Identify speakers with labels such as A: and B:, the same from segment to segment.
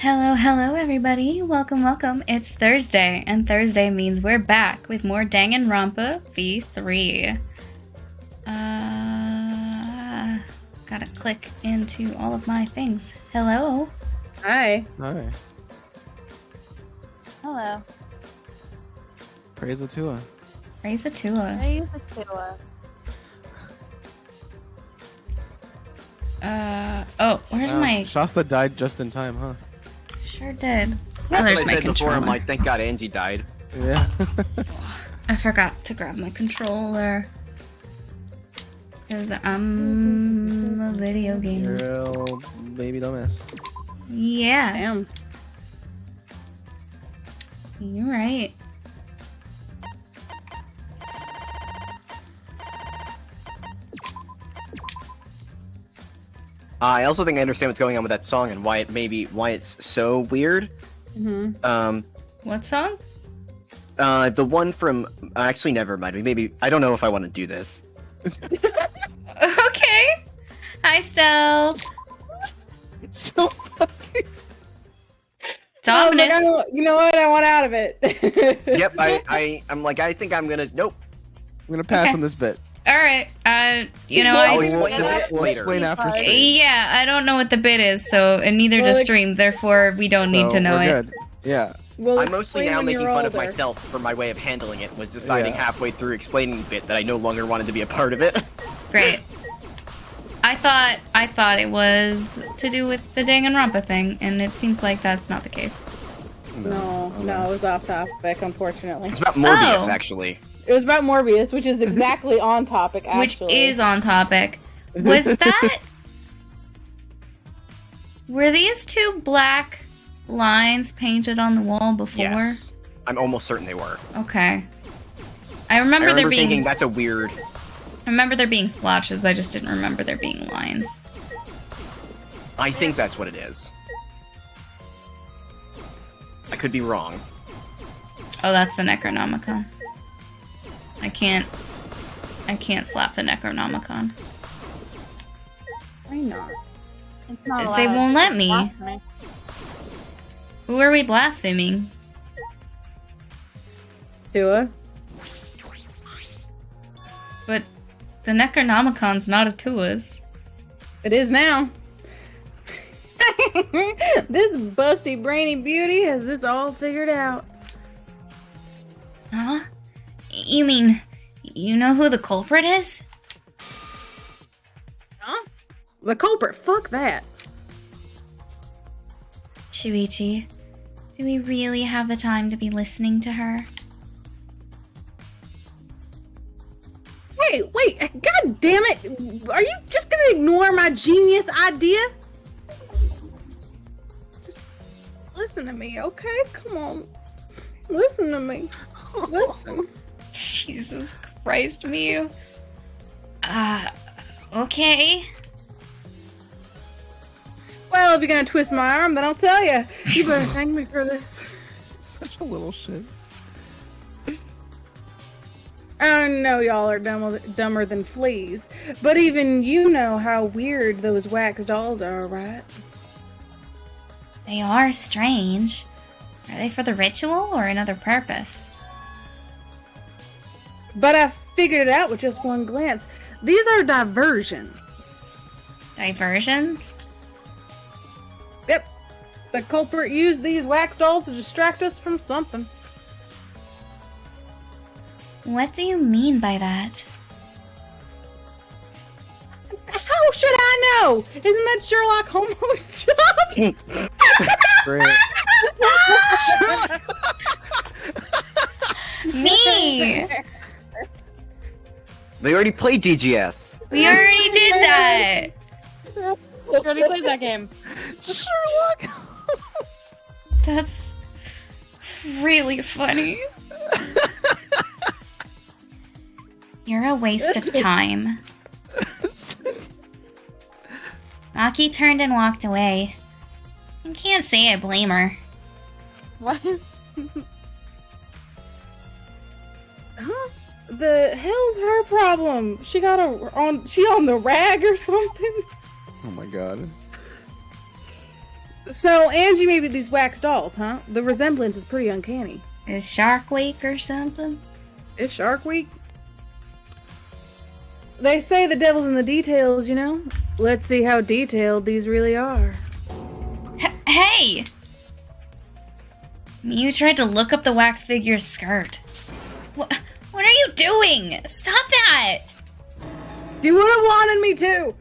A: Hello, everybody. Welcome. It's Thursday, and Thursday means we're back with more Danganronpa V3. Gotta click into all of my things. Hello.
B: Hi.
C: Hi.
D: Hello.
C: Praise Atua.
A: Praise Atua.
D: Praise Atua.
A: Where's
C: Wow,
A: my...
C: Shasta died just in time, huh?
A: Sure did. Oh,
E: That's
A: there's
E: what
A: my
E: I said before. I'm
A: controller.
E: like, thank God Angie died.
C: Yeah.
A: I forgot to grab my controller. Because I'm a video gamer.
C: Real baby dumbass.
A: Yeah,
B: Damn.
A: you're right.
E: I also think I understand what's going on with that song and why it's so weird.
B: Mm-hmm.
A: What song?
E: The one from actually never mind. Maybe I don't know if I want to do this.
A: Okay. Hi, Stealth.
C: It's so fucking.
A: Dominus.
B: You know what? I want out of it.
E: Yep, I'm like I think I'm gonna nope.
C: I'm gonna pass
A: Okay.
C: on this bit.
A: All right. You know,
E: I'll
A: I,
E: explain the bit
C: We'll
E: later.
C: explain after stream.
A: yeah, I don't know what the bit is, so and neither does
B: Well,
A: stream. Therefore, we don't need
C: So
A: to know
C: we're
A: it.
C: good. Yeah.
B: We'll
E: I'm mostly
B: explain
E: now
B: when
E: making
B: you're
E: fun of
B: older.
E: myself for my way of handling it. Was deciding
C: Yeah.
E: halfway through explaining the bit that I no longer wanted to be a part of it.
A: Great. I thought it was to do with the Danganronpa thing, and it seems like that's not the case.
B: No, it was off topic, unfortunately.
E: It's about Morbius,
A: Oh.
E: actually.
B: It was about Morbius, which is exactly on topic,
A: Which
B: actually.
A: is on topic. Was that... Were these two black lines painted on the wall before?
E: Yes, I'm almost certain they were.
A: Okay. I remember,
E: I remember
A: there being...
E: thinking that's a weird.
A: I remember there being splotches, I just didn't remember there being lines.
E: I think that's what it is. I could be wrong.
A: Oh, that's the Necronomicon. I can't slap the Necronomicon.
B: Why not?
D: It's not allowed.
A: They won't let me.
D: Blasphemy.
A: Who are we blaspheming?
B: Tua?
A: But the Necronomicon's not Atua's.
B: It is now. This busty brainy beauty has this all figured out.
A: Huh? You mean, you know who the culprit is?
B: Huh? The culprit, fuck that.
A: Shuichi, do we really have the time to be listening to her?
B: Hey, wait, god damn it! Are you just gonna ignore my genius idea? Just listen to me, okay? Come on. Listen to me. Listen.
A: Jesus Christ, Miu. Okay.
B: Well, if you're gonna twist my arm, then I'll tell you. You better thank me for this.
C: Such a little shit.
B: I know y'all are dumber than fleas, but even you know how weird those wax dolls are, right?
A: They are strange. Are they for the ritual or another purpose?
B: But I figured it out with just one glance. These are diversions.
A: Diversions?
B: Yep. The culprit used these wax dolls to distract us from something.
A: What do you mean by that?
B: How should I know? Isn't that Sherlock Holmes' job?
C: Great.
A: Me!
E: They already played DGS.
A: We already did that!
D: Already played that game.
C: Sherlock.
A: That's really funny. You're a waste of time. Maki turned and walked away. I can't say I blame her.
D: What?
B: Huh? The hell's her problem? She got she on the rag or something?
C: Oh my god.
B: So Angie made these wax dolls, huh? The resemblance is pretty uncanny.
A: Is Shark Week or something?
B: It's Shark Week. They say the devil's in the details, you know? Let's see how detailed these really are.
A: Hey! You tried to look up the wax figure's skirt. What are you doing? Stop that!
B: You would have wanted me to!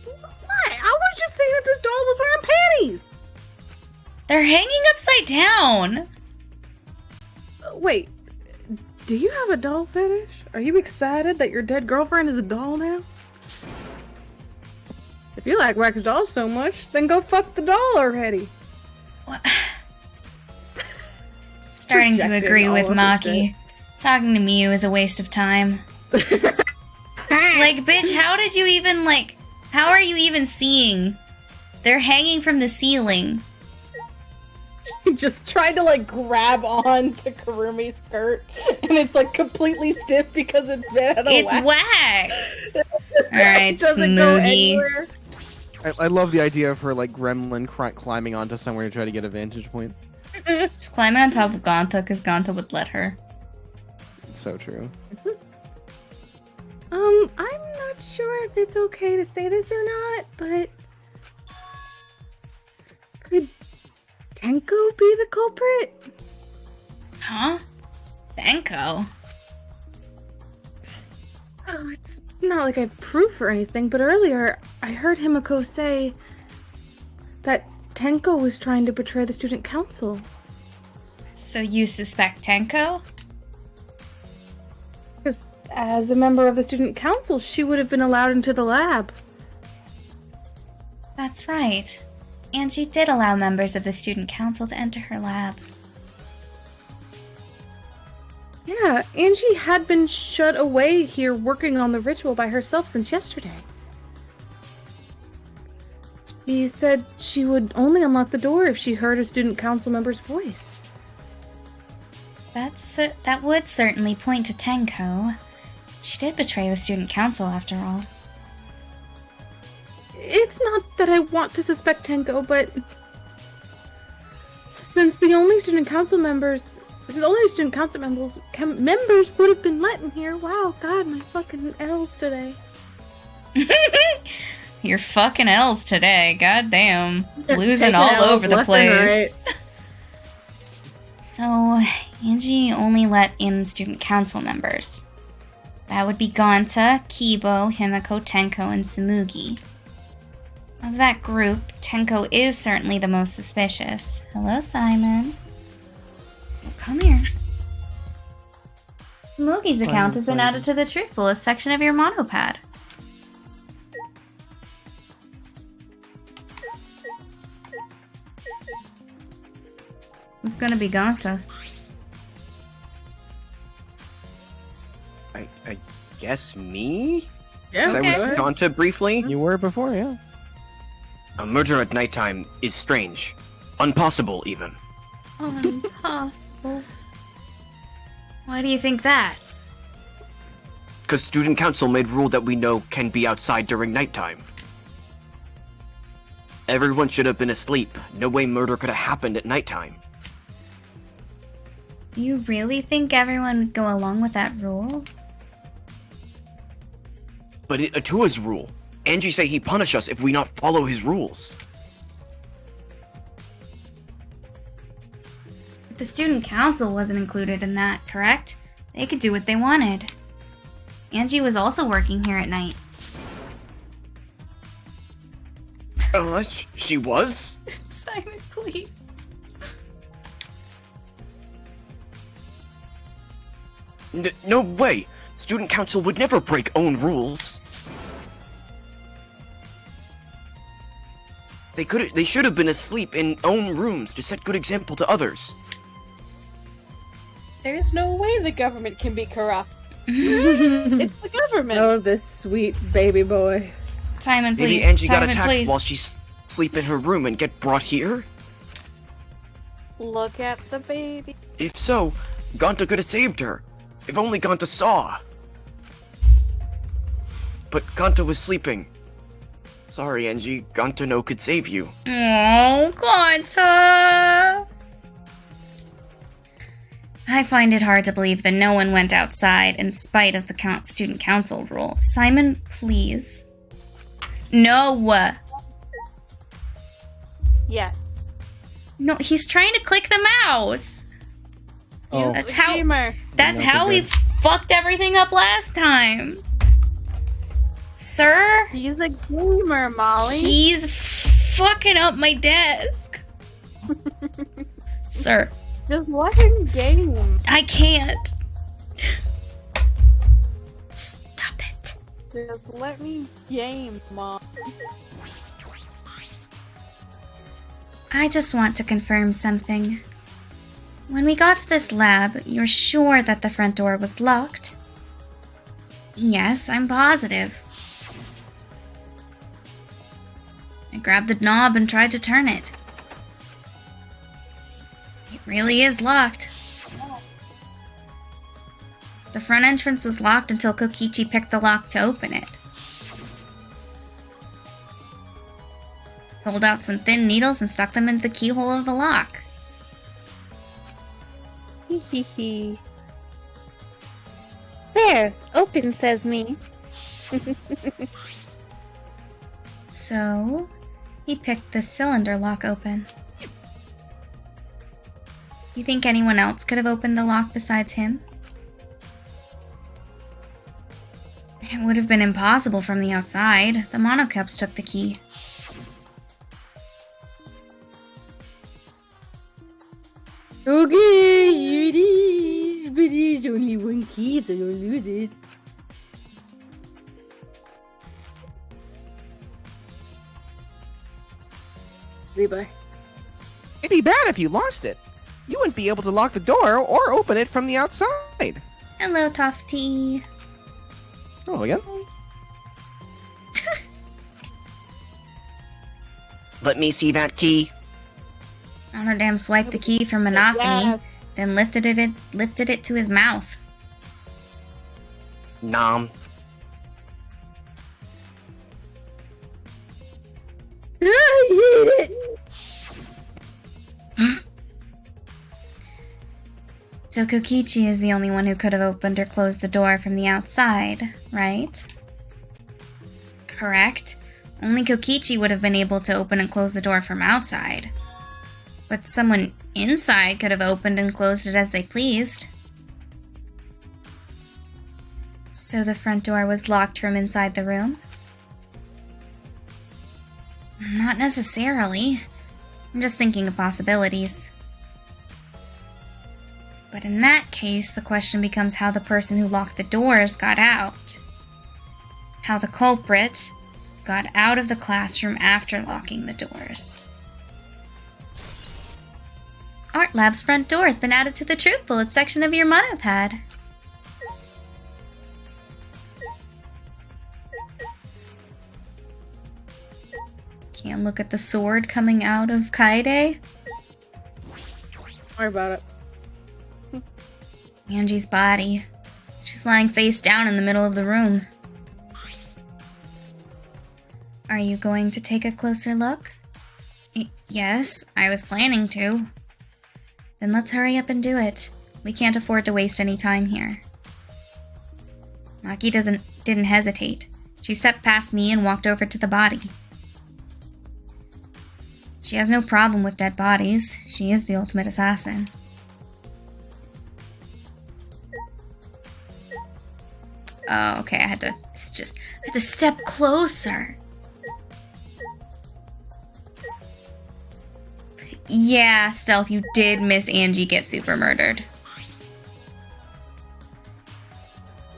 B: What? I was just saying that this doll was wearing panties!
A: They're hanging upside down.
B: Wait, do you have a doll fetish? Are you excited that your dead girlfriend is a doll now? If you like wax dolls so much, then go fuck the doll already.
A: What? Starting to
B: Projecting
A: agree
B: all
A: with
B: over
A: Maki. Talking to Miu is a waste of time. Like, bitch, how did you even, like... How are you even seeing? They're hanging from the ceiling.
B: Just tried to like grab on to Karumi's skirt, and it's like completely stiff because it's made out of
A: It's
B: wax.
A: Alright,
B: It doesn't go
A: Smoogie.
B: anywhere.
C: I love the idea of her like gremlin climbing onto somewhere to try to get a vantage point.
A: Just climbing on top of Gantha because Gantha would let her.
C: It's so true.
B: I'm not sure if it's okay to say this or not, but could Tenko be the culprit?
A: Huh? Senko?
B: Oh, it's not like I have proof or anything, but earlier I heard Himiko say that Tenko was trying to betray the student council.
A: So you suspect Tenko?
B: Because as a member of the student council, she would have been allowed into the lab.
A: That's right. Angie did allow members of the student council to enter her lab.
B: Yeah, Angie had been shut away here working on the ritual by herself since yesterday. She said she would only unlock the door if she heard a student council member's voice.
A: That would certainly point to Tenko. She did betray the student council, after all.
B: It's not that I want to suspect Tenko, but since the only student council members would have been let in here. Wow, God, my fucking L's today.
A: Your fucking L's today, goddamn. Losing
B: Taking
A: all
B: L's
A: over the
B: left and
A: place. So, Angie only let in student council members. That would be Ganta, Kibo, Himiko, Tenko, and Tsumugi. Of that group, Tenko is certainly the most suspicious. Hello, Simon. Well, come here. Tsumugi's account has been added to the truthfulest section of your monopad. Who's gonna be Ganta?
E: I guess me?
B: Yeah,
E: I was Ganta briefly.
C: You were before, yeah.
E: A murder at nighttime is strange. Impossible, even.
A: Impossible. Why do you think that?
E: Because student council made rule that we know can be outside during nighttime. Everyone should have been asleep. No way murder could have happened at nighttime.
A: You really think everyone would go along with that rule?
E: But Atua's rule. Angie say he punish us if we not follow his rules.
A: But the student council wasn't included in that, correct? They could do what they wanted. Angie was also working here at night.
E: She was?
A: Simon, please.
E: No way! Student council would never break own rules. They should have been asleep in own rooms to set good example to others.
D: There's no way the government can be corrupt. It's the government.
B: Oh, this sweet baby boy.
A: Simon, please.
E: Maybe Angie
A: Simon,
E: got attacked
A: please.
E: while she's asleep in her room and get brought here?
D: Look at the baby.
E: If so, Ganta could have saved her. If only Ganta saw. But Ganta was sleeping. Sorry, Angie. Gantano could save you.
A: Oh, Gonta! I find it hard to believe that no one went outside in spite of the student council rule. Simon, please. No!
D: Yes.
A: No, he's trying to click the mouse!
C: Oh,
A: That's how-
D: Gamer.
A: That's
C: No,
A: how
C: we're
A: we
C: good.
A: fucked everything up last time! Sir?
D: He's a gamer, Molly.
A: He's fucking up my desk! Sir,
D: Just let him game.
A: I can't. Stop it.
D: Just let me game, Mom.
A: I just want to confirm something. When we got to this lab, you're sure that the front door was locked? Yes, I'm positive. I grabbed the knob and tried to turn it. It really is locked. The front entrance was locked until Kokichi picked the lock to open it. Pulled out some thin needles and stuck them into the keyhole of the lock.
B: Hee hee hee. There, open, says me.
A: So, he picked the cylinder lock open. You think anyone else could have opened the lock besides him? It would have been impossible from the outside. The monocups took the key.
B: Okay, here it is. But there's only one key, so don't lose it. Levi.
C: It'd be bad if you lost it. You wouldn't be able to lock the door or open it from the outside.
A: Hello, Tofty.
C: Oh, again?
E: Let me see that key.
A: Rotterdam swiped the key from Monophony,
D: Yes.
A: then lifted it to his mouth.
E: Nom.
B: I hate it!
A: So Kokichi is the only one who could have opened or closed the door from the outside, right? Correct. Only Kokichi would have been able to open and close the door from outside. But someone inside could have opened and closed it as they pleased. So the front door was locked from inside the room? Not necessarily. I'm just thinking of possibilities. But in that case, the question becomes how the person who locked the doors got out. How the culprit got out of the classroom after locking the doors. Art Lab's front door has been added to the Truth Bullets section of your monopad. Can't look at the sword coming out of Kaede.
B: Don't worry about it.
A: Angie's body. She's lying face down in the middle of the room. Are you going to take a closer look? Yes, I was planning to. Then let's hurry up and do it. We can't afford to waste any time here. Maki didn't hesitate. She stepped past me and walked over to the body. She has no problem with dead bodies. She is the ultimate assassin. Oh, okay, I had to step closer. Yeah, Stealth, you did miss Angie get super murdered.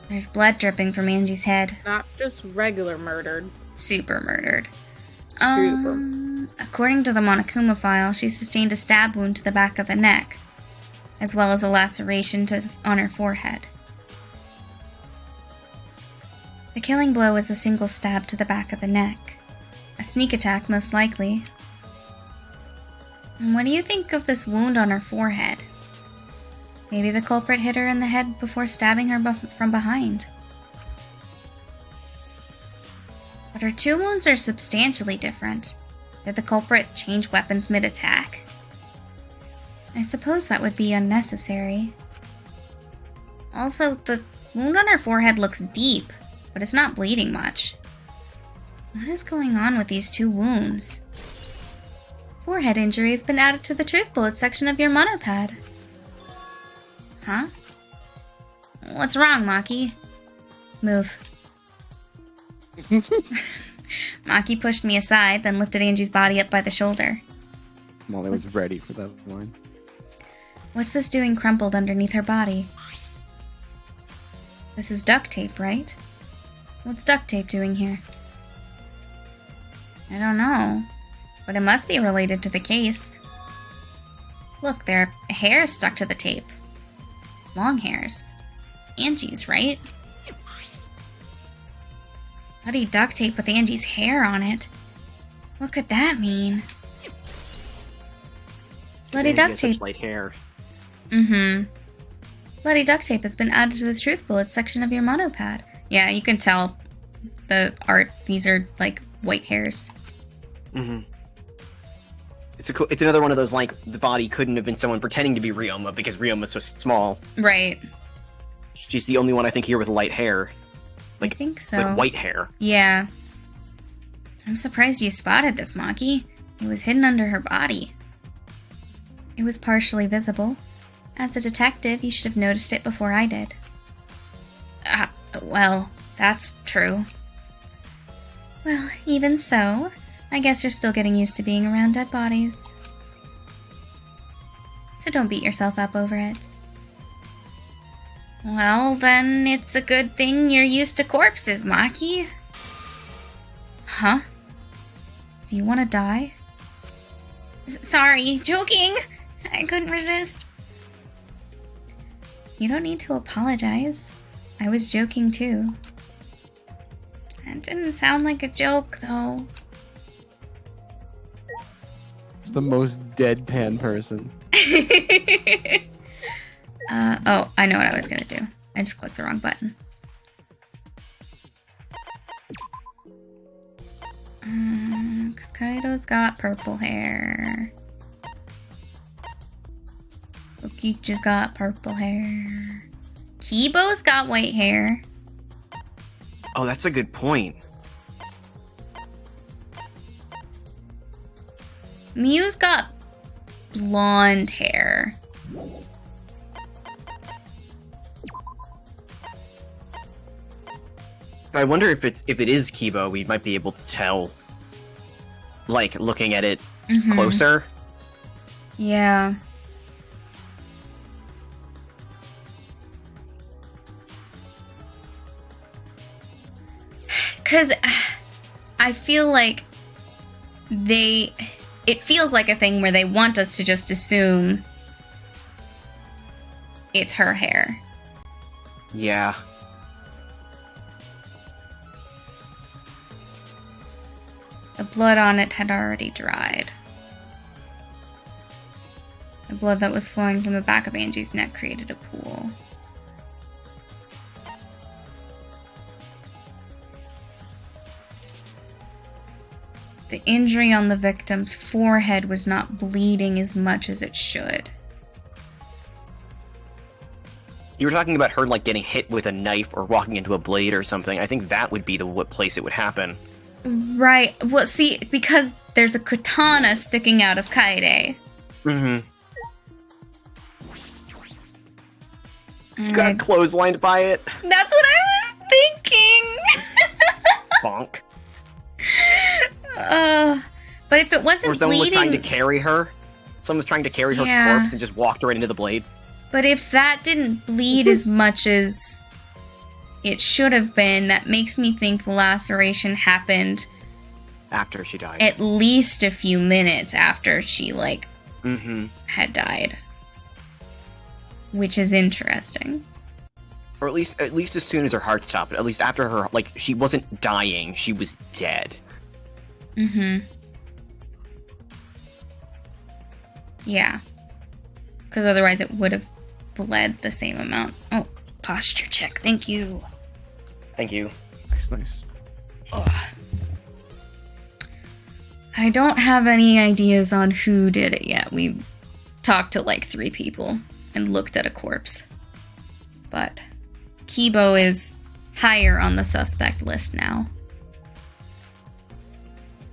A: There's blood dripping from Angie's head.
B: Not just regular murdered.
A: Super murdered.
B: Super.
A: According to the Monokuma file, she sustained a stab wound to the back of the neck, as well as a laceration on her forehead. The killing blow was a single stab to the back of the neck. A sneak attack, most likely. And what do you think of this wound on her forehead? Maybe the culprit hit her in the head before stabbing her from behind. But her 2 wounds are substantially different. Did the culprit change weapons mid-attack? I suppose that would be unnecessary. Also, the wound on her forehead looks deep, but it's not bleeding much. What is going on with these 2 wounds? Forehead injury has been added to the truth bullet section of your monopad. Huh? What's wrong, Maki? Move. Maki pushed me aside, then lifted Angie's body up by the shoulder.
C: Molly was ready for that line.
A: What's this doing crumpled underneath her body? This is duct tape, right? What's duct tape doing here? I don't know, but it must be related to the case. Look, there are hairs stuck to the tape. Long hairs. Angie's, right? Bloody duct tape with Angie's hair on it. What could that mean? Bloody
E: Angie
A: duct
E: has such
A: tape.
E: light hair.
A: Mm-hmm. Bloody duct tape has been added to the truth bullets section of your monopad. Yeah, you can tell the art. These are like white hairs.
E: Mm-hmm. It's another one of those, like, the body couldn't have been someone pretending to be Ryoma because Ryoma's so small.
A: Right.
E: She's the only one I think here with light hair.
A: I think so.
E: Like white hair.
A: Yeah. I'm surprised you spotted this, Maki. It was hidden under her body. It was partially visible. As a detective, you should have noticed it before I did. Well, that's true. Well, even so, I guess you're still getting used to being around dead bodies. So don't beat yourself up over it. Well, then it's a good thing you're used to corpses, Maki. Huh? Do you want to die? Sorry, joking! I couldn't resist. You don't need to apologize. I was joking too. That didn't sound like a joke, though.
C: It's the most deadpan person.
A: Oh, I know what I was gonna do. I just clicked the wrong button. Cause Kaido's got purple hair. Okichi's got purple hair. Kibo's got white hair.
E: Oh, that's a good point.
A: Miyu's got blonde hair.
E: I wonder if it is Kibo, we might be able to tell, like, looking at it closer.
A: Yeah. Because I feel like it feels like a thing where they want us to just assume it's her hair.
E: Yeah.
A: The blood on it had already dried. The blood that was flowing from the back of Angie's neck created a pool. The injury on the victim's forehead was not bleeding as much as it should.
E: You were talking about her, like, getting hit with a knife or walking into a blade or something. I think that would be what place it would happen.
A: Right. Well, see, because there's a katana sticking out of Kaede.
E: Mm-hmm. You got clotheslined by it.
A: That's what I was thinking!
E: Bonk.
A: But if it wasn't
E: Or someone
A: bleeding...
E: was trying to carry her. Someone was trying to carry her corpse and just walked right into the blade.
A: But if that didn't bleed as much as it should have been, that makes me think the laceration happened
E: After she died.
A: at least a few minutes after she, like,
E: had
A: died. Which is interesting.
E: Or at least as soon as her heart stopped. At least after her, like, she wasn't dying, she was dead.
A: Yeah. Because otherwise it would have bled the same amount. Oh, posture check. Thank you.
E: Thank you.
C: Nice.
A: Ugh. I don't have any ideas on who did it yet. We've talked to like 3 people and looked at a corpse. But Kibo is higher on the suspect list now.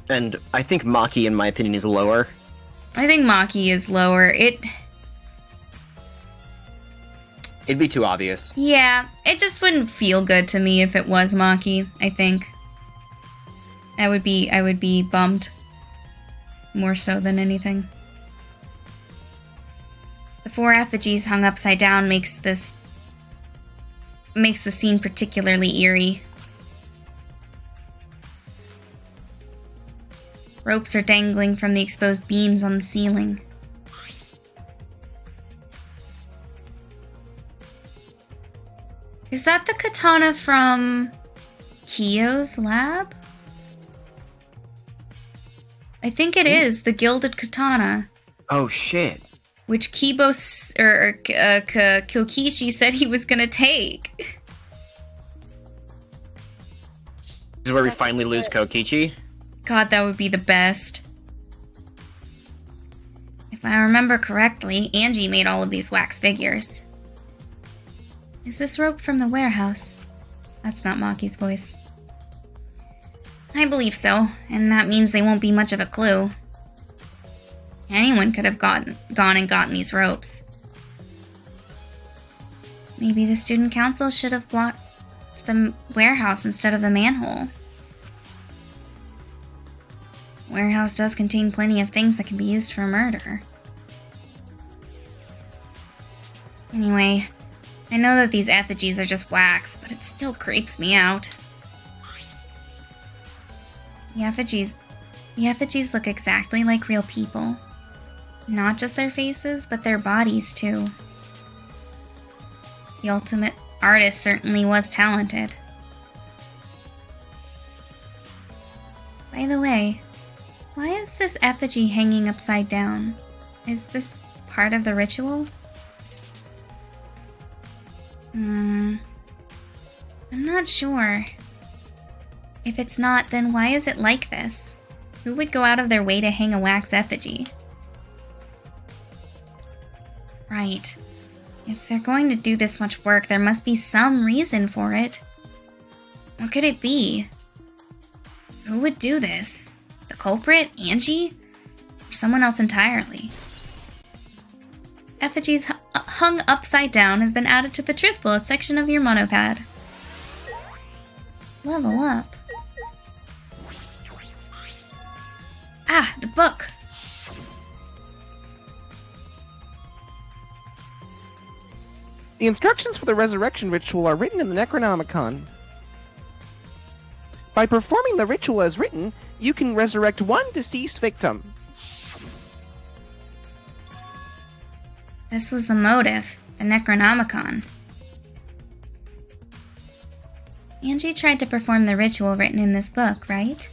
E: And I think Maki, in my opinion, is lower.
A: I think Maki is lower. It'd
E: be too obvious.
A: Yeah, it just wouldn't feel good to me if it was Maki, I think. I would be bummed. More so than anything. The 4 effigies hung upside down makes the scene particularly eerie. Ropes are dangling from the exposed beams on the ceiling. Is that the katana from Kiyo's lab? I think it is, the gilded katana.
E: Oh, shit.
A: Which Kokichi said he was gonna take.
E: This is where we finally lose Kokichi?
A: God, that would be the best. If I remember correctly, Angie made all of these wax figures. Is this rope from the warehouse? That's not Maki's voice. I believe so, and that means they won't be much of a clue. Anyone could have gone and gotten these ropes. Maybe the student council should have blocked the warehouse instead of the manhole. Warehouse does contain plenty of things that can be used for murder. Anyway, I know that these effigies are just wax, but it still creeps me out. The effigies look exactly like real people. Not just their faces, but their bodies too. The ultimate artist certainly was talented. By the way, why is this effigy hanging upside down? Is this part of the ritual? I'm not sure. If it's not, then why is it like this? Who would go out of their way to hang a wax effigy? Right. If they're going to do this much work, there must be some reason for it. What could it be? Who would do this? The culprit? Angie? Or someone else entirely? Effigies hung upside down has been added to the Truth Bullet section of your monopad. Level up. Ah, the book!
C: The instructions for the resurrection ritual are written in the Necronomicon. By performing the ritual as written, you can resurrect 1 deceased victim.
A: This was the motive, the Necronomicon. Angie tried to perform the ritual written in this book, right?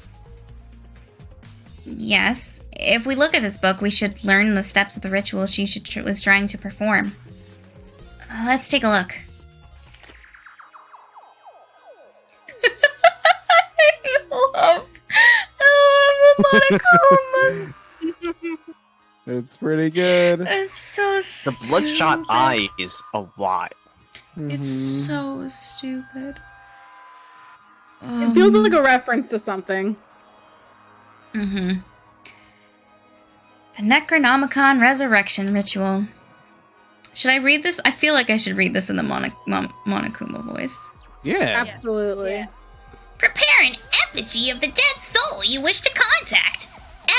A: Yes. If we look at this book, we should learn the steps of the ritual she was trying to perform. Let's take a look. I love the monochrome.
C: It's pretty good.
A: It's so
E: The bloodshot eye is a lot.
A: It's so stupid.
B: It feels like a reference to something.
A: The Necronomicon Resurrection Ritual. Should I read this? I feel like I should read this in the Monokuma voice.
C: Yeah.
B: Absolutely.
D: Yeah.
F: Prepare an effigy of the dead soul you wish to contact.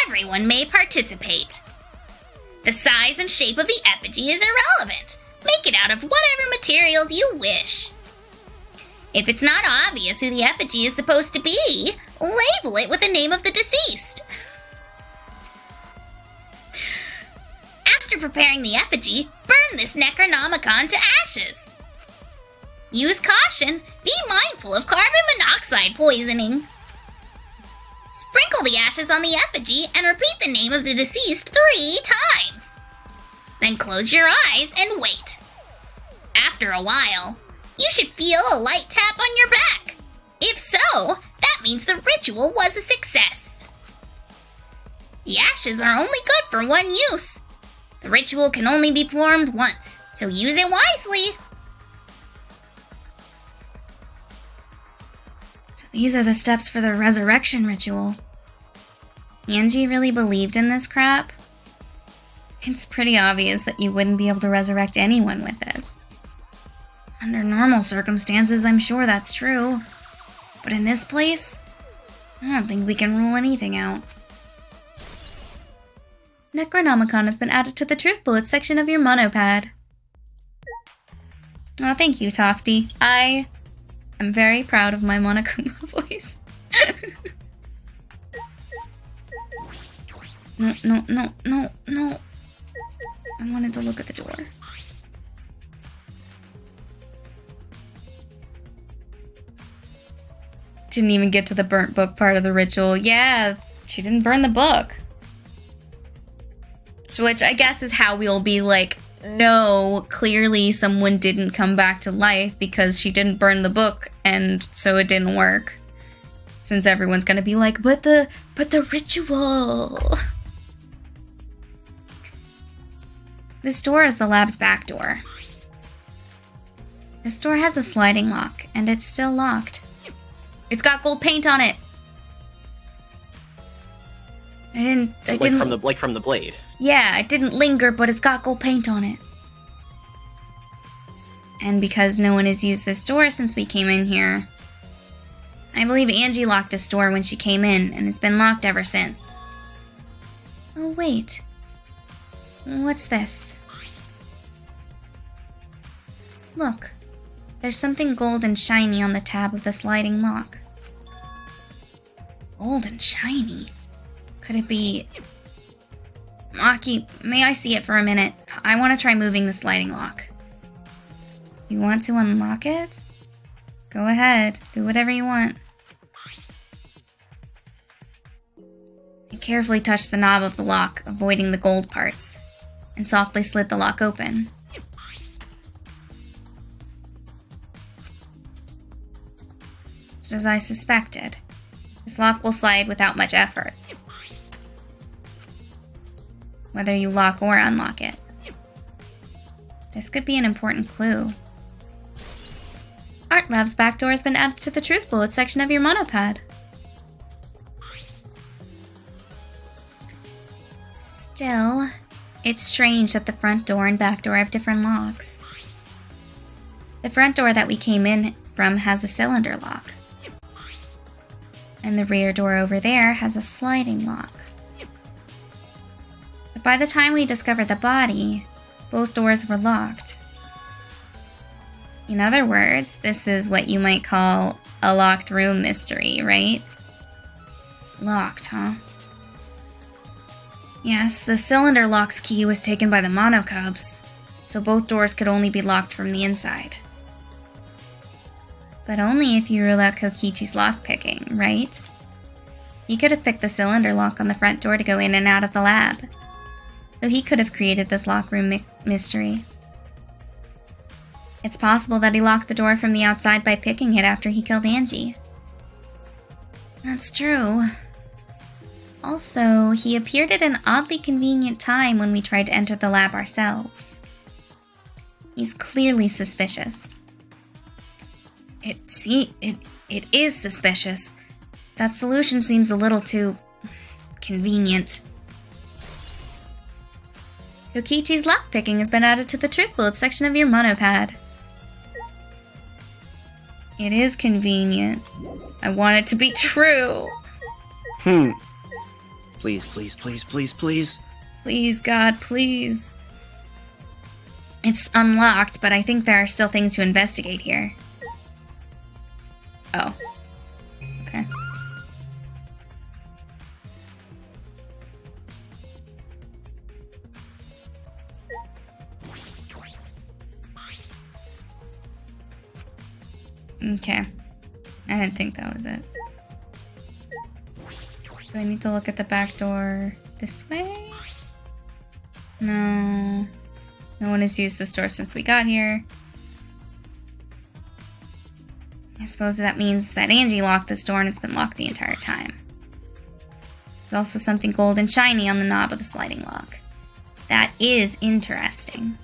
F: Everyone may participate. The size and shape of the effigy is irrelevant. Make it out of whatever materials you wish. If it's not obvious who the effigy is supposed to be, label it with the name of the deceased. After preparing the effigy, burn this Necronomicon to ashes. Use caution. Be mindful of carbon monoxide poisoning. Sprinkle the ashes on the effigy and repeat the name of the deceased 3 times. Then close your eyes and wait. After a while, you should feel a light tap on your back. If so, that means the ritual was a success. The ashes are only good for one use. The ritual can only be performed once, so use it wisely.
A: So these are the steps for the resurrection ritual. Angie really believed in this crap? It's pretty obvious that you wouldn't be able to resurrect anyone with this. Under normal circumstances, I'm sure that's true. But in this place, I don't think we can rule anything out. Necronomicon has been added to the Truth Bullets section of your monopad. Oh, thank you, Tofty. I am very proud of my Monokuma voice. No. I wanted to look at the door. Didn't even get to the burnt book part of the ritual. Yeah, she didn't burn the book. Which I guess is how we'll be like, no, clearly someone didn't come back to life because she didn't burn the book and so it didn't work. Since everyone's gonna be like, but the ritual. This door is the lab's back door. This door has a sliding lock and it's still locked. It's got gold paint on it. I didn't
E: from the blade.
A: Yeah, it didn't linger, but it's got gold paint on it. And because no one has used this door since we came in here, I believe Angie locked this door when she came in, and it's been locked ever since. Oh, wait. What's this? Look. There's something gold and shiny on the tab of the sliding lock. Gold and shiny? Could it be... Maki, may I see it for a minute? I want to try moving the sliding lock. You want to unlock it? Go ahead. Do whatever you want. I carefully touched the knob of the lock, avoiding the gold parts, and softly slid the lock open. Just as I suspected, this lock will slide without much effort, whether you lock or unlock it. This could be an important clue. Art Lab's back door has been added to the Truth Bullets section of your monopad. Still, it's strange that the front door and back door have different locks. The front door that we came in from has a cylinder lock, and the rear door over there has a sliding lock. But by the time we discovered the body, both doors were locked. In other words, this is what you might call a locked room mystery, right? Locked, huh? Yes, the cylinder lock's key was taken by the monocubs, so both doors could only be locked from the inside. But only if you rule out Kokichi's lockpicking, right? He could have picked the cylinder lock on the front door to go in and out of the lab, so he could have created this lock room mystery. It's possible that he locked the door from the outside by picking it after he killed Angie. That's true. Also, he appeared at an oddly convenient time when we tried to enter the lab ourselves. He's clearly suspicious. It is suspicious. That solution seems a little too... convenient. Kokichi's lockpicking has been added to the Truth Bullets section of your monopad. It is convenient. I want it to be true.
E: Please, please, please, please, please.
A: Please, God, please. It's unlocked, but I think there are still things to investigate here. Oh. Okay. Okay. I didn't think that was it. Do I need to look at the back door this way? No. No one has used this door since we got here. I suppose that means that Angie locked this door and it's been locked the entire time. There's also something gold and shiny on the knob of the sliding lock. That is interesting.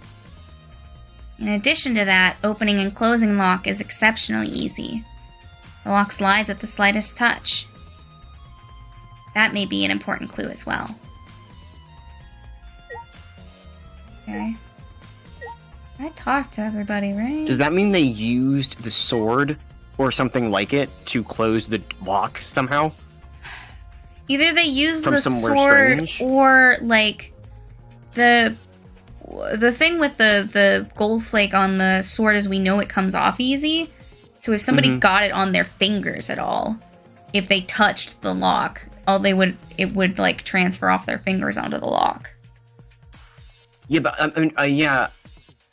A: In addition to that, opening and closing lock is exceptionally easy. The lock slides at the slightest touch. That may be an important clue as well. Okay. I talked to everybody, right?
E: Does that mean they used the sword or something like it to close the lock somehow?
A: Either they used
E: From
A: the
E: somewhere
A: sword
E: strange?
A: or, like, the thing with the gold flake on the sword is we know it comes off easy. So if somebody got it on their fingers at all, if they touched the lock, it would like transfer off their fingers onto the lock.
E: Yeah, but I mean, yeah.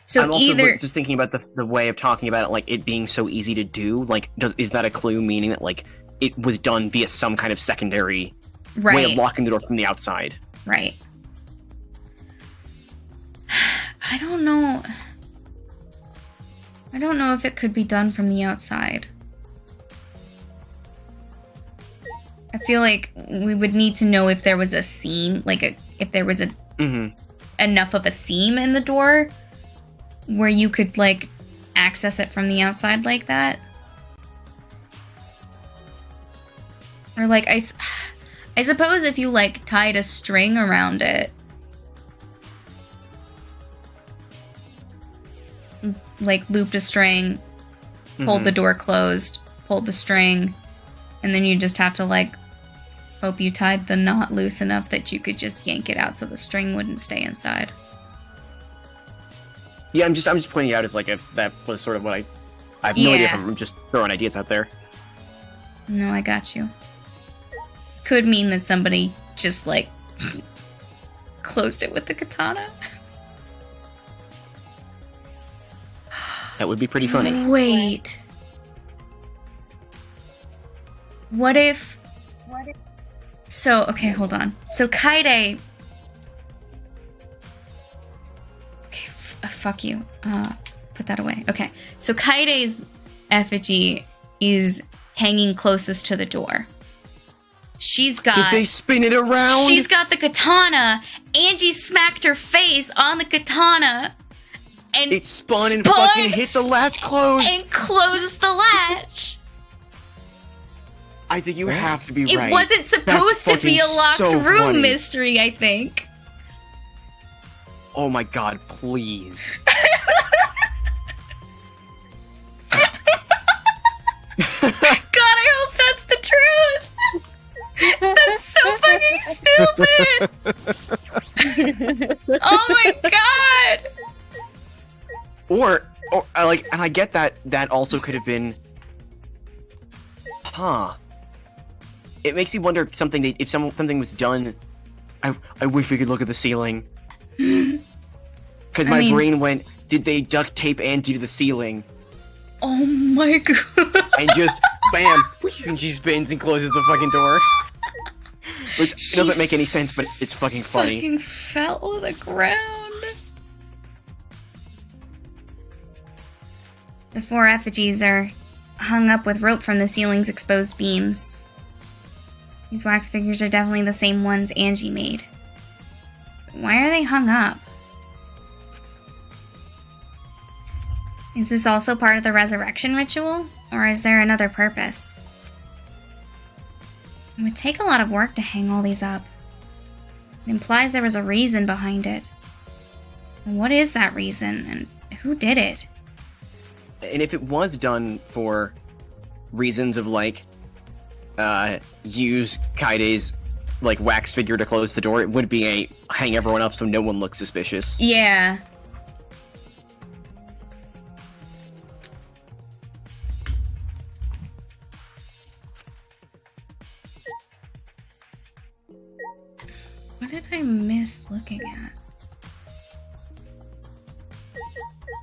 A: So
E: I'm also
A: either
E: just thinking about the way of talking about it, like it being so easy to do. Like, is that a clue, meaning that like it was done via some kind of secondary way of locking the door from the outside?
A: Right. I don't know. I don't know if it could be done from the outside. I feel like we would need to know if there was a seam, if there was enough of a seam in the door where you could like access it from the outside like that. Or like I suppose if you like tied a string around it, like looped a string, pulled the door closed, pulled the string, and then you just have to like hope you tied the knot loose enough that you could just yank it out so the string wouldn't stay inside.
E: Yeah, I'm just pointing out as like that was sort of what I have no idea if I'm just throwing ideas out there.
A: No, I got you. Could mean that somebody just like closed it with the katana.
E: That would be pretty funny.
A: Wait. What if... So, okay, hold on. So Kaide... Okay, fuck you. Put that away. Okay. So Kaide's effigy is hanging closest to the door. She's got...
E: Did they spin it around?
A: She's got the katana. Angie smacked her face on the katana. And
E: it spun and fucking hit the latch closed.
A: And closed the latch.
E: I think you have to be right.
A: It wasn't supposed to be a locked room mystery, I think.
E: Oh my god, please.
A: God, I hope that's the truth. That's so fucking stupid. Oh my god.
E: Or like, and I get that also could have been, It makes you wonder if something was done. I wish we could look at the ceiling. Because my brain went, did they duct tape Angie to the ceiling?
A: Oh my god.
E: And just, bam, and she spins and closes the fucking door. Which doesn't make any sense, but it's fucking funny.
A: Fucking fell to the ground. The 4 effigies are hung up with rope from the ceiling's exposed beams. These wax figures are definitely the same ones Angie made. But why are they hung up? Is this also part of the resurrection ritual? Or is there another purpose? It would take a lot of work to hang all these up. It implies there was a reason behind it. And what is that reason, and who did it?
E: And if it was done for reasons of, like, use Kaide's, like, wax figure to close the door, it would be a hang everyone up so no one looks suspicious.
A: Yeah. What did I miss looking at?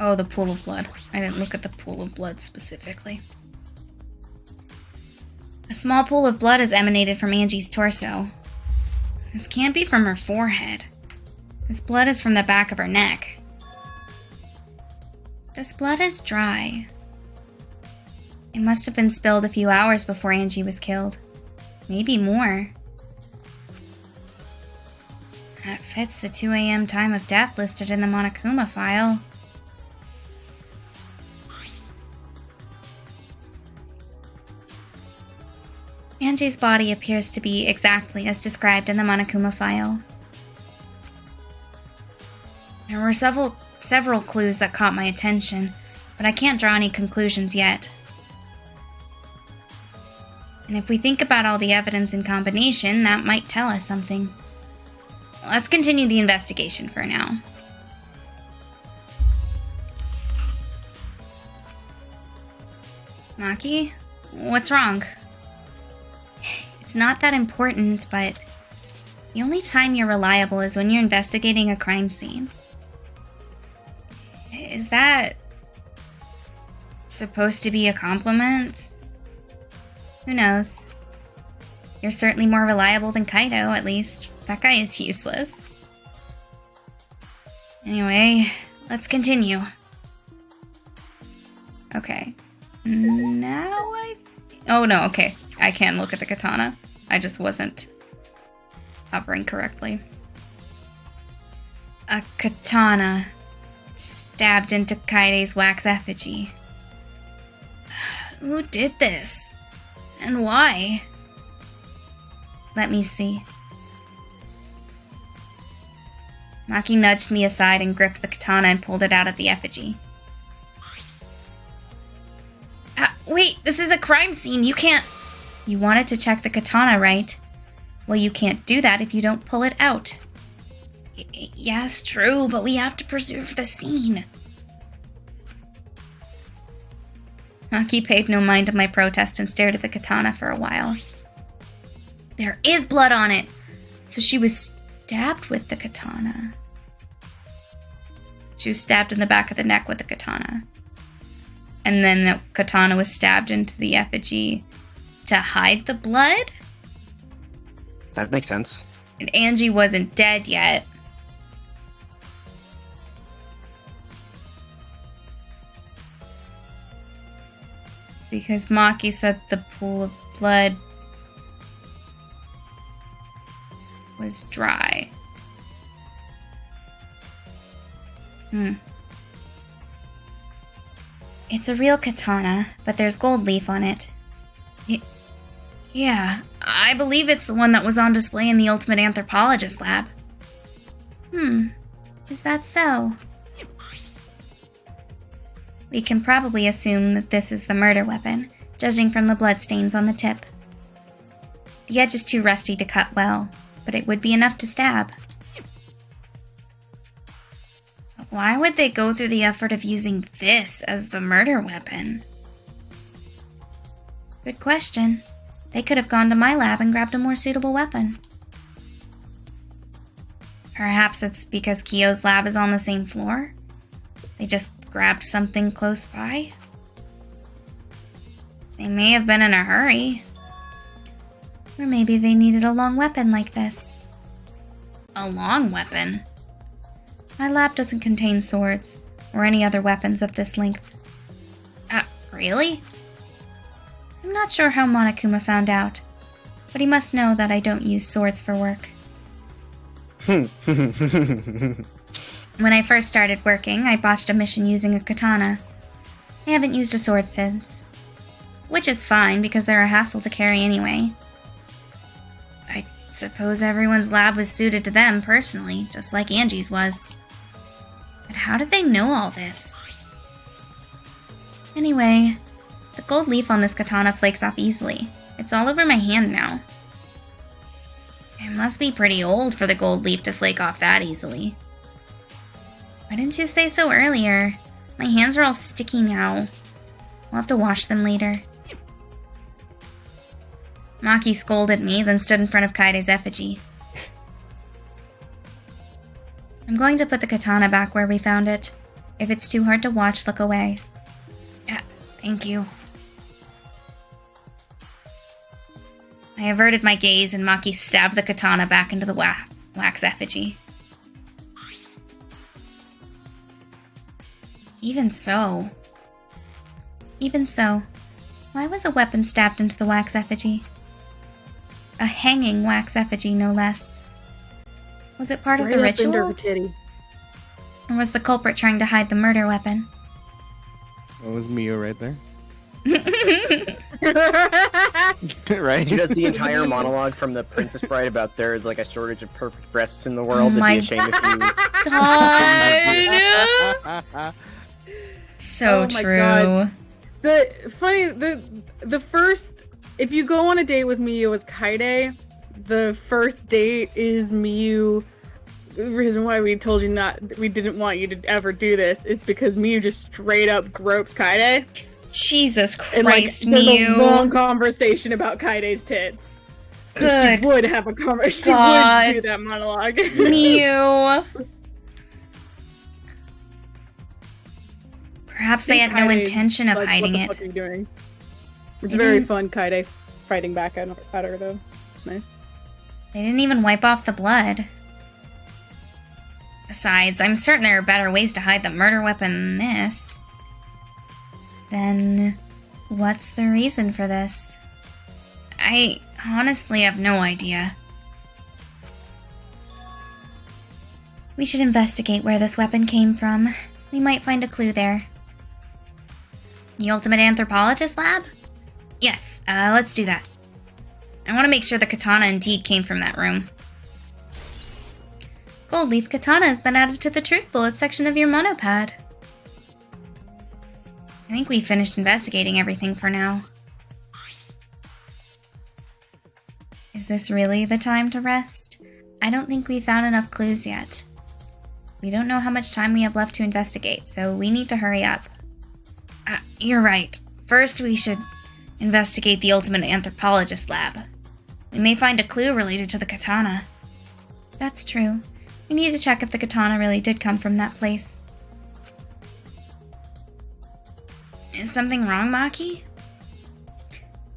A: Oh, the pool of blood. I didn't look at the pool of blood specifically. A small pool of blood has emanated from Angie's torso. This can't be from her forehead. This blood is from the back of her neck. This blood is dry. It must have been spilled a few hours before Angie was killed. Maybe more. That fits the 2 a.m. time of death listed in the Monokuma file. Angie's body appears to be exactly as described in the Monokuma file. There were several clues that caught my attention, but I can't draw any conclusions yet. And if we think about all the evidence in combination, that might tell us something. Let's continue the investigation for now. Maki, what's wrong? It's not that important, but the only time you're reliable is when you're investigating a crime scene. Is that supposed to be a compliment? Who knows? You're certainly more reliable than Kaido, at least. That guy is useless. Anyway, let's continue. Okay. Oh no, okay. I can look at the katana. I just wasn't hovering correctly. A katana stabbed into Kaide's wax effigy. Who did this? And why? Let me see. Maki nudged me aside and gripped the katana and pulled it out of the effigy. Wait, this is a crime scene. You can't... You wanted to check the katana, right? Well, you can't do that if you don't pull it out. Yes, true, but we have to preserve the scene. Maki paid no mind to my protest and stared at the katana for a while. There is blood on it! So she was stabbed with the katana. She was stabbed in the back of the neck with the katana. And then the katana was stabbed into the effigy to hide the blood?
E: That makes sense.
A: And Angie wasn't dead yet. Because Maki said the pool of blood was dry. It's a real katana, but there's gold leaf on it. Yeah, I believe it's the one that was on display in the Ultimate Anthropologist lab. Is that so? We can probably assume that this is the murder weapon, judging from the bloodstains on the tip. The edge is too rusty to cut well, but it would be enough to stab. Why would they go through the effort of using this as the murder weapon? Good question. They could have gone to my lab and grabbed a more suitable weapon. Perhaps it's because Kyo's lab is on the same floor? They just grabbed something close by? They may have been in a hurry. Or maybe they needed a long weapon like this. A long weapon? My lab doesn't contain swords, or any other weapons of this length. Really? I'm not sure how Monokuma found out, but he must know that I don't use swords for work. When I first started working, I botched a mission using a katana. I haven't used a sword since. Which is fine, because they're a hassle to carry anyway. I suppose everyone's lab was suited to them personally, just like Angie's was. But how did they know all this? Anyway, the gold leaf on this katana flakes off easily. It's all over my hand now. It must be pretty old for the gold leaf to flake off that easily. Why didn't you say so earlier? My hands are all sticky now. I'll have to wash them later. Maki scolded me, then stood in front of Kaide's effigy. I'm going to put the katana back where we found it. If it's too hard to watch, look away. Thank you. I averted my gaze and Maki stabbed the katana back into the wax effigy. Even so, why was a weapon stabbed into the wax effigy? A hanging wax effigy, no less. Was it part of
B: Right
A: the
B: up into her
A: ritual?
B: titty.
A: Or was the culprit trying to hide the murder weapon?
C: It was Mio right there.
B: Oh
C: Right?
E: She does the entire monologue from the Princess Bride about there's like a shortage of perfect breasts in the world.
A: my
E: It'd be a shame if you.
A: God! So
B: Oh my
A: true.
B: God. The first, if you go on a date with Miyu as Kaide, the first date is Miyu. The reason why we didn't want you to ever do this is because Miyu just straight up gropes Kaide.
A: Jesus
B: And like,
A: Christ,
B: there's a
A: Miyu.
B: long conversation about Kaide's tits. So
A: Good
B: she would have a conversation. She
A: God.
B: would do that monologue.
A: Miyu. Perhaps they had no
B: Kaide's
A: intention of
B: like,
A: hiding
B: what the
A: it.
B: fuck are you doing? It's
A: They
B: very
A: didn't-
B: fun, Kaide fighting back at her though. It's nice.
A: They didn't even wipe off the blood. Besides, I'm certain there are better ways to hide the murder weapon than this. Then, what's the reason for this? I honestly have no idea. We should investigate where this weapon came from. We might find a clue there. The Ultimate Anthropologist Lab? Yes, let's do that. I want to make sure the katana indeed came from that room. Gold leaf katana has been added to the truth bullet section of your monopad. I think we've finished investigating everything for now. Is this really the time to rest? I don't think we've found enough clues yet. We don't know how much time we have left to investigate, so we need to hurry up. You're right. First, we should investigate the Ultimate Anthropologist Lab. We may find a clue related to the katana. That's true. We need to check if the katana really did come from that place. Is something wrong, Maki?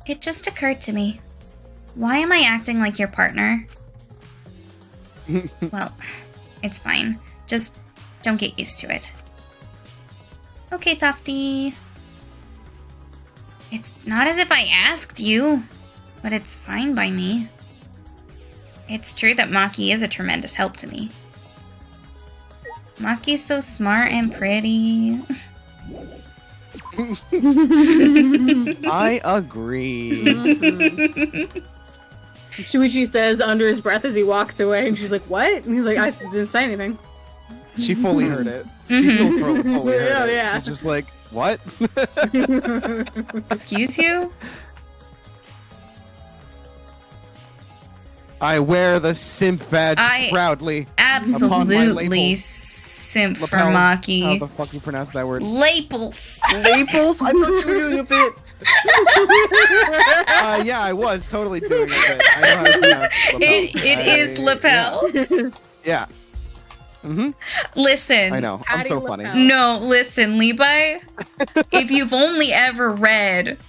A: It just occurred to me. Why am I acting like your partner? Well, it's fine. Just don't get used to it. Okay, Tofty. It's not as if I asked you, but it's fine by me. It's true that Maki is a tremendous help to me. Maki's so smart and pretty.
C: I agree.
B: Shuichi says under his breath as he walks away, and she's like, "What?" And he's like, "I didn't say anything."
C: She fully heard it. She still fully heard
B: Yeah,
C: it.
B: yeah.
C: She's just like, what?
A: Excuse you?
C: I wear the simp badge
A: I-
C: proudly.
A: Absolutely
C: labels.
A: simp for
C: Lapels. How
A: Maki.
C: the fuck you pronounce that word?
A: Lapels.
E: Naples? I thought you were doing a bit.
C: Yeah, I was totally doing it. I know how to pronounce lapel.
A: It is lapel.
C: Yeah. Mm-hmm.
A: Listen.
C: I know. I'm so funny.
B: lapel.
A: No, listen, Levi. If you've only ever read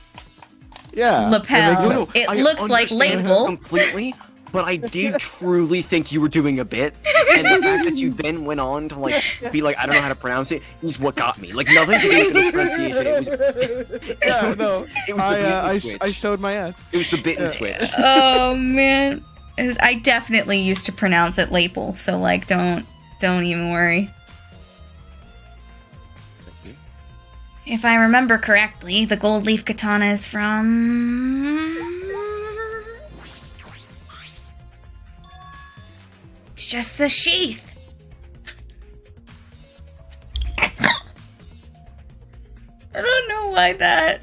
C: Yeah.
A: lapel,
C: makes sense.
A: it
E: I
A: looks like
E: understand her
A: label.
E: completely, but I did truly think you were doing a bit, and the fact that you then went on to like be like, I don't know how to pronounce it, is what got me. Like nothing to do with this pronunciation. It was,
C: Yeah,
E: it was,
C: no.
E: it was the bit and switch.
C: I showed my ass.
E: It was the bit and switch.
A: Oh man, I definitely used to pronounce it label. So like, don't even worry. If I remember correctly, the gold leaf katana is from... It's just the sheath. I don't know why that...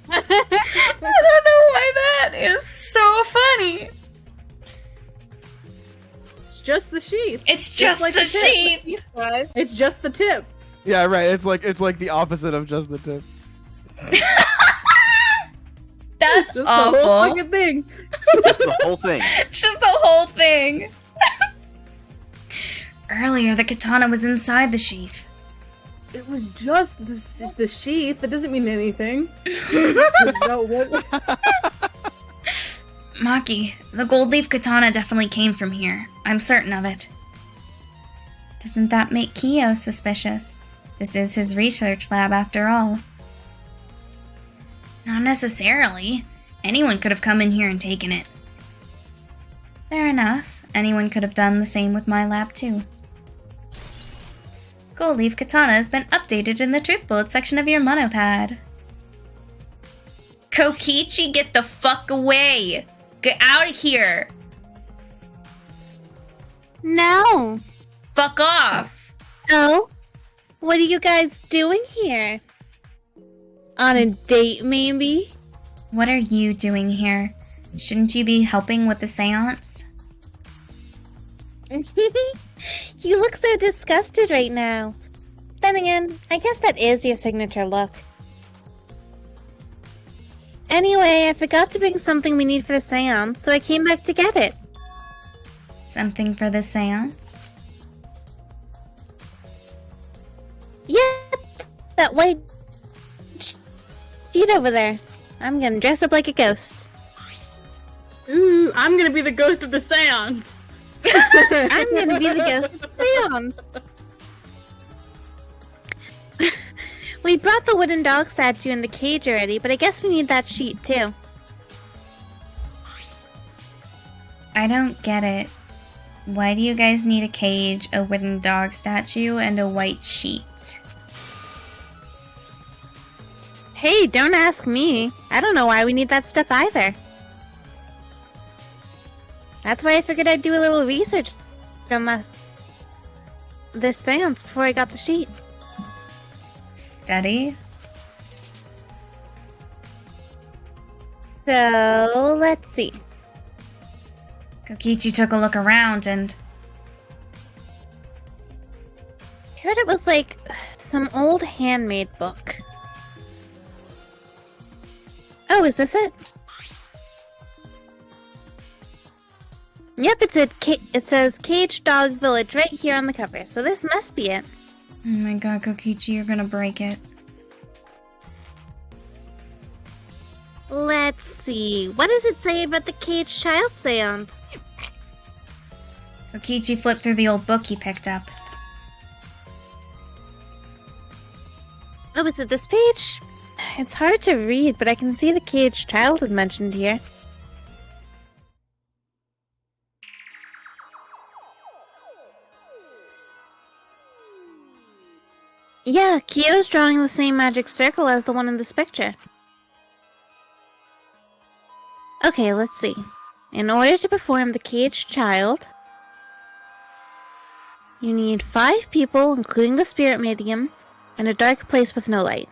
A: I don't know why that is so funny.
B: It's just the sheath.
A: It's just
B: like
A: the
B: the tip.
A: sheath.
B: It's just the tip.
C: Yeah, right. It's like the opposite of just the tip.
A: That's
B: Just
A: awful.
B: the whole fucking thing.
E: Just the whole thing.
A: It's just the whole thing. Earlier, the katana was inside the sheath.
B: It was just the sheath. That doesn't mean anything. No, what?
A: Maki, the gold leaf katana definitely came from here. I'm certain of it. Doesn't that make Kyo suspicious? This is his research lab after all. Not necessarily. Anyone could have come in here and taken it. Fair enough. anyone could have done the same with my lab too. Gold Leaf Katana has been updated in the Truth Bullet section of your monopad. Kokichi, get the fuck away! Get out of here!
G: No.
A: Fuck off!
G: Oh? What are you guys doing here? On a date, maybe?
A: What are you doing here? Shouldn't you be helping with the seance?
G: You look so disgusted right now. Then again, I guess that is your signature look. Anyway, I forgot to bring something we need for the seance, so I came back to get it.
A: Something for the seance?
G: Yep, that white sheet over there. I'm gonna dress up like a ghost.
B: Ooh, I'm gonna be the ghost of the seance.
G: I'm gonna be the ghost of the seance. We brought the wooden dog statue in the cage already, but I guess we need that sheet too.
A: I don't get it. Why do you guys need a cage, a wooden dog statue, and a white sheet?
G: Hey, don't ask me. I don't know why we need that stuff either. That's why I figured I'd do a little research on this seance before I got the sheet.
A: Study?
G: So, let's see.
A: Kokichi took a look around and...
G: Heard it was like some old handmade book. Oh, is this it? Yep, it says Cage Dog Village right here on the cover, so this must be it.
A: Oh my god, Kokichi, you're gonna break it.
G: Let's see. What does it say about the Cage Child Seance?
A: Kokichi flipped through the old book he picked up.
G: Oh, is it this page? It's hard to read, but I can see the Cage Child is mentioned here. Yeah, Kyo's drawing the same magic circle as the one in this picture. Okay, let's see. In order to perform the Caged Child, you need 5 people, including the spirit medium, in a dark place with no light.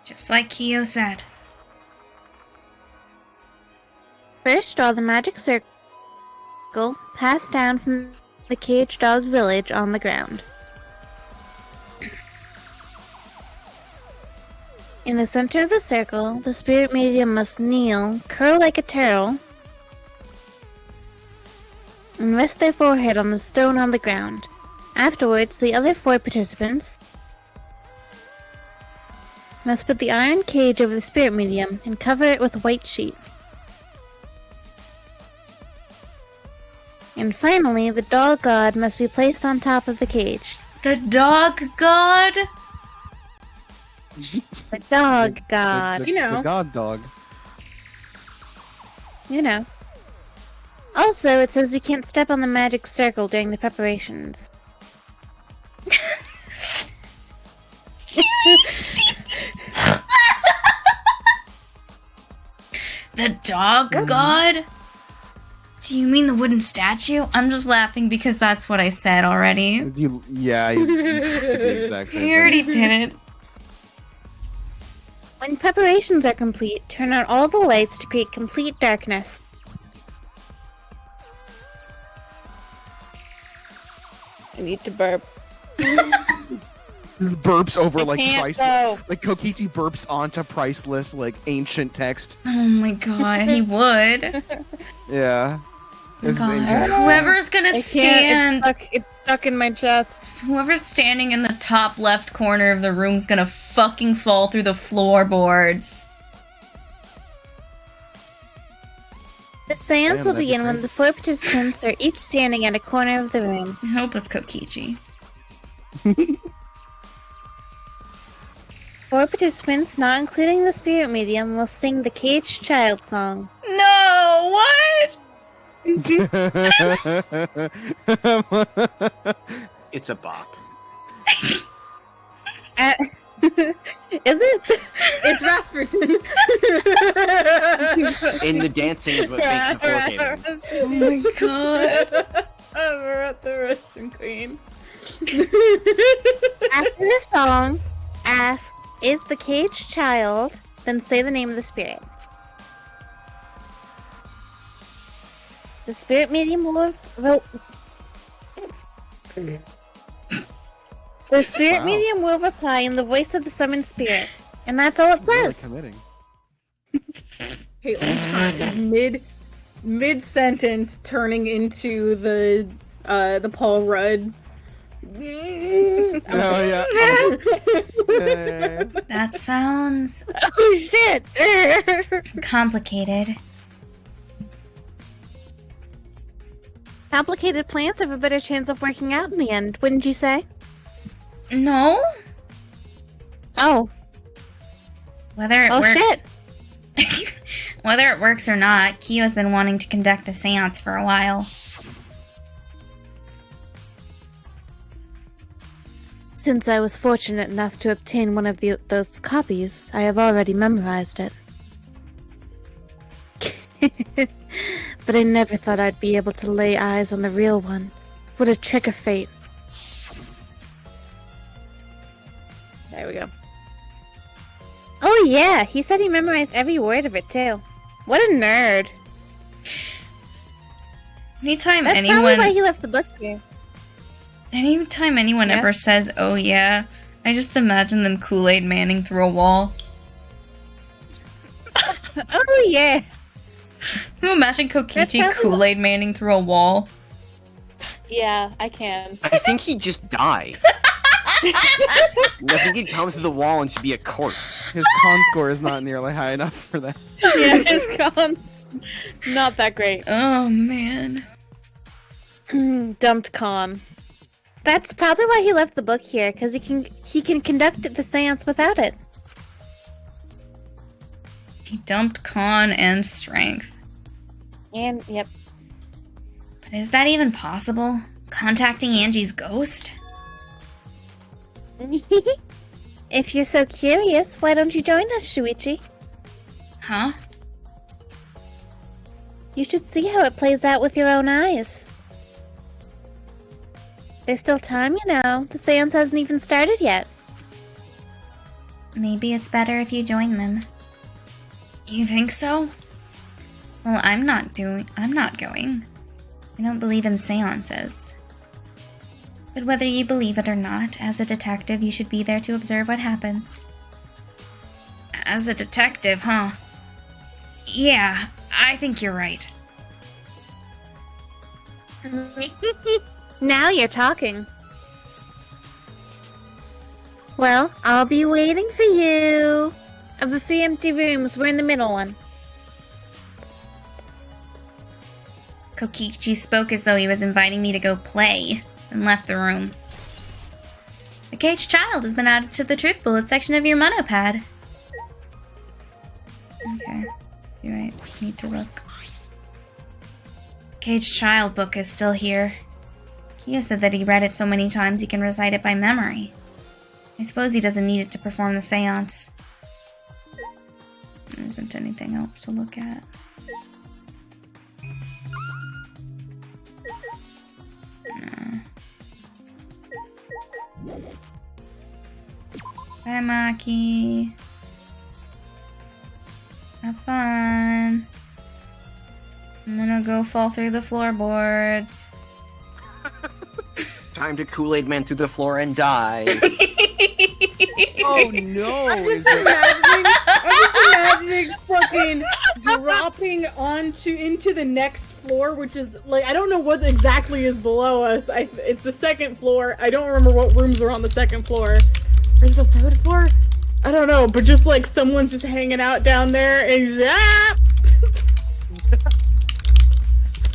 A: Just like Kyo said.
G: First, draw the magic circle passed down from the Caged Dog Village on the ground. In the center of the circle, the spirit medium must kneel, curl like a turtle, and rest their forehead on the stone on the ground. Afterwards, the other 4 participants must put the iron cage over the spirit medium and cover it with a white sheet. And finally, the dog god must be placed on top of the cage.
A: The dog god?
G: The dog god.
B: You know.
C: The god dog.
G: You know. Also, it says we can't step on the magic circle during the preparations.
A: The dog god? Do you mean the wooden statue? I'm just laughing because that's what I said already.
C: You the exact same
A: We already
C: thing.
A: did it.
G: When preparations are complete, turn on all the lights to create complete darkness.
D: I need to burp.
C: Just burps over like
D: can't
C: priceless.
D: go.
C: Like Kokichi burps onto priceless, like ancient text.
A: Oh my god, he would.
C: Yeah. This is
A: God.
C: inhuman.
A: Whoever's gonna
D: I
A: stand,
D: can't. It's stuck in my chest.
A: whoever's standing in the top left corner of the room's gonna fucking fall through the floorboards.
G: The seance
C: Damn,
G: will
C: that'd be
G: begin when
C: crazy.
G: the 4 participants are each standing at a corner of the room.
A: I hope it's Kokichi.
G: 4 participants, not including the spirit medium, will sing the Caged Child song.
A: No, what?
E: It's a bop.
G: Is it?
B: It's Rasputin.
E: And the dancing is what makes the floor cave in.
A: Oh my god.
B: We're at the Russian Queen.
G: After the song, ask, "Is the caged child?" Then say the name of the spirit. The spirit medium will. The spirit
C: Wow.
G: medium will reply in the voice of the summoned spirit, and that's all it
C: Really
G: says.
C: committing.
B: Caitlin, mid sentence, turning into the Paul Rudd.
C: Oh yeah. Yeah.
A: That sounds
G: Oh shit!
A: complicated.
G: Complicated plans have a better chance of working out in the end, wouldn't you say?
A: No?
G: Oh,
A: Whether it
G: Oh,
A: works. Whether it works or not, Kyo's been wanting to conduct the seance for a while.
G: since I was fortunate enough to obtain one of those copies, I have already memorized it. But I never thought I'd be able to lay eyes on the real one. What a trick of fate. There we go. Oh yeah, he said he memorized every word of it too. What a nerd.
A: Anytime
G: That's probably why
A: anyone
G: he left the book here. Yeah.
A: ever says, "Oh yeah," I just imagine them Kool-Aid Manning through a wall.
G: Oh yeah.
A: Can you imagine
G: That's
A: Kokichi
G: probably
A: Kool-Aid Manning through a wall?
D: Yeah, I can.
E: I think he'd just die. I think he'd come through the wall and just be a corpse.
C: His con score is not nearly high enough for that.
D: Yeah, it's gone. Not that great.
A: Oh man.
D: Dumped con.
G: That's probably why he left the book here, because he can conduct the seance without it.
A: He dumped con and strength.
G: And yep.
A: But is that even possible? Contacting Angie's ghost?
G: If you're so curious, why don't you join us, Shuichi?
A: Huh?
G: You should see how it plays out with your own eyes. There's still time, you know. The seance hasn't even started yet.
A: Maybe it's better if you join them. You think so? Well, I'm not going. I don't believe in seances. But whether you believe it or not, as a detective, you should be there to observe what happens. As a detective, huh? Yeah, I think you're right.
G: Now you're talking. Well, I'll be waiting for you. Of the 3 empty rooms, we're in the middle one.
A: Kokichi spoke as though he was inviting me to go play, and left the room. The caged child has been added to the truth bullet section of your monopad. Okay. Do I need to look? Caged child book is still here. Kyo said that he read it so many times he can recite it by memory. I suppose he doesn't need it to perform the seance. There isn't anything else to look at. No. Bye, Maki. Have fun. I'm gonna go fall through the floorboards.
E: Time to Kool-Aid Man through the floor and die.
C: Oh no!
B: I'm
C: Is
B: just
C: it...
B: imagining fucking dropping into the next floor, which is like I don't know what exactly is below us. It's the second floor. I don't remember what rooms are on the second floor. Is the third floor? I don't know, but just like someone's just hanging out down there and just,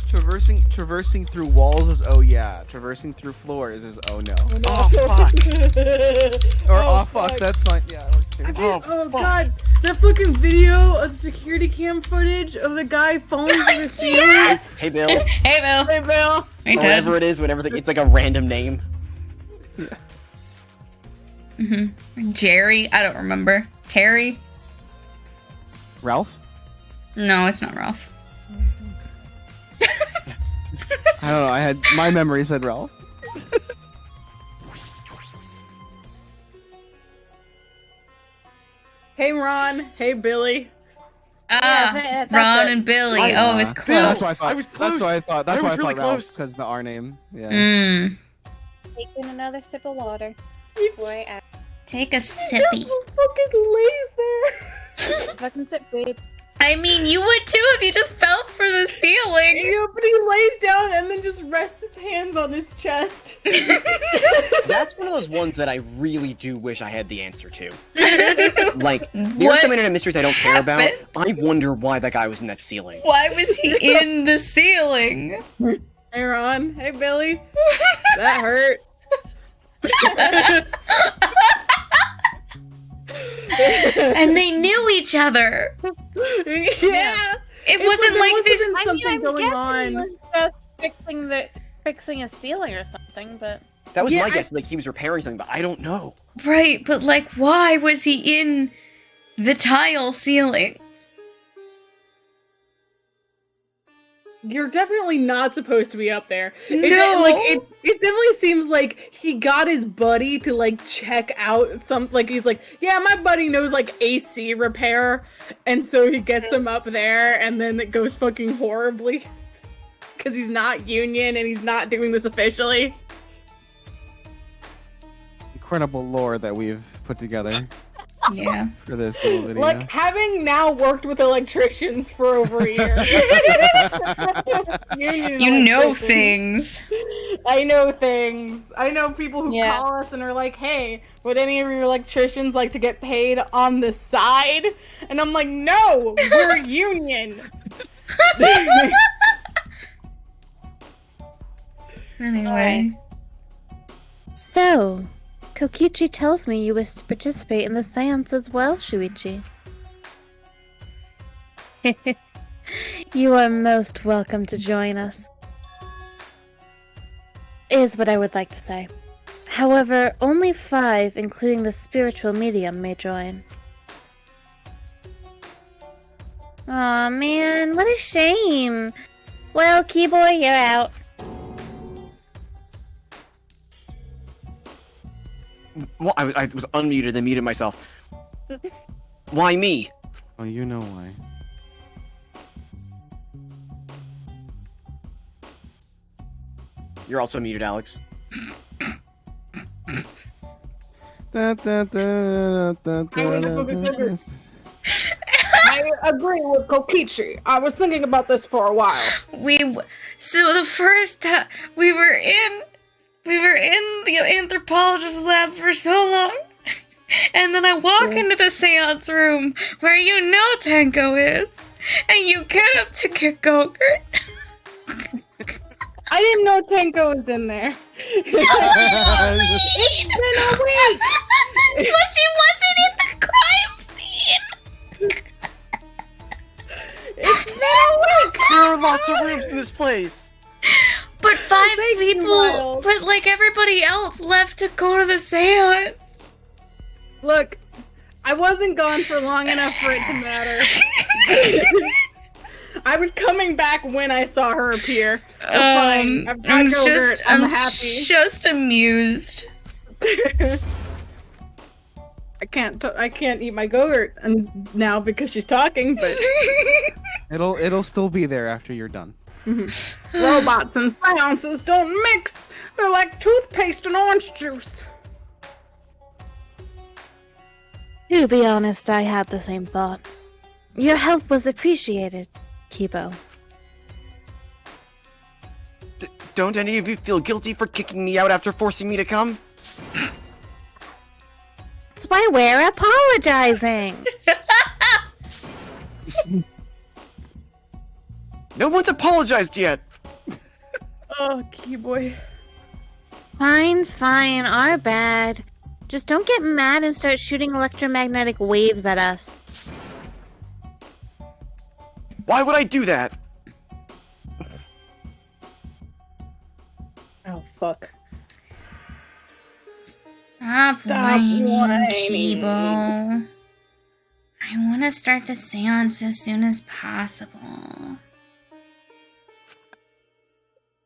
C: Should Traversing through walls is oh yeah. Traversing through floors is oh no.
E: Oh fuck!
C: Or oh fuck, that's fine. Yeah, it works too.
B: Oh god, that fucking video of the security cam footage of the guy falling through the ceiling.
A: Yes!
E: Hey Bill.
A: Hey, Bill.
B: Hey, Bill.
A: Hey, Ted.
E: Whatever it is, it's like a random name.
A: Jerry? I don't remember. Terry?
C: Ralph?
A: No, it's not Ralph.
C: I don't know. My memory said Ralph.
B: Hey, Ron. Hey, Billy.
G: that's
A: Ron
G: it.
A: and Billy. Oh, it was close.
C: That's what I thought.
E: I was close.
C: That's what I thought. That's
E: I
C: why
E: was
C: I
E: really
C: thought Ralph
E: close.
C: because the R name. Yeah.
A: Mm.
G: Taking another sip of water. Boy,
A: Take a sippy.
B: Fucking lays there.
G: fucking sip, babe.
A: I mean, you would too if you just fell for the ceiling.
B: Yeah, but he lays down and then just rests his hands on his chest.
E: That's one of those ones that I really do wish I had the answer to. Like, there are
A: What
E: some internet mysteries I don't care about.
A: happened?
E: I wonder why that guy was in that ceiling.
A: Why was he in the ceiling?
B: Hey, Ron. Hey, Billy. That hurt.
A: And they knew each other.
B: Yeah.
A: It wasn't like this.
B: Something going on.
G: He was just fixing a ceiling or something, but
E: That was
B: Yeah,
E: my guess. Like, he was repairing something, but I don't know.
A: Right, but like, why was he in the tile ceiling?
B: You're definitely not supposed to be up there.
A: No.
B: It definitely seems like he got his buddy to like check out some, like he's like, yeah, my buddy knows like AC repair, and so he gets him up there, and then it goes fucking horribly because he's not union and he's not doing this officially.
C: Incredible lore that we've put together
A: Yeah.
C: for this little video.
B: Like, having now worked with electricians for over a year. Union
A: You know
B: electricians.
A: things.
B: I know things. I know people who
G: Yeah.
B: call us and are like, hey, would any of your electricians like to get paid on the side? And I'm like, no, we're union.
A: Anyway.
G: So, Kokichi tells me you wish to participate in the seance as well, Shuichi. You are most welcome to join us, is what I would like to say. However, only 5, including the spiritual medium, may join. Aw, man, what a shame. Well, Keyboy, you're out.
E: Well, I was unmuted and muted myself. Why me?
C: Oh, you know why.
E: You're also muted, Alex.
C: Da, da, da, da, da, da, da.
B: I agree with Kokichi. I was thinking about this for a while.
A: So the first time we were in the anthropologist's lab for so long, and then I walk into the seance room where you know Tenko is, and you get up to get Gogurt.
B: I didn't know Tenko was in there. It's been a week.
F: But she wasn't in the crime scene!
B: It's been a week.
E: There are lots of rooms in this place.
A: But 5
B: taking a
A: people,
B: while.
A: but like everybody else left to go to the seance.
B: Look, I wasn't gone for long enough for it to matter. I was coming back when I saw her appear. I'm fine. I've got Gogurt. I'm happy.
A: just amused.
B: I can't eat my Gogurt now because she's talking, but
C: It'll still be there after you're done.
B: robots and seances don't mix. They're like toothpaste and orange juice.
G: To be honest, I had the same thought. Your help was appreciated, Kibo.
E: Don't any of you feel guilty for kicking me out after forcing me to come?
G: That's why we're apologizing.
E: No one's apologized yet.
B: Oh, key boy.
G: Fine, our bad. Just don't get mad and start shooting electromagnetic waves at us.
E: Why would I do that?
B: Oh, fuck.
A: Stop whining, Kibo. I want to start the seance as soon as possible.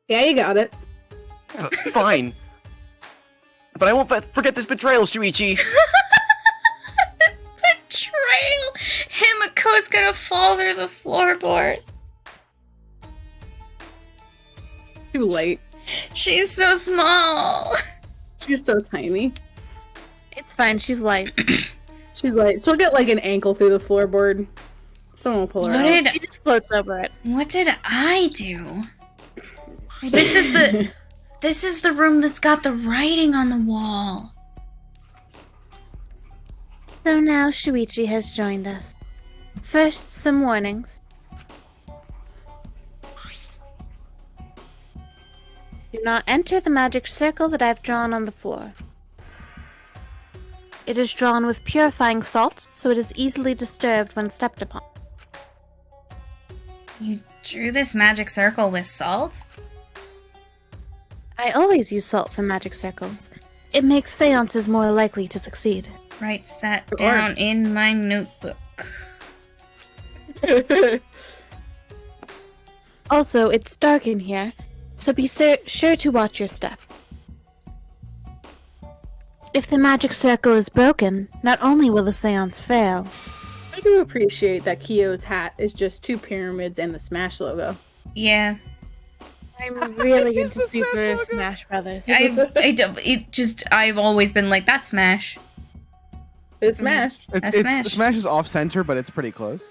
B: Yeah, you got it.
E: Fine. But I won't forget this betrayal, Shuichi.
A: Betrayal! Himiko's gonna fall through the floorboard.
B: Too late.
A: She's so small.
B: She's so tiny.
G: It's fine, she's light.
B: She's like, she'll get like an ankle through the floorboard. Someone will pull her out.
G: She just floats over it.
A: What did I do? This is the room that's got the writing on the wall.
G: So now Shuichi has joined us. First, some warnings. Do not enter the magic circle that I've drawn on the floor. It is drawn with purifying salt, so it is easily disturbed when stepped upon.
A: You drew this magic circle with salt?
G: I always use salt for magic circles. It makes seances more likely to succeed.
A: Writes that down in my notebook.
G: Also, it's dark in here, so be sure to watch your step. If the magic circle is broken, not only will the seance fail.
B: I do appreciate that Kyo's hat is just 2 pyramids and the Smash logo.
A: Yeah.
G: I'm really
C: It's
G: into
C: the Smash
G: Super
C: logo.
G: Smash Brothers.
A: I've always been like, that's Smash.
B: It's Smash.
A: Smash.
C: Smash is off center, but it's pretty close.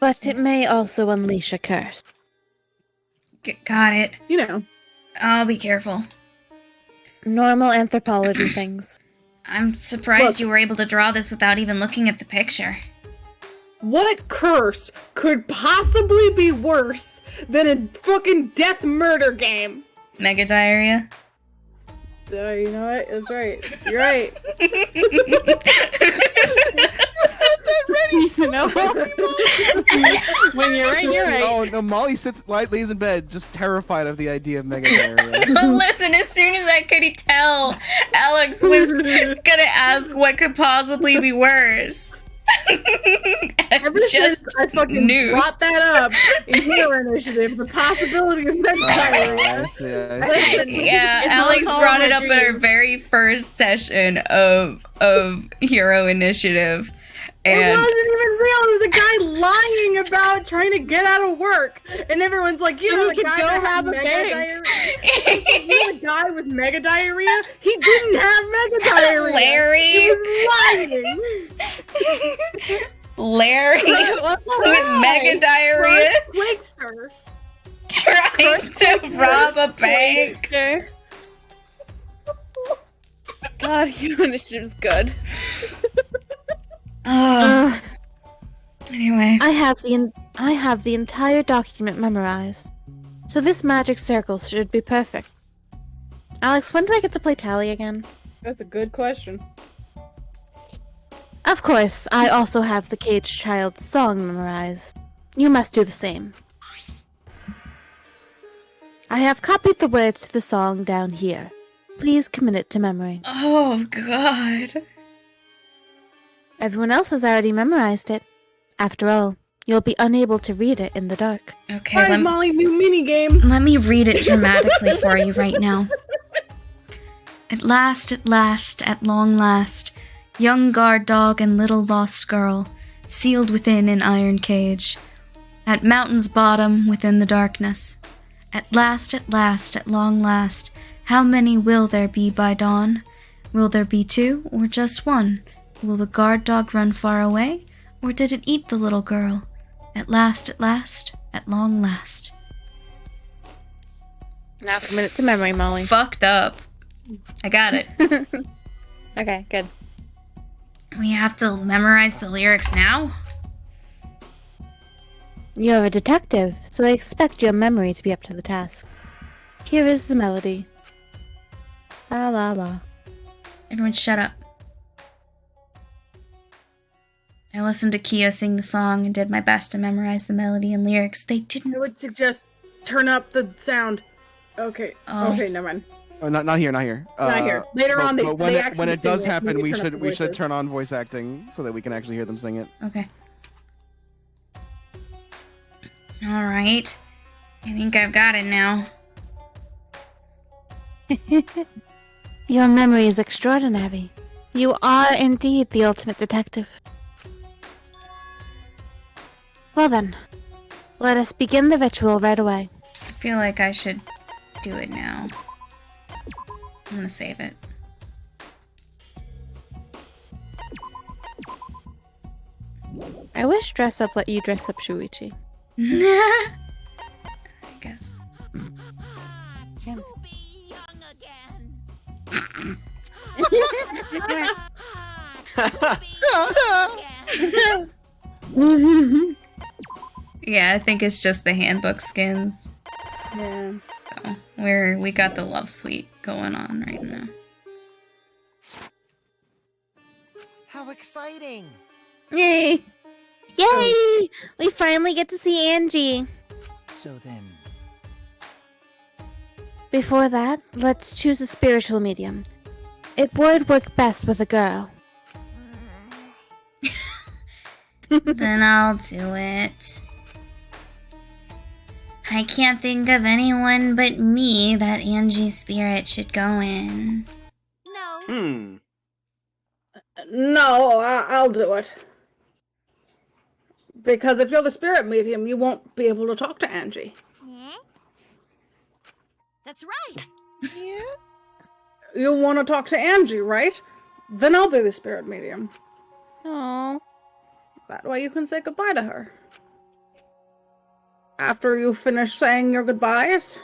G: But it may also unleash a curse.
A: Got it.
B: You know.
A: I'll be careful.
G: Normal anthropology things.
A: I'm surprised
B: Look.
A: you were able to draw this without even looking at the picture.
B: What curse could possibly be worse than a fucking death murder game?
A: Mega diarrhea?
B: You know what? That's right. You're right.
C: You know?
B: When you're right, you're right.
C: Oh no, Molly lays in bed, just terrified of the idea of mega diarrhea.
A: Listen, as soon as I could tell, Alex was gonna ask what could possibly be worse.
B: Ever since I fucking
A: knew.
B: brought that up in Hero Initiative, the possibility of mega diarrhea.
C: I see.
A: Yeah,
B: It's
A: Alex
B: all
A: brought it
B: my
A: up in our
B: dreams.
A: very first session of Hero Initiative.
B: It
A: And
B: wasn't even real. It was a guy lying about trying to get out of work, and everyone's like, "You know, the guy that had mega diarrhea." You know, the guy with mega diarrhea. He didn't have mega diarrhea.
A: Larry.
B: He was lying.
A: Larry with mega diarrhea
B: Quakester.
A: trying to rob a bank.
D: God, Hero Initiative's good.
A: Anyway.
G: I have the entire document memorized. So this magic circle should be perfect. Alex, when do I get to play Tally again?
B: That's a good question.
G: Of course, I also have the Caged Child's song memorized. You must do the same. I have copied the words to the song down here. Please commit it to memory.
A: Oh, God.
G: Everyone else has already memorized it. After all, you'll be unable to read it in the dark.
A: Okay,
B: Where's Molly new minigame?
A: let me read it dramatically for you right now. At last, at long last, young guard dog and little lost girl, sealed within an iron cage, at mountain's bottom within the darkness. At last, at long last, how many will there be by dawn? Will there be 2 or just 1? Will the guard dog run far away, or did it eat the little girl? At last, at long last.
G: Now commit it to memory, Molly.
A: Fucked up. I got it.
G: Okay, good.
A: We have to memorize the lyrics now?
G: You're a detective, so I expect your memory to be up to the task. Here is the melody. La la la.
A: Everyone shut up. I listened to Kyo sing the song and did my best to memorize the melody and lyrics. They
B: I
A: didn't...
B: would suggest turn up the sound. Okay.
A: Oh.
B: Okay, never mind.
C: Oh, not here, not here.
B: Not here. Later on,
C: but
B: they
C: when
B: actually
C: it
B: sing
C: does
B: it.
C: happen,
B: You
C: we
B: can turn up
C: should
B: the voices.
C: turn on voice acting so that we can actually hear them sing it.
A: Okay. Alright. I think I've got it now.
G: Your memory is extraordinary. You are indeed the ultimate detective. Well then, let us begin the ritual right away.
A: I feel like I should do it now. I'm gonna save it.
G: I wish Dress Up let you dress up Shuichi.
A: I guess. Yeah, I think it's just the handbook skins.
B: Yeah.
A: So we got the love suite going on right now.
H: How exciting!
G: Yay! Yay! We finally get to see Angie.
H: So then,
G: Before that, let's choose a spiritual medium. It would work best with a girl.
A: Then I'll do it. I can't think of anyone but me that Angie's spirit should go in.
F: No.
B: No, I'll do it. Because if you're the spirit medium, you won't be able to talk to Angie.
F: Yeah? That's right.
B: You want to talk to Angie, right? Then I'll be the spirit medium.
G: Aww.
B: That way you can say goodbye to her. After you finish saying your goodbyes,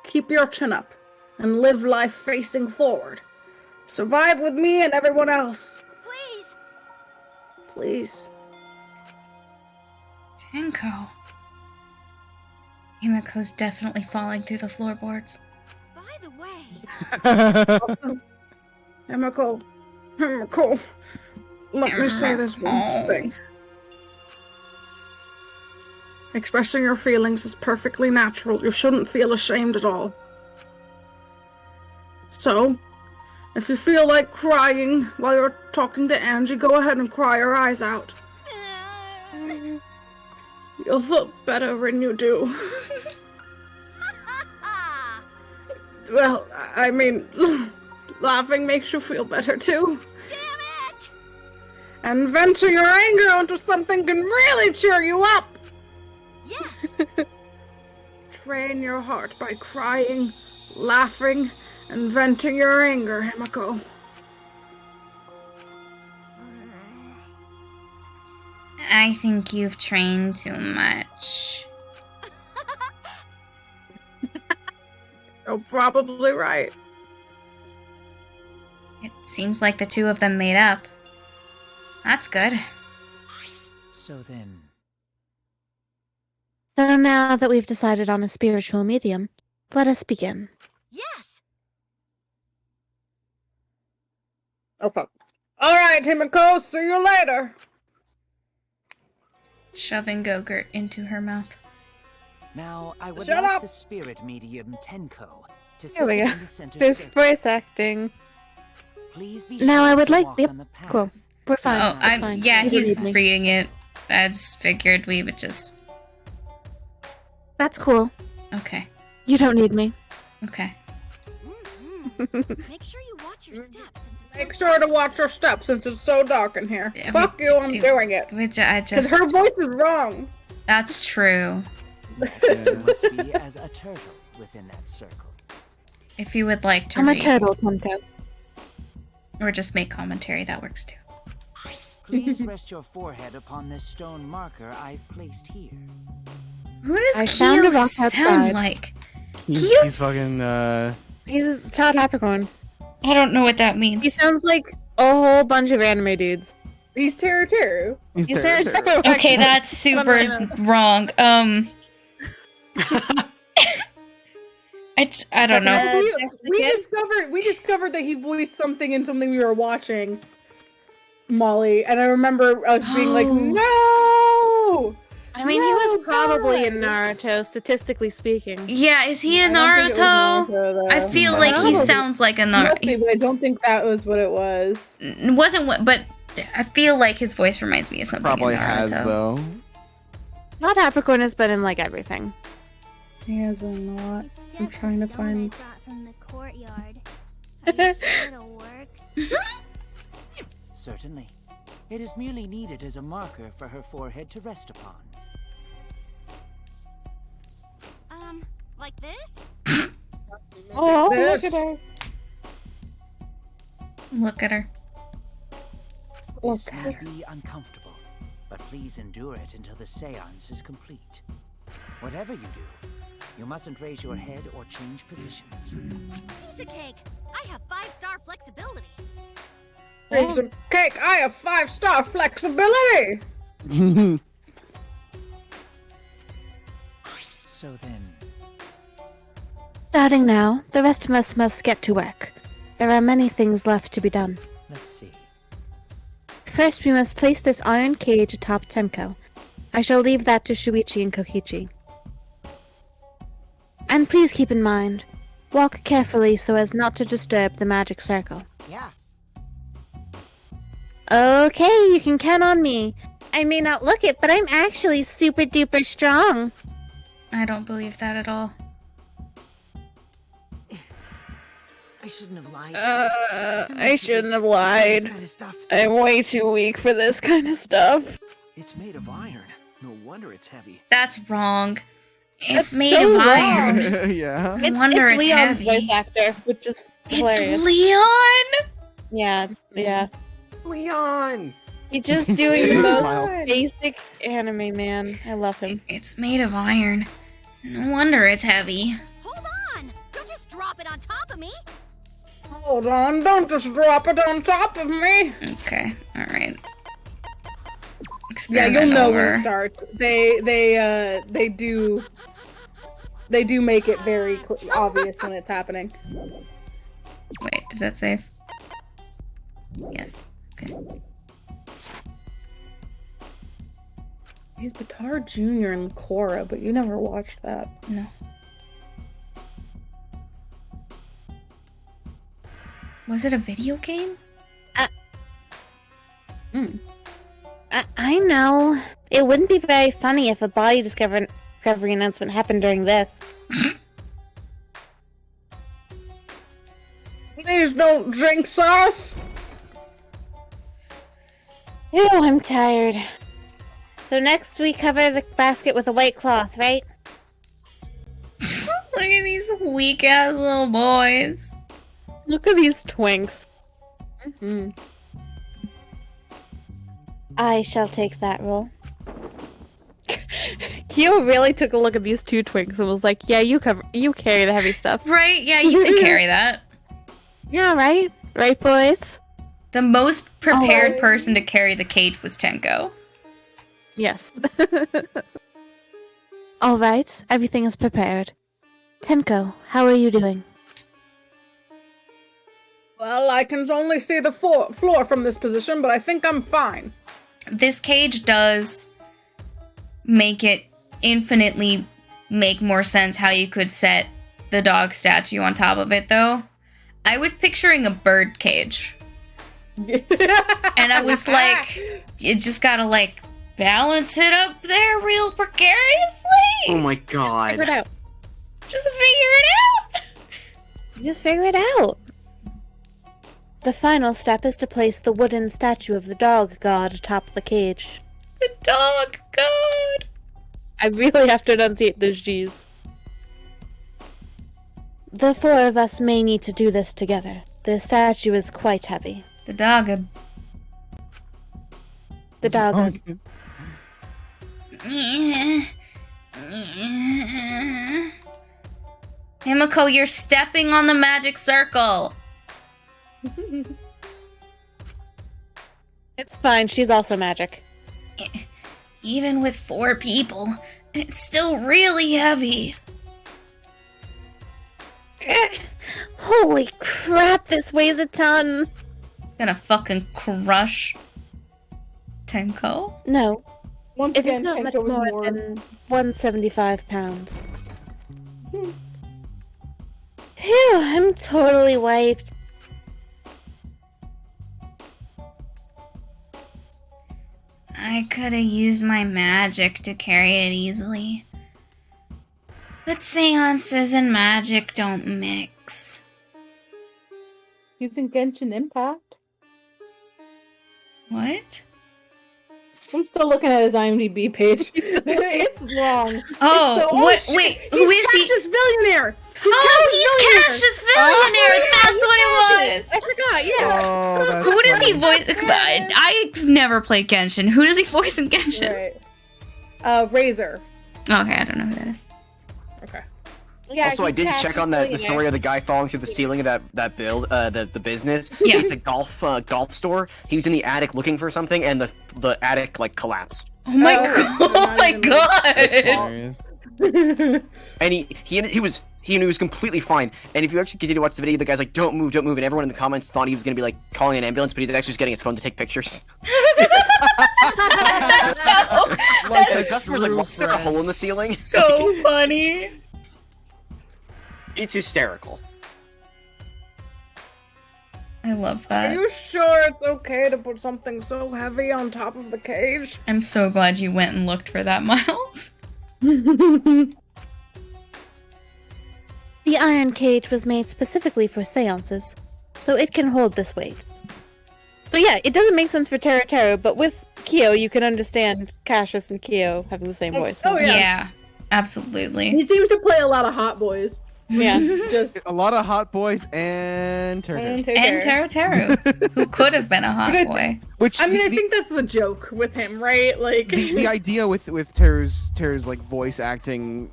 B: keep your chin up and live life facing forward. Survive with me and everyone else.
F: Please.
B: Please.
A: Tenko. Himiko's definitely falling through the floorboards.
F: By the way,
B: Emiko, let me say this one thing. Expressing your feelings is perfectly natural. You shouldn't feel ashamed at all. So, if you feel like crying while you're talking to Angie, go ahead and cry your eyes out. You'll feel better when you do. Well, I mean, laughing makes you feel better too.
F: damn it!
B: And venting your anger onto something can really cheer you up.
F: Yes.
B: Train your heart by crying, laughing, and venting your anger, Himiko.
A: I think you've trained too much.
B: You're probably right.
A: It seems like the two of them made up. That's good.
H: so then,
G: So now that we've decided on a spiritual medium, let us begin.
F: Yes.
B: Oh, fuck. Alright, Himiko, see you later.
A: Shoving Gogurt into her mouth.
H: now I would
B: Shut
H: like
B: up!
H: the spirit medium Tenko to
G: There we
H: sit
G: go.
H: in the center
G: There's
H: circle.
G: voice acting.
H: Please be
G: Now
H: sure
G: I would
H: to
G: like-
H: walk
G: yep,
H: on the path.
G: Cool. We're fine.
A: Oh,
G: It's fine.
A: yeah,
G: You don't
A: he's
G: need me.
A: reading it. I just figured we would just...
G: That's cool.
A: Okay.
G: You don't need me.
A: Okay.
F: Make sure you watch your steps. Since it's
B: Make
F: so
B: sure to watch your steps since it's so dark in here.
A: Yeah,
B: Fuck you, I'm doing it.
A: Which I
B: Because
A: just...
B: her voice is wrong.
A: That's true.
H: You must be as a turtle within that circle.
A: If you would like to
G: I'm a
A: read,
G: turtle, Tonto.
A: or just make commentary, that works too.
H: Please rest your forehead upon this stone marker I've placed here.
A: Who does
G: I found a
A: Kyo
G: rock
A: sound
G: outside.
A: like?
C: He's fucking,
G: He's Child Capricorn.
A: I don't know what that means.
G: He sounds like a whole bunch of anime dudes.
B: He's Teru.
C: He's
G: You
C: Teru
G: said-
C: Teru.
A: Okay, that's super wrong. I don't know.
B: We discovered that he voiced something in something we were watching, Molly, and I remember us being like,
G: Oh.
B: no!
G: I mean, he was probably in Naruto, statistically speaking.
A: Yeah, is he a
B: I don't think it was
A: Naruto?
B: Naruto, though.
A: I feel
B: I
A: like
B: don't
A: he
B: know.
A: sounds like a
B: It must be,
A: Naruto.
B: but I don't think that was what it was.
A: It wasn't what, but I feel like his voice reminds me of something.
C: Probably
A: in
C: has
A: Naruto.
C: though.
G: Not Capricorn has been in like everything.
B: He has been a lot. I'm trying to find.
I: From the courtyard. Are you sure it'll work?
H: Certainly. It is merely needed as a marker for her forehead to rest upon.
I: Like this?
G: Oh,
B: This-
G: look at her.
A: Look at her.
H: This may be uncomfortable, but please endure it until the seance is complete. Whatever you do, you mustn't raise your head or change positions.
I: Piece of cake. I have 5-star flexibility.
B: Piece of cake. I have 5-star flexibility.
H: So then,
G: Starting now, the rest of us must get to work. There are many things left to be done.
H: let's see.
G: First, we must place this iron cage atop Tenko. I shall leave that to Shuichi and Kokichi. And please keep in mind, walk carefully so as not to disturb the magic circle.
H: Yeah.
G: Okay, you can count on me. I may not look it, but I'm actually super duper strong.
A: I don't believe that at all.
J: I shouldn't have lied.
G: I shouldn't have lied.
J: This kind of stuff.
G: I'm way too weak for this kind of stuff.
K: It's made of iron. No wonder it's heavy.
A: That's wrong. It's
G: That's
A: made
G: so
A: of
G: wrong.
A: iron.
C: Yeah.
A: No wonder it's
G: Leon's
A: heavy.
G: voice actor, which is hilarious.
A: It's Leon!
G: Yeah.
E: Leon!
G: He's just doing the most
C: Smile.
G: basic anime, man. I love him.
A: It's made of iron. No wonder it's heavy.
I: Hold on! Don't just drop it on top of me!
B: Hold on, don't just drop it on top of me.
A: Okay, alright.
B: Yeah,
A: Experiment
B: you'll know
A: over.
B: when it starts. They do make it very obvious when it's happening.
A: Wait, did that save? Yes. Okay.
B: He's Batar Jr. and Korra, but you never watched that.
A: No. Was it a video game?
G: I know. It wouldn't be very funny if a body discovery announcement happened during this.
B: Please don't jinx us.
G: Ew, I'm tired. So next we cover the basket with a white cloth, right?
A: Look at these weak ass little boys.
G: Look at these twinks.
B: Mm-hmm.
G: I shall take that role. Kyo really took a look at these two twinks and was like, "Yeah, you carry the heavy stuff."
A: Right? Yeah, you can carry that.
G: Yeah, right? Right, boys?
A: The most prepared
G: Oh.
A: person to carry the cage was Tenko.
G: Yes. All right, everything is prepared. Tenko, how are you doing?
B: Well, I can only see the floor from this position, but I think I'm fine.
A: This cage does make it infinitely make more sense how you could set the dog statue on top of it, though. I was picturing a bird cage. And I was like, you just gotta, like, balance it up there real precariously.
E: Oh my god.
G: Figure it out.
A: Just figure it out.
G: Just figure it out. The final step is to place the wooden statue of the dog god atop the cage.
A: The dog god.
G: I really have to enunciate those G's. The four of us may need to do this together. The statue is quite heavy.
A: The dog.
G: The dog.
C: Okay.
A: Himiko, you're stepping on the magic circle.
G: It's fine. She's also magic.
F: Even with 4 people, it's still really heavy.
G: Holy crap, this weighs a ton.
A: It's gonna fucking crush Tenko.
G: No.
B: Once
G: It is
B: again,
G: not much
B: Tenko was
G: more
B: more.
G: than 175 pounds. Phew, I'm totally wiped.
A: I could have used my magic to carry it easily. But seances and magic don't mix.
B: Using Genshin Impact.
A: What?
B: I'm still looking at his IMDb page. It's long.
A: Oh,
B: It's so-
A: what?
B: shit,
A: Wait,
B: he's
A: who is he?
B: Cassius Billionaire!
A: Oh, he's Cassius Billionaire! That's what it was!
B: I forgot, yeah.
C: Oh, that's
A: Who does he
C: funny.
A: voice? I've never played Genshin. Who does he voice in Genshin?
B: Right. Razor.
A: Okay, I don't know who that is.
B: Okay.
G: Yeah,
E: Also, I
G: he's
E: did
G: Cassius
E: check on the
G: Billionaire.
E: story of the guy falling through the ceiling of that the business.
A: Yeah.
E: It's a golf store. He was in the attic looking for something, and the attic like collapsed.
A: Oh my
B: Oh,
A: god!
B: we're
A: Oh
B: not
A: my
B: even-
A: god!
C: Hilarious.
E: And he was completely fine. And if you actually continue to watch the video, the guy's like, "Don't move, don't move," and everyone in the comments thought he was gonna be like calling an ambulance, but he's actually just getting his phone to take pictures.
A: That's so,
C: Like
E: And
C: a
E: the customer's like,
C: true
E: "What's there a hole in the ceiling?"
A: so funny.
E: It's hysterical.
A: I love
B: Are
A: that.
B: you sure it's okay to put something so heavy on top of the cage?
A: I'm so glad you went and looked for that, Miles.
G: The iron cage was made specifically for seances, so it can hold this weight. So yeah, it doesn't make sense for Teru, but with Kyo, you can understand Cassius and Kyo having the same voice.
B: Oh, yeah.
A: Yeah, absolutely.
B: He seems to play a lot of Hot Boys.
G: Yeah.
B: Just
C: A lot of hot boys and turtle.
B: and take
A: And
B: care.
A: Teru, who could have been a hot boy.
C: Which
B: I mean, I
C: the,
B: think that's the joke with him, right? Like,
C: the idea with Teru's like voice acting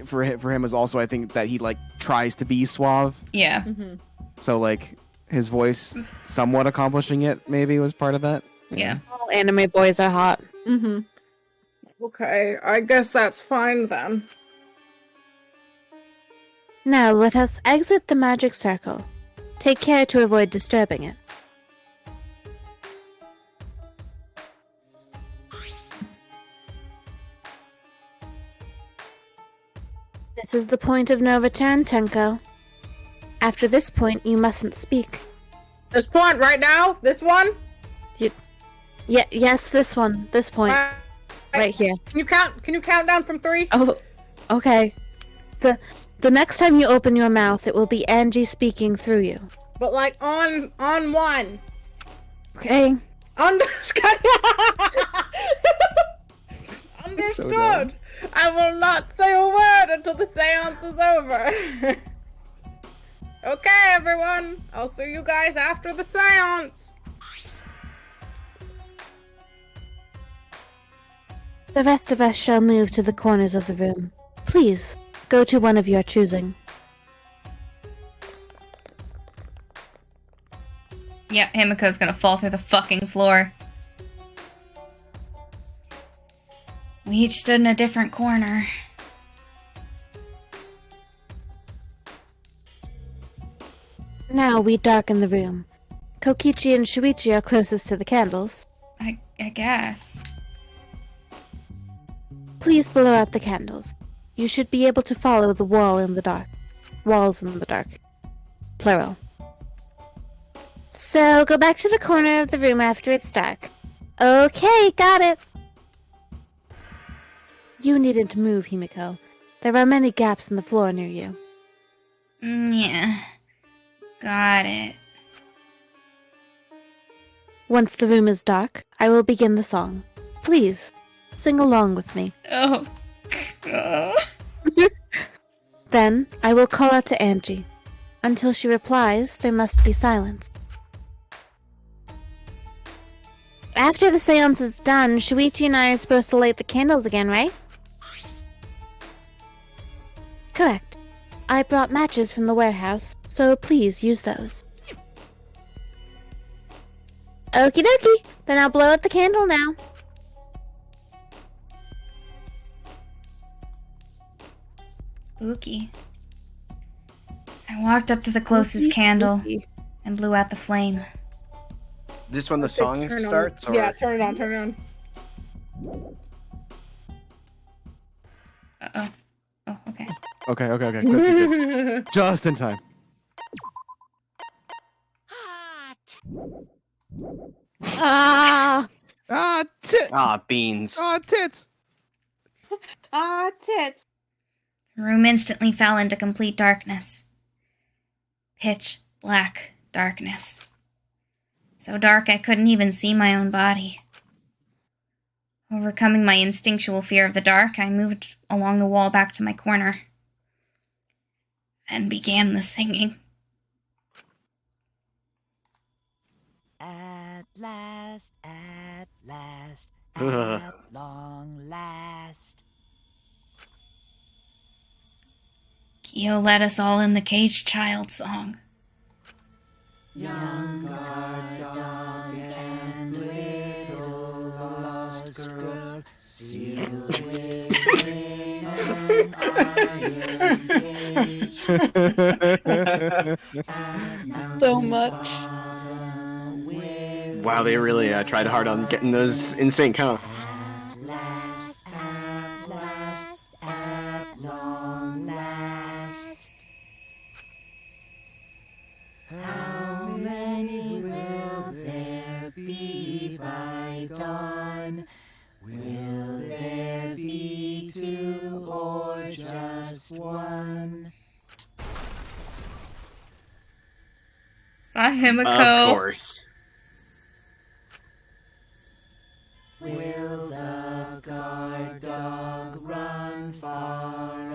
C: for him is also, I think, that he like tries to be suave.
A: Yeah.
B: Mhm.
C: So like his voice somewhat accomplishing it maybe was part of that.
A: Yeah.
G: All anime boys are hot.
B: Mhm. Okay, I guess that's fine then.
G: Now let us exit the magic circle. Take care to avoid disturbing it. This is the point of no return, Tenko. After this point, you mustn't speak.
B: This point right now, this one.
G: Yes, this one. This point. Right here.
B: Can you count down from 3?
G: Oh, okay. The next time you open your mouth, it will be Angie speaking through you.
B: But like on 1.
G: Okay?
B: Understood.
C: dumb.
B: I will not say a word until the seance is over. Okay, everyone. I'll see you guys after the seance.
G: The rest of us shall move to the corners of the room. Please, go to one of your choosing.
A: Yeah, Himiko's gonna fall through the fucking floor. We each stood in a different corner.
G: Now we darken the room. Kokichi and Shuichi are closest to the candles.
A: I guess.
G: Please blow out the candles. You should be able to follow the wall in the dark. Walls in the dark. Plural. So go back to the corner of the room after it's dark. Okay, got it. You needn't move, Himiko. There are many gaps in the floor near you.
A: Yeah. Got it.
G: Once the room is dark, I will begin the song. Please, sing along with me.
A: Oh.
G: Then, I will call out to Angie. Until she replies, there must be silence. After the seance is done, Shuichi and I are supposed to light the candles again, right? Correct. I brought matches from the warehouse, so please use those. Okie dokie. Then I'll blow out the candle now.
A: Spooky. I walked up to the closest candle and blew out the flame.
E: Just when the song
B: Turn on-
E: starts, or
B: Yeah, turn it on, turn it on.
A: Uh-oh. Oh, okay.
C: Okay. Quick. Just in time.
G: Ah!
E: Beans.
C: Tits.
D: Ah, tits.
A: The room instantly fell into complete darkness. Pitch black darkness. So dark I couldn't even see my own body. Overcoming my instinctual fear of the dark, I moved along the wall back to my corner. Then began the singing.
H: At last, at long last.
A: Kyo led us all in the caged child song.
H: Young guard dog and little lost girl, sealed within an iron cage.
G: So much.
E: Wow, they really tried hard on getting those in sync, huh?
H: At long last. How many will there be by dawn? Will there be two or just one?
A: Bye, Himiko.
E: Of course.
H: Will the guard dog run far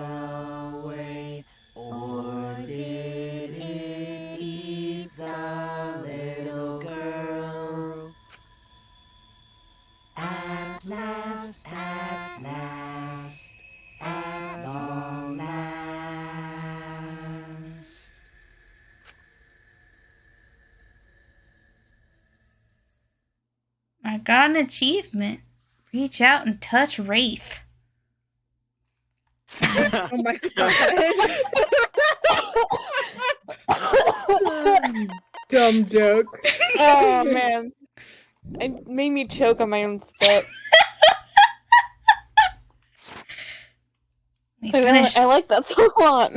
H: away, or did it eat the little girl? At last, at long last.
A: I got an achievement. Reach out and touch Wraith.
B: Oh my god. Dumb joke.
G: Oh man. It made me choke on my own spit. I like that so a lot.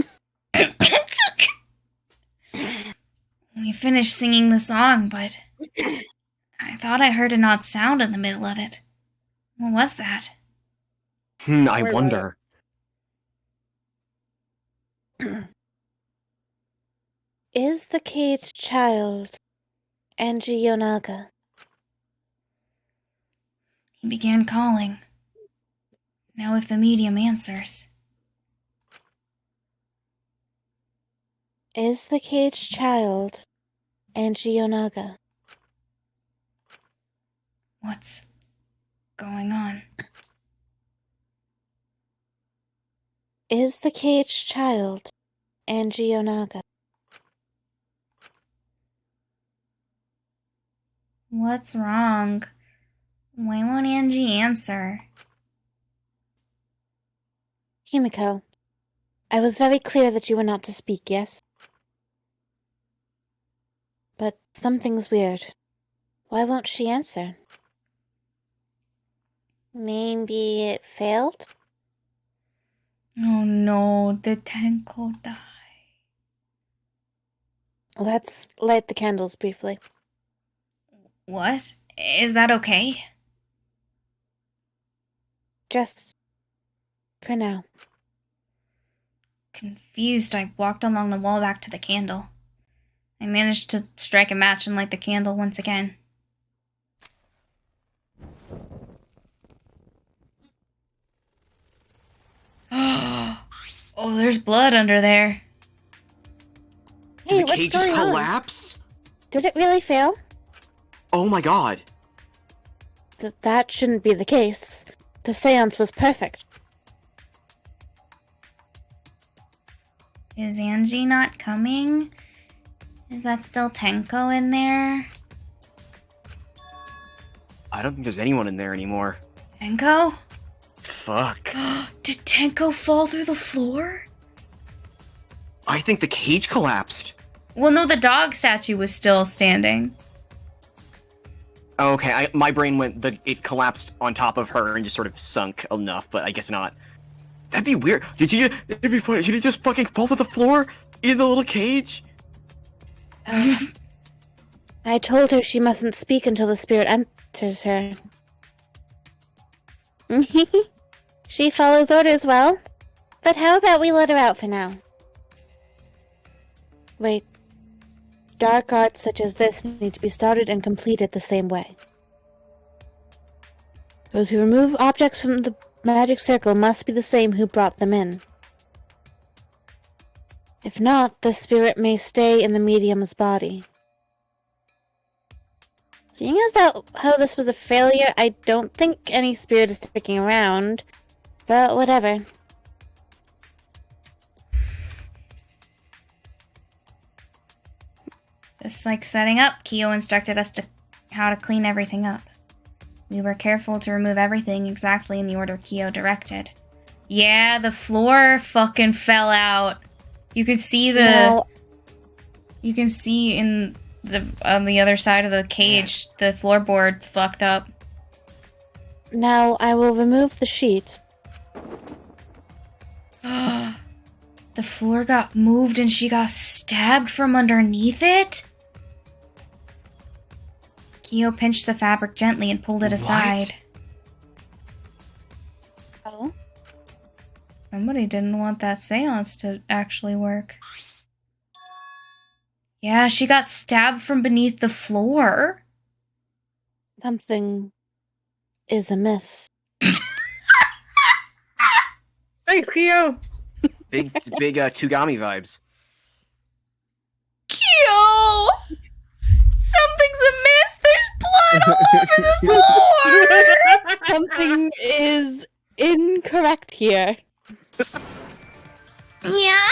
A: We finished singing the song, but I thought I heard an odd sound in the middle of it. What was that?
E: I wonder.
G: Is the caged child Anji Yonaga?
A: He began calling. Now if the medium answers.
G: Is the caged child Anji Yonaga?
A: What's going on?
G: Is the caged child Anji Yonaga?
A: What's wrong? Why won't Angie answer?
G: Himiko, I was very clear that you were not to speak, yes? But something's weird. Why won't she answer? Maybe it failed?
A: Oh no, did Tenko die?
G: Let's light the candles briefly.
A: What? Is that okay?
G: Just for now.
A: Confused, I walked along the wall back to the candle. I managed to strike a match and light the candle once again. Oh, there's blood under there.
G: Hey,
E: Did the
G: what's
E: cage just
G: going on?
E: collapse?
G: Did it really fail?
E: Oh my god.
G: That shouldn't be the case. The seance was perfect.
A: Is Angie not coming? Is that still Tenko in there?
E: I don't think there's anyone in there anymore.
A: Tenko?
E: Fuck.
A: Did Tenko fall through the floor?
E: I think the cage collapsed.
A: Well, no, the dog statue was still standing.
E: Okay, my brain went that it collapsed on top of her and just sort of sunk enough, but I guess not. That'd be weird. It'd be funny. Did he just fucking fall to the floor in the little cage?
G: I told her she mustn't speak until the spirit enters her. She follows orders well. But how about we let her out for now? Wait. Dark arts such as this need to be started and completed the same way. Those who remove objects from the magic circle must be the same who brought them in. If not, the spirit may stay in the medium's body. Seeing as how this was a failure, I don't think any spirit is sticking around. But whatever.
A: Just like setting up, Kyo instructed us how to clean everything up. We were careful to remove everything exactly in the order Kyo directed. Yeah, the floor fucking fell out. You could see You can see on the other side of the cage, the floorboard's fucked up.
G: Now I will remove the sheet.
A: The floor got moved and she got stabbed from underneath it? Kyo pinched the fabric gently and pulled it aside.
G: Oh?
A: Somebody didn't want that seance to actually work. Yeah, she got stabbed from beneath the floor.
G: Something is amiss.
B: Thanks, Kyo!
E: Big Tugami vibes.
A: Kyo! Something's amiss! There's blood all over the floor!
G: Something is incorrect here.
F: Yeah!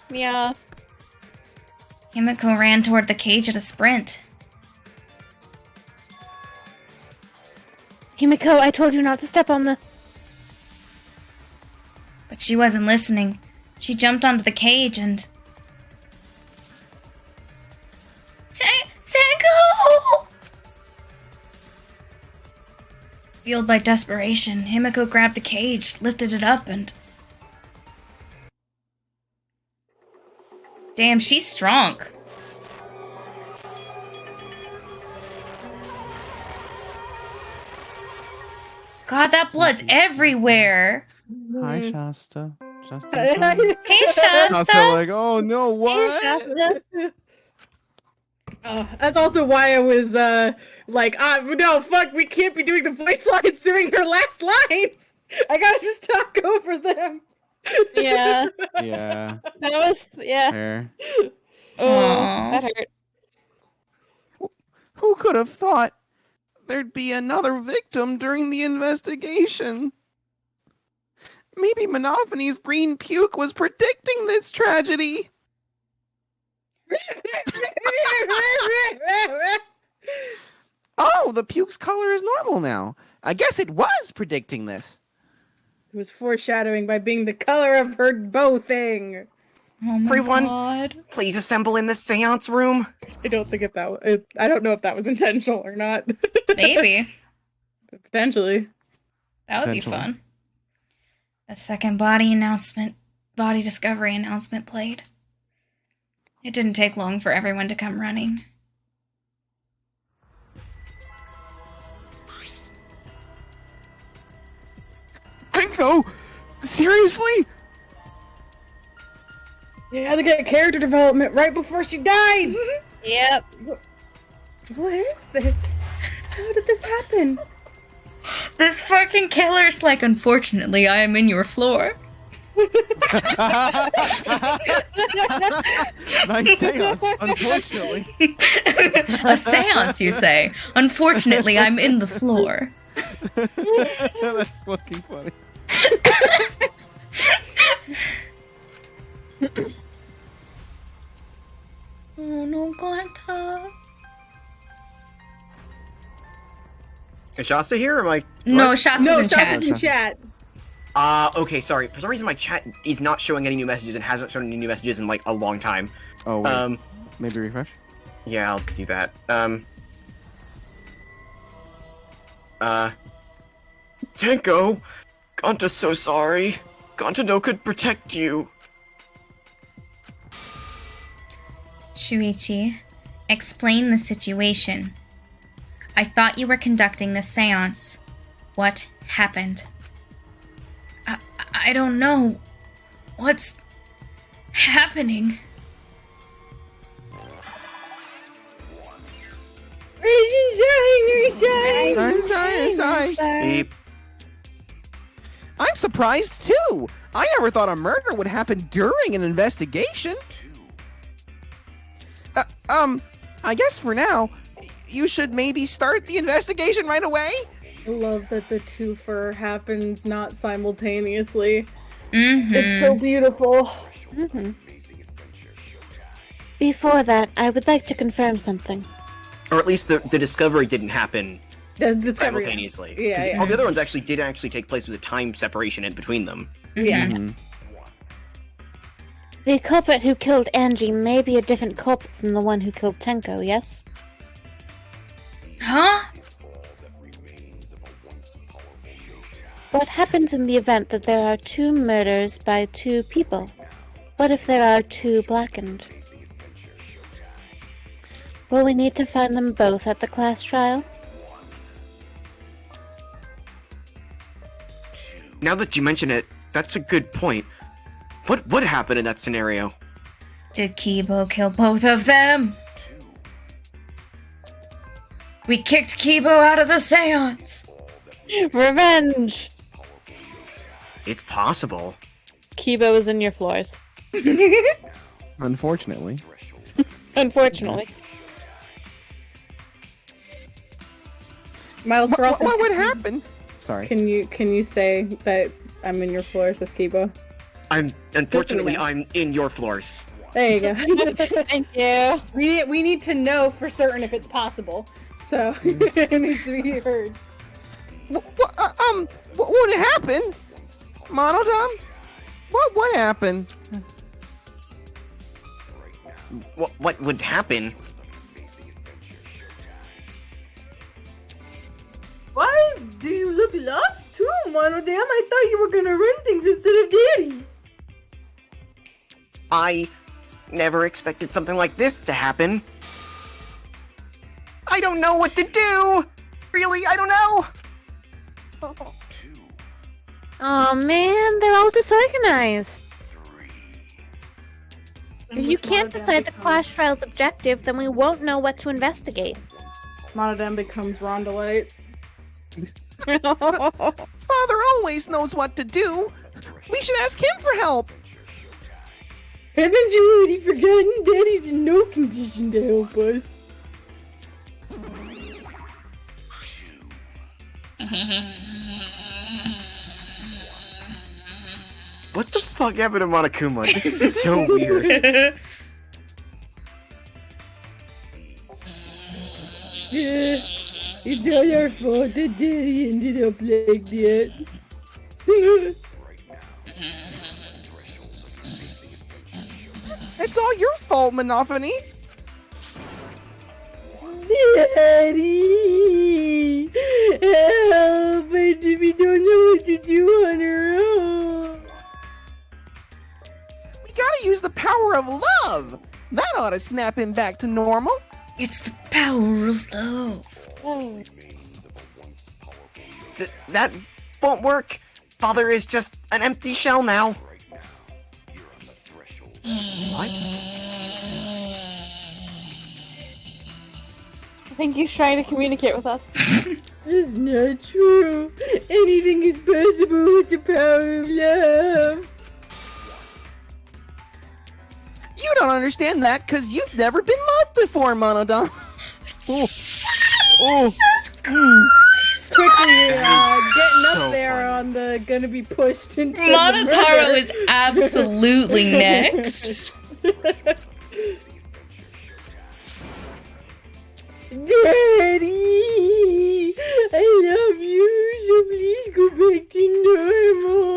G: Yeah.
A: Himiko ran toward the cage at a sprint.
G: Himiko, I told you not to step on the...
A: But she wasn't listening. She jumped onto the cage and... Tenko! Fueled by desperation, Himiko grabbed the cage, lifted it up, and... Damn, she's strong. God, that blood's everywhere.
C: Hi, Shasta. Shasta.
A: Hey, Shasta.
C: Also like, oh no, what?
B: That's also why I was no, fuck, we can't be doing the voice lines during her last lines. I gotta just talk over them.
G: Yeah.
C: Yeah.
G: That was, yeah.
C: Fair.
G: Oh, that hurt.
C: Who could have thought there'd be another victim during the investigation? Maybe Monophanie's green puke was predicting this tragedy. Oh, the puke's color is normal now. I guess it was predicting this.
B: It was foreshadowing by being the color of her bow thing.
A: Oh my
E: Everyone,
A: God.
E: Please assemble in the seance room.
B: I don't think I don't know if that was intentional or not.
A: Maybe.
B: Potentially.
A: That would be fun. A second body discovery announcement played. It didn't take long for everyone to come running.
C: Ringo! Seriously?
B: You had to get character development right before she died!
G: Yep.
B: What is this? How did this happen?
A: This fucking killer's like, unfortunately, I am in your floor.
C: Nice seance, unfortunately.
A: A seance, you say? Unfortunately, I'm in the floor.
C: That's fucking funny.
A: Oh, no aguanta.
E: Is Shasta here, or am I...
A: No,
E: what?
A: Shasta's
B: No,
A: in chat.
B: Shasta's in chat.
E: Okay, sorry. For some reason, my chat is not showing any new messages and hasn't shown any new messages in, like, a long time.
C: Oh, wait. Maybe refresh?
E: Yeah, I'll do that. Tenko! Gonta's so sorry. Gonta could protect you.
A: Shuichi, explain the situation. I thought you were conducting the seance. What happened? I don't know. What's happening?
E: Beep.
C: I'm surprised too. I never thought a murder would happen during an investigation. I guess for now, you should maybe start the investigation right away.
B: I love that the twofer happens not simultaneously.
A: Mm-hmm.
B: It's so beautiful.
G: Mm-hmm. Before that, I would like to confirm something.
E: Or at least the discovery didn't happen
B: The discovery.
E: simultaneously.
B: Yeah,
E: 'Cause
B: yeah.
E: all the other ones actually did take place with a time separation in between them.
B: Yes.
C: Mhm.
G: The culprit who killed Angie may be a different culprit from the one who killed Tenko, yes?
A: Huh?
G: What happens in the event that there are two murders by two people? What if there are two blackened? Will we need to find them both at the class trial?
E: Now that you mention it, that's a good point. What would happen in that scenario?
A: Did Kibo kill both of them? We kicked Kibo out of the seance.
G: Revenge!
E: It's possible.
G: Kibo is in your floors.
C: Unfortunately.
G: Unfortunately.
B: Miles
C: What would happen? Sorry.
B: Can you say that I'm in your floors, says Kibo?
E: Unfortunately,
B: know.
E: I'm in your floors.
B: There you go.
G: Thank you.
B: We need to know for certain if it's possible. So it needs to be heard.
C: What would happen? Monodom? What would happen?
E: What would happen?
B: Why do you look lost too, Monodam? I thought you were gonna run things instead of Daddy.
E: I never expected something like this to happen. I don't know what to do! Really, I don't know!
G: Oh man, they're all disorganized. If you can't decide the class trial's objective, then we won't know what to investigate.
B: Monodam becomes Rondolite.
C: Father always knows what to do. We should ask him for help.
B: Haven't you already forgotten? Daddy's in no condition to help us.
E: What the fuck happened to Monokuma? This is so weird.
B: Yeah, it's all our fault that Daddy ended up like that.
C: It's all your fault, Monophony.
B: Daddy! Help! We don't know what to do on our own.
C: We gotta use the power of love. That ought to snap him back to normal.
A: It's the power of love.
E: That won't work. Father is just an empty shell now. What?
G: I think he's trying to communicate with us.
B: That's not true. Anything is possible with the power of love.
C: You don't understand that because you've never been loved before, Monodon.
B: Quickly, getting
E: So
B: up there
E: funny.
B: on the gonna be pushed into the
A: Monotaro
B: murder.
A: is absolutely next.
B: Daddy! I love you, so please go back to normal.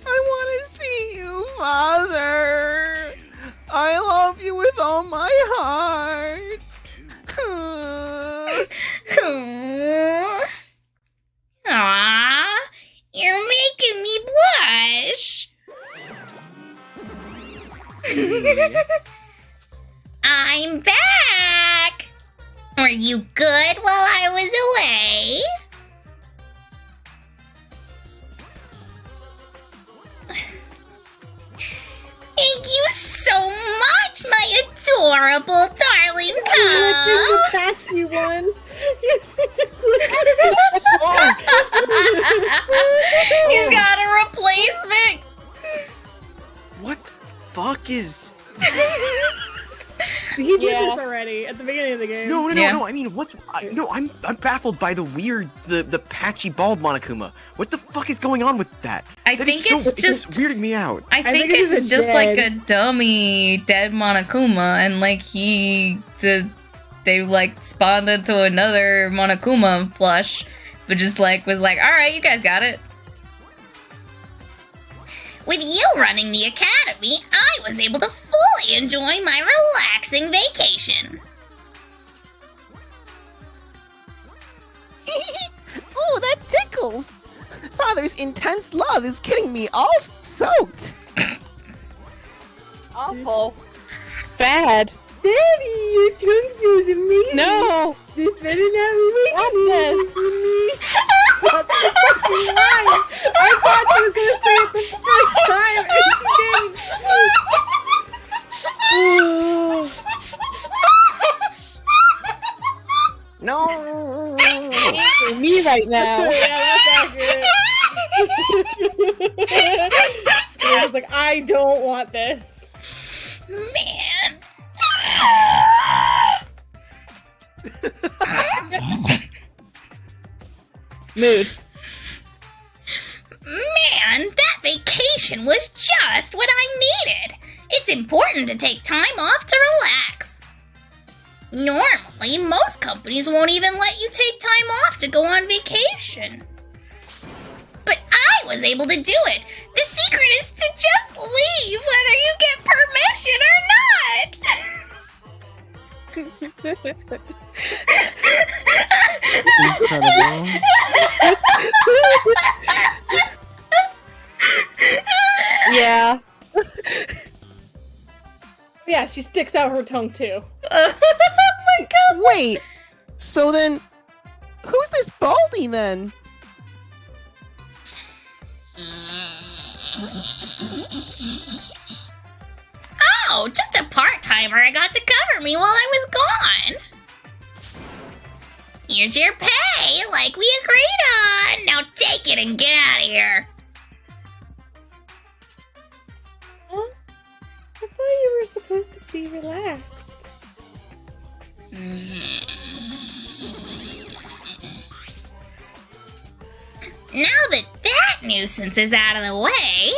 C: I want to see you, Father. I love you with all my heart.
F: Aww, you're making me blush. I'm back. Were you good while I was away? Thank you so much, my adorable darling cubs.
B: Pass you one.
A: He's got a replacement.
E: What the fuck is?
B: He did this already at the beginning of the game.
E: No. I mean, I'm baffled by the weird, the patchy bald Monokuma. What the fuck is going on with that?
A: I
E: That
A: think
E: is
A: it's just
E: weirding me out.
A: I think it's just like a dummy dead Monokuma, and like they like spawned into another Monokuma plush, but just like was like, all right, you guys got it.
F: With you running the academy, I was able to fully enjoy my relaxing vacation.
C: Oh, that tickles. Father's intense love is getting me all soaked.
D: Awful.
G: Bad.
B: Daddy, your tongue feels amazing.
G: No.
B: This better not be making
G: this.
B: me. That's the fucking line. I thought she was gonna say it the first time, and she didn't.
G: No. For me right now.
B: Yeah, that's accurate. I was like, I don't want this.
F: Man.
G: Mood.
F: Man, that vacation was just what I needed. It's important to take time off to relax. Normally, most companies won't even let you take time off to go on vacation. But I was able to do it. The secret is to just leave whether you get permission or not.
C: Incredible.
G: Yeah.
B: Yeah, she sticks out her tongue too.
A: Oh my god.
C: Wait, so then, who's this Baldy then?
F: Oh, just a part-timer I got to cover me while I was gone. Here's your pay, like we agreed on. Now take it and get out of here.
B: Huh? I thought you were supposed to be relaxed.
F: Now that that nuisance is out of the way,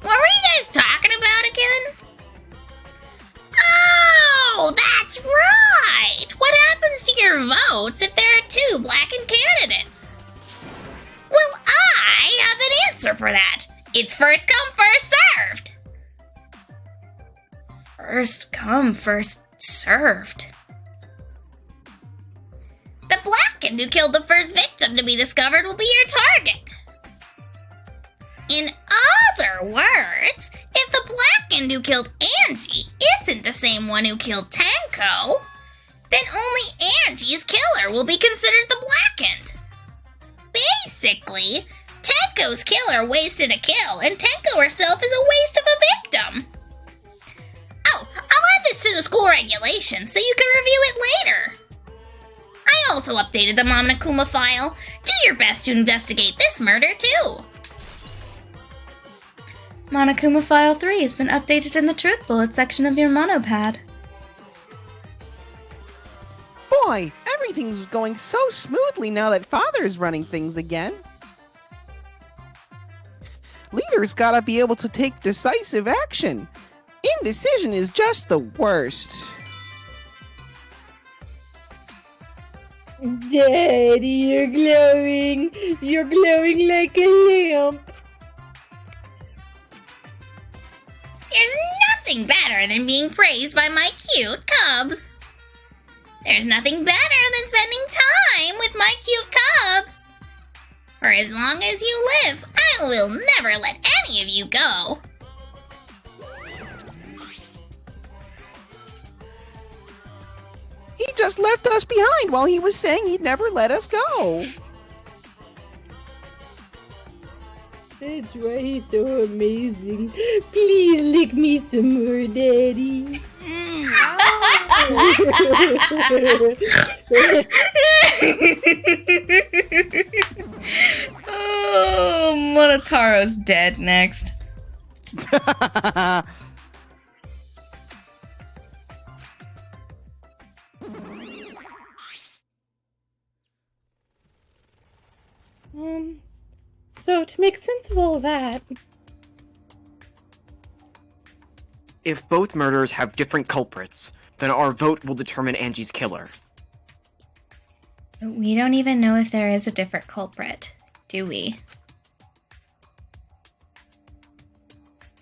F: what were you guys talking about again? Oh, that's right! What happens to your votes if there are two blackened candidates? Well, I have an answer for that. It's first come, first served.
A: First come, first served.
F: The blackened who killed the first victim to be discovered will be your target. In other words, if the blackened who killed Angie isn't the same one who killed Tenko, then only Angie's killer will be considered the blackened. Basically, Tenko's killer wasted a kill, and Tenko herself is a waste of a victim. Oh, I'll add this to the school regulations so you can review it later. I also updated the Monokuma file. Do your best to investigate this murder, too.
A: Monokuma File 3 has been updated in the Truth Bullet section of your Monopad.
C: Boy, everything's going so smoothly now that Father's running things again. Leaders gotta be able to take decisive action. Indecision is just the worst.
G: Daddy, you're glowing. You're glowing like a lamp.
F: There's nothing better than being praised by my cute cubs. There's nothing better than spending time with my cute cubs. For as long as you live, I will never let any of you go.
C: He just left us behind while he was saying he'd never let us go.
G: That's why he's so amazing. Please lick me some more, Daddy.
A: Oh, Monotaro's dead next.
G: So to make sense of all that,
E: If both murders have different culprits, then our vote will determine Angie's killer.
A: We don't even know if there is a different culprit, do we?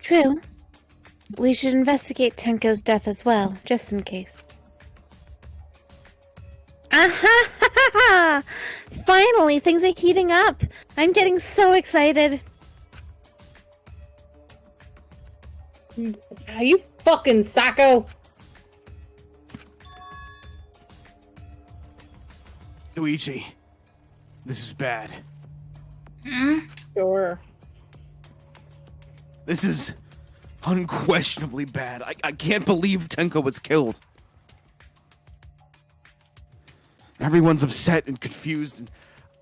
G: true. We should investigate Tenko's death as well, just in case. Finally, things are heating up. I'm getting so excited. Are you fucking psycho?
C: Luigi, this is bad.
G: Sure.
C: This is unquestionably bad. I can't believe Tenko was killed. Everyone's upset and confused, and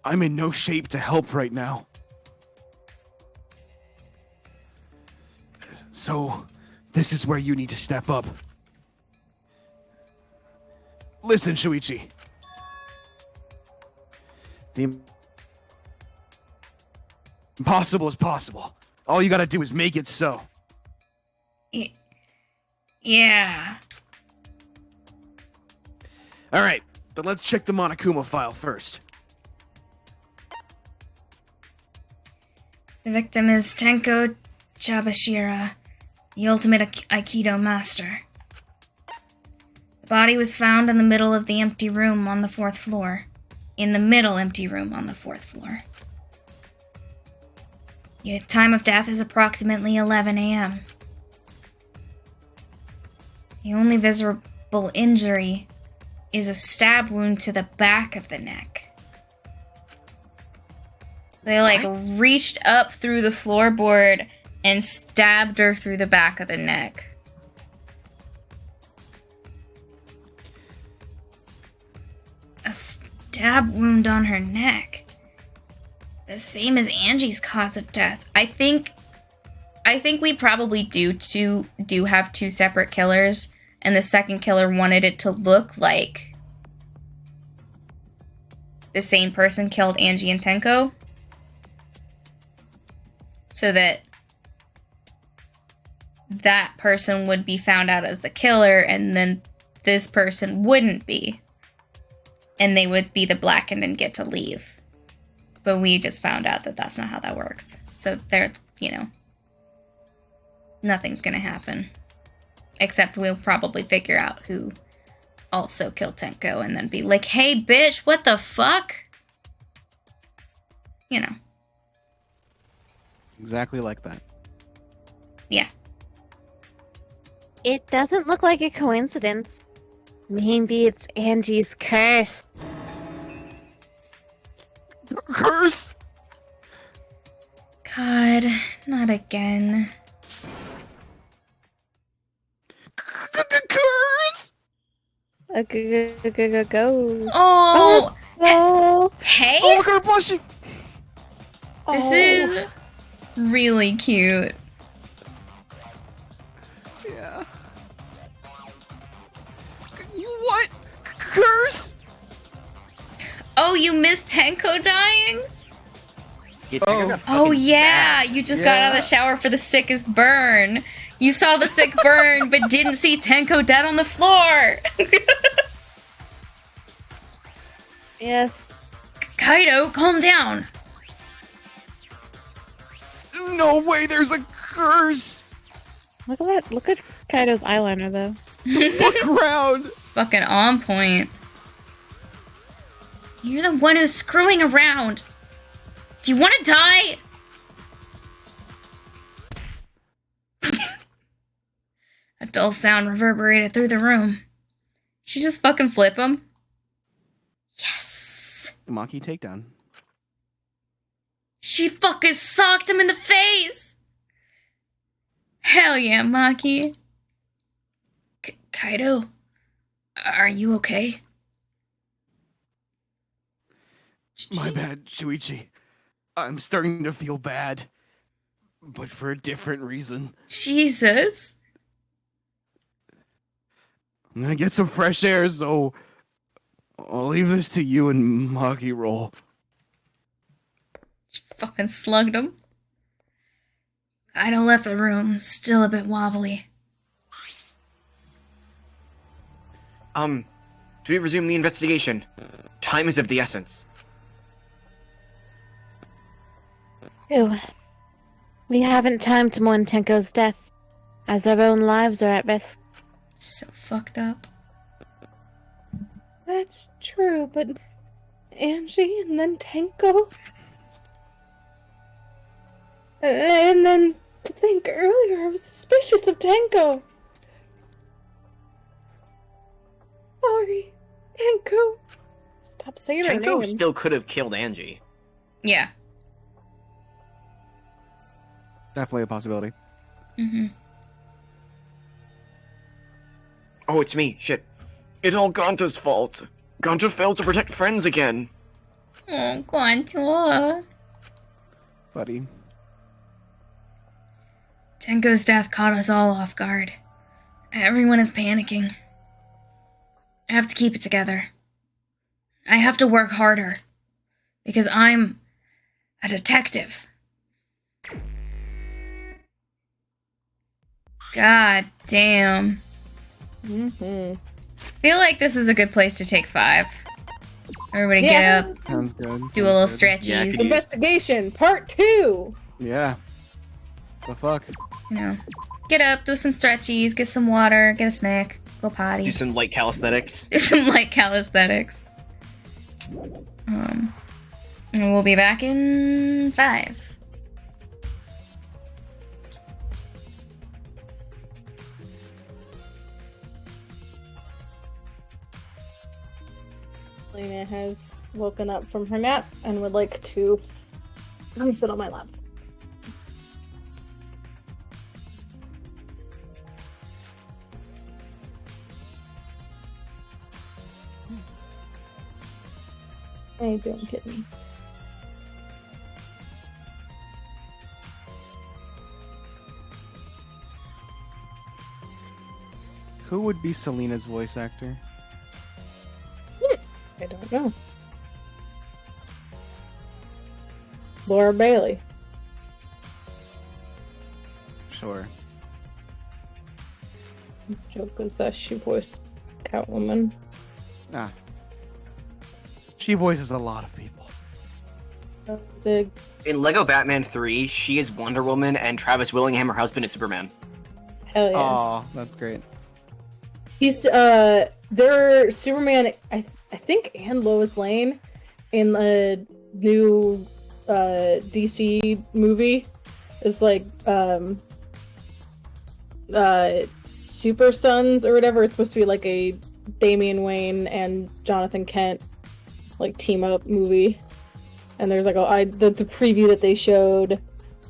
C: I'm in no shape to help right now. So, this is where you need to step up. Listen, Shuichi. The impossible is possible. All you gotta do is make it so.
A: Yeah.
C: Alright, but let's check the Monokuma file first.
A: The victim is Tenko Chabashira, the ultimate Aikido master. The body was found in the middle of the empty room on the 4th floor. In the middle empty room on the 4th floor. The time of death is approximately 11 a.m. The only visible injury is a stab wound to the back of the neck. They, reached up through the floorboard and stabbed her through the back of the neck. A stab wound on her neck. The same as Angie's cause of death. I think we probably do have two separate killers, and the second killer wanted it to look like the same person killed Angie and Tenko, so that that person would be found out as the killer, and then this person wouldn't be, and they would be the blackened and get to leave. But we just found out that that's not how that works. So there, nothing's gonna happen. Except we'll probably figure out who also killed Tenko and then be like, hey bitch, what the fuck?
C: Exactly like that.
A: Yeah.
G: It doesn't look like a coincidence. Maybe it's Angie's curse.
C: Curse?
A: God, not again.
C: Curse?
G: Go.
A: Oh!
G: Oh!
A: Hey!
C: Oh, look at her blushing!
A: This is really cute.
C: Yeah. What? Curse?
A: Oh, you missed Tenko dying?
E: Oh
A: yeah, you just got out of the shower for the sickest burn. You saw the sick burn, but didn't see Tenko dead on the floor.
G: Yes.
A: Kaido, calm down.
C: No way, there's a curse!
G: Look at that. Look at Kaido's eyeliner, though.
C: Fuck around!
A: Fucking on point. You're the one who's screwing around. Do you want to die? A dull sound reverberated through the room. She just fucking flip him? Yes.
C: Maki takedown.
A: She fucking socked him in the face. Hell yeah, Maki. Kaido, are you okay?
C: My bad, Shuichi. I'm starting to feel bad. But for a different reason.
A: Jesus.
C: I'm gonna get some fresh air, so I'll leave this to you and Maki roll.
A: She fucking slugged him. Kaido left the room, still a bit wobbly.
E: Do we resume the investigation? Time is of the essence.
G: Ew. We haven't time to mourn Tenko's death, as our own lives are at risk.
A: So fucked up.
B: That's true, but Angie and then Tenko. And then to think earlier I was suspicious of Tenko. Sorry, Tenko. Stop saying her
E: Tenko
B: name.
E: still could have killed Angie.
A: Yeah.
C: Definitely a possibility.
A: Mm-hmm.
E: Oh, it's me. Shit. It's all Gonta's fault. Gonta failed to protect friends again.
A: Oh, Gonta.
C: Buddy.
A: Tenko's death caught us all off guard. Everyone is panicking. I have to keep it together. I have to work harder. Because I'm a detective. God damn.
B: Mm-hmm.
A: Feel like this is a good place to take 5. Everybody get up,
C: Sounds good.
A: do a little
C: Sounds
A: stretchies.
E: Yeah, I could
B: Investigation Part 2.
C: good. Yeah. The fuck?
A: You know, get up, do some stretchies, get some water, get a snack, go potty.
E: Do some light calisthenics.
A: Do some light calisthenics. And we'll be back in 5.
B: Lena has woken up from her nap and would like to come sit on my lap. How you doing, kitten?
C: Who would be Selena's voice actor?
B: I don't know. Laura Bailey.
C: Sure.
B: Joke was that she voiced Catwoman.
C: Ah. She voices a lot of people.
B: The
E: In Lego Batman 3, she is Wonder Woman, and Travis Willingham, her husband, is Superman.
B: hell yeah.
C: Aw, that's great.
B: He's they're Superman. I think and Lois Lane in the new DC movie is like Super Sons or whatever. It's supposed to be like a Damian Wayne and Jonathan Kent like team up movie. And there's like the preview that they showed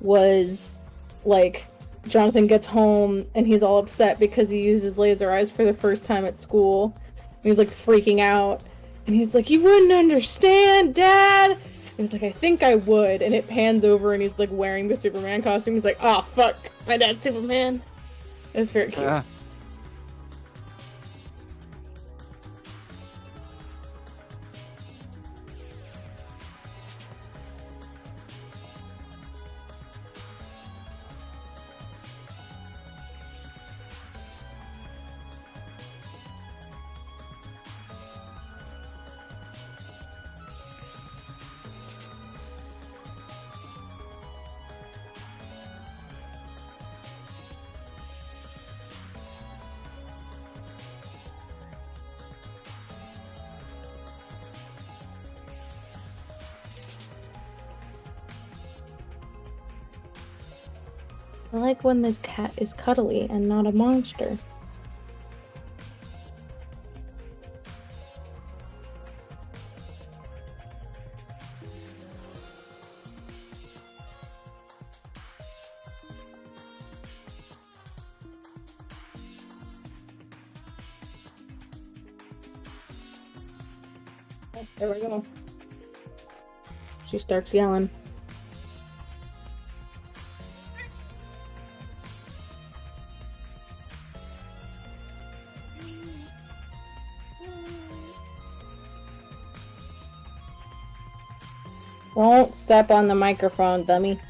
B: was like Jonathan gets home and he's all upset because he uses laser eyes for the first time at school. And he's like freaking out. And he's like, "You wouldn't understand, Dad!" And he's like, "I think I would." And it pans over and he's like wearing the Superman costume. He's like, "Oh, fuck. My dad's Superman." It's very cute.
G: I like when this cat is cuddly and not a monster.
B: Oh, there we go. She starts yelling. Won't step on the microphone, dummy.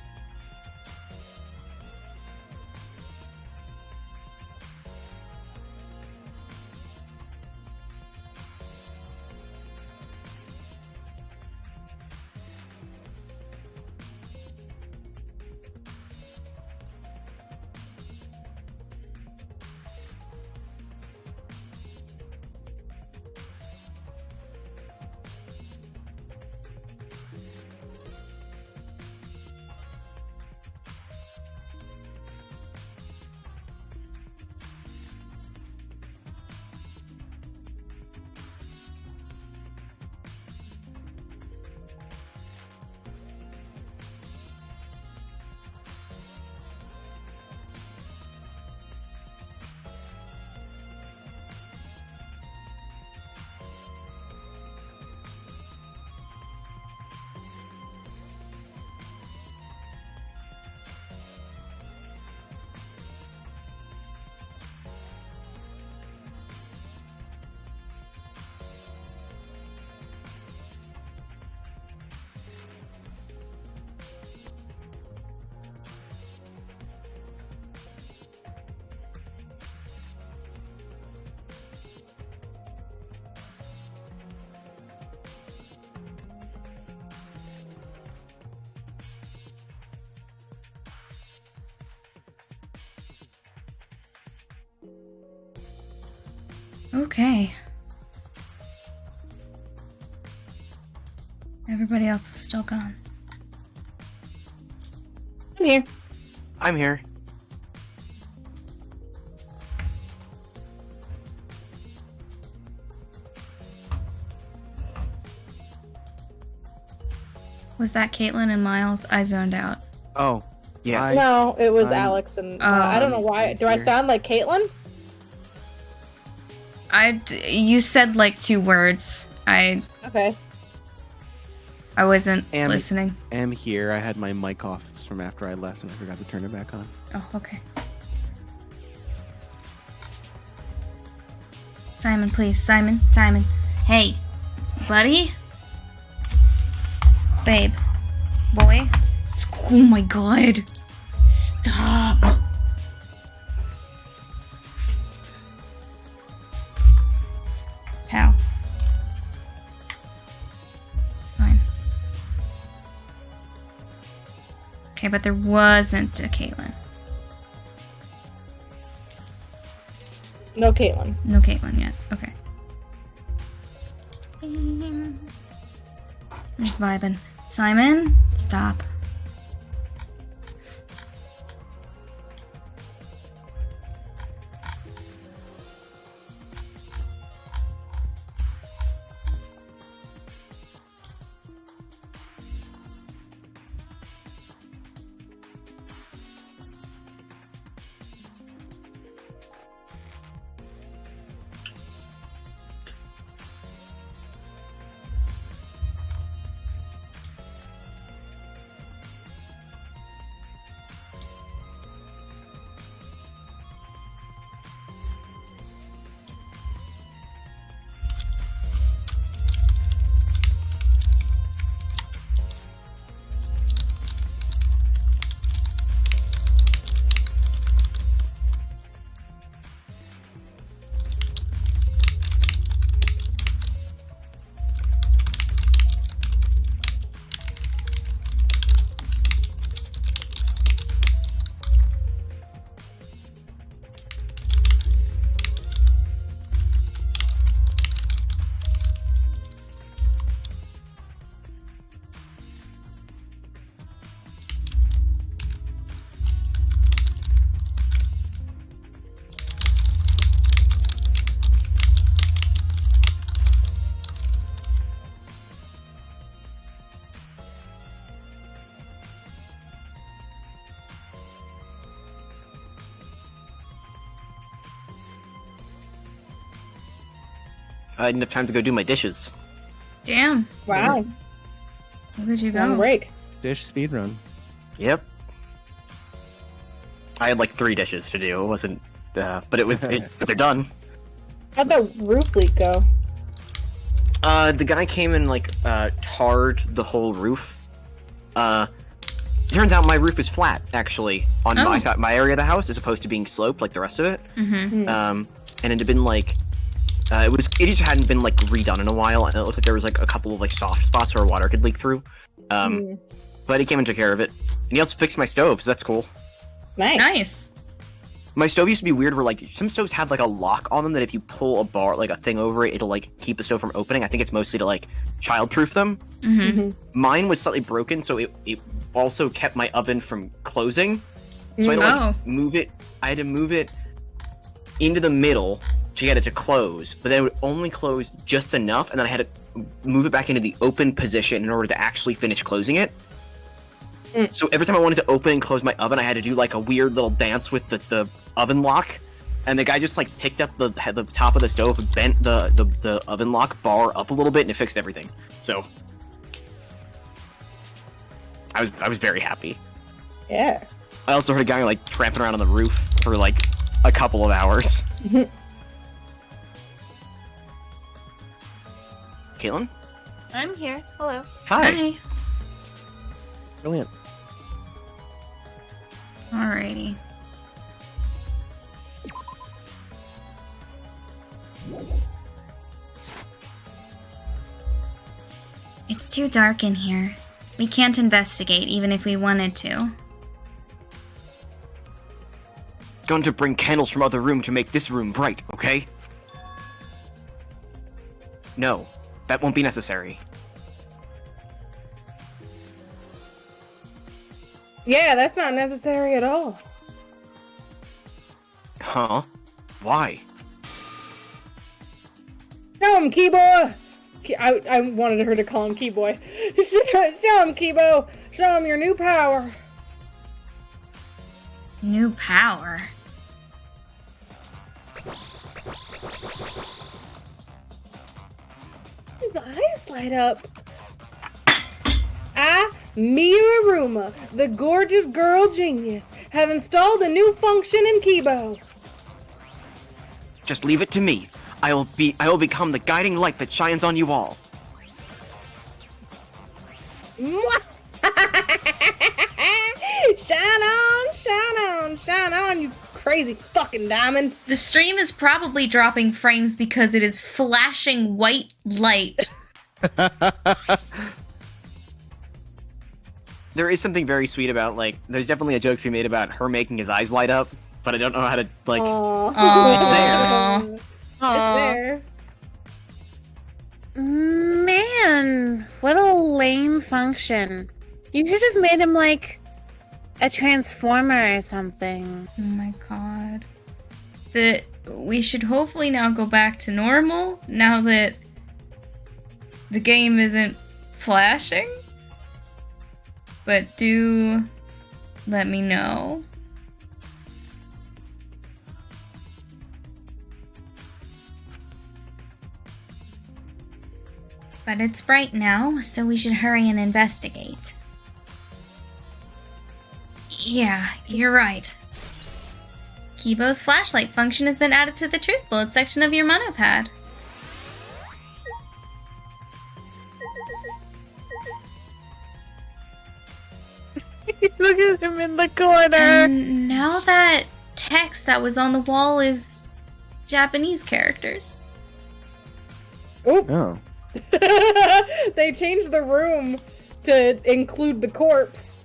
A: Okay. Everybody else is still gone.
B: I'm here.
E: I'm here.
A: Was that Caitlin and Miles? I zoned out.
E: Oh, yes.
B: No, it was
C: I'm-
B: Alex and I don't know why. Do I
C: here.
B: sound like Caitlin?
A: You said like 2 words. I
B: Okay.
A: wasn't
C: Am-
A: listening.
C: Am here. I had my mic off from after I left and I forgot to turn it back on.
A: Oh, okay. Simon, please. Simon. Hey, buddy. Babe. Boy. Oh my god. Stop. How? It's fine. Okay, but there wasn't a Caitlin.
B: No, Caitlin.
A: No Caitlin yet. Okay. We're just vibing. Simon, stop.
E: I didn't have time to go do my dishes.
A: Damn.
D: Wow.
A: Where did you
D: Long
A: go?
D: break.
C: Dish speedrun.
E: Yep. I had like 3 dishes to do. It wasn't, but but they're done.
D: How'd the roof leak go?
E: The guy came and like tarred the whole roof. Turns out my roof is flat actually on my area of the house, as opposed to being sloped like the rest of it.
A: Mm-hmm.
E: And it had been like, it just hadn't been like redone in a while, and it looked like there was like a couple of like soft spots where water could leak through. But he came and took care of it, and he also fixed my stove, so that's cool.
A: Nice.
E: My stove used to be weird, where like some stoves have like a lock on them that if you pull a bar, like a thing over it, it'll like keep the stove from opening. I think it's mostly to like childproof them.
A: Mm-hmm.
E: Mine was slightly broken, so it also kept my oven from closing. So I had to like move it. I had to move it into the middle to get it to close, but then it would only close just enough, and then I had to move it back into the open position in order to actually finish closing it. So every time I wanted to open and close my oven, I had to do like a weird little dance with the oven lock, and the guy just like picked up the top of the stove, bent the oven lock bar up a little bit, and it fixed everything. So I was very happy.
D: Yeah.
E: I also heard a guy like tramping around on the roof for like a couple of hours. Caitlin?
I: I'm here. Hello.
E: Hi.
C: Brilliant.
A: Alrighty. It's too dark in here. We can't investigate even if we wanted to.
E: Going to bring candles from other room to make this room bright, okay? No, that won't be necessary.
D: Yeah, that's not necessary at all.
E: Huh? Why?
D: Show him, Keyboy! I wanted her to call him Keyboy. Show him, Keybo! Show him your new power!
A: New power?
D: His eyes light up. I, Miyuruma, the gorgeous girl genius, have installed a new function in Keybo.
E: Just leave it to me. I will become the guiding light that shines on you all.
D: Shine on, shine on, shine on, you crazy fucking diamond.
A: The stream is probably dropping frames because it is flashing white light.
E: There is something very sweet about, like, there's definitely a joke to be made about her making his eyes light up, but I don't know how to, like, it's there.
D: It's there.
G: Man, what a lame function. You should have made him like a transformer or something.
A: Oh my god. We should hopefully now go back to normal now that the game isn't flashing. But do let me know. But it's bright now, so we should hurry and investigate. Yeah, you're right. Kibo's flashlight function has been added to the truth bullet section of your monopad.
G: Look at him in the corner.
A: And now that text that was on the wall is Japanese characters.
C: Oh.
B: They changed the room to include the corpse,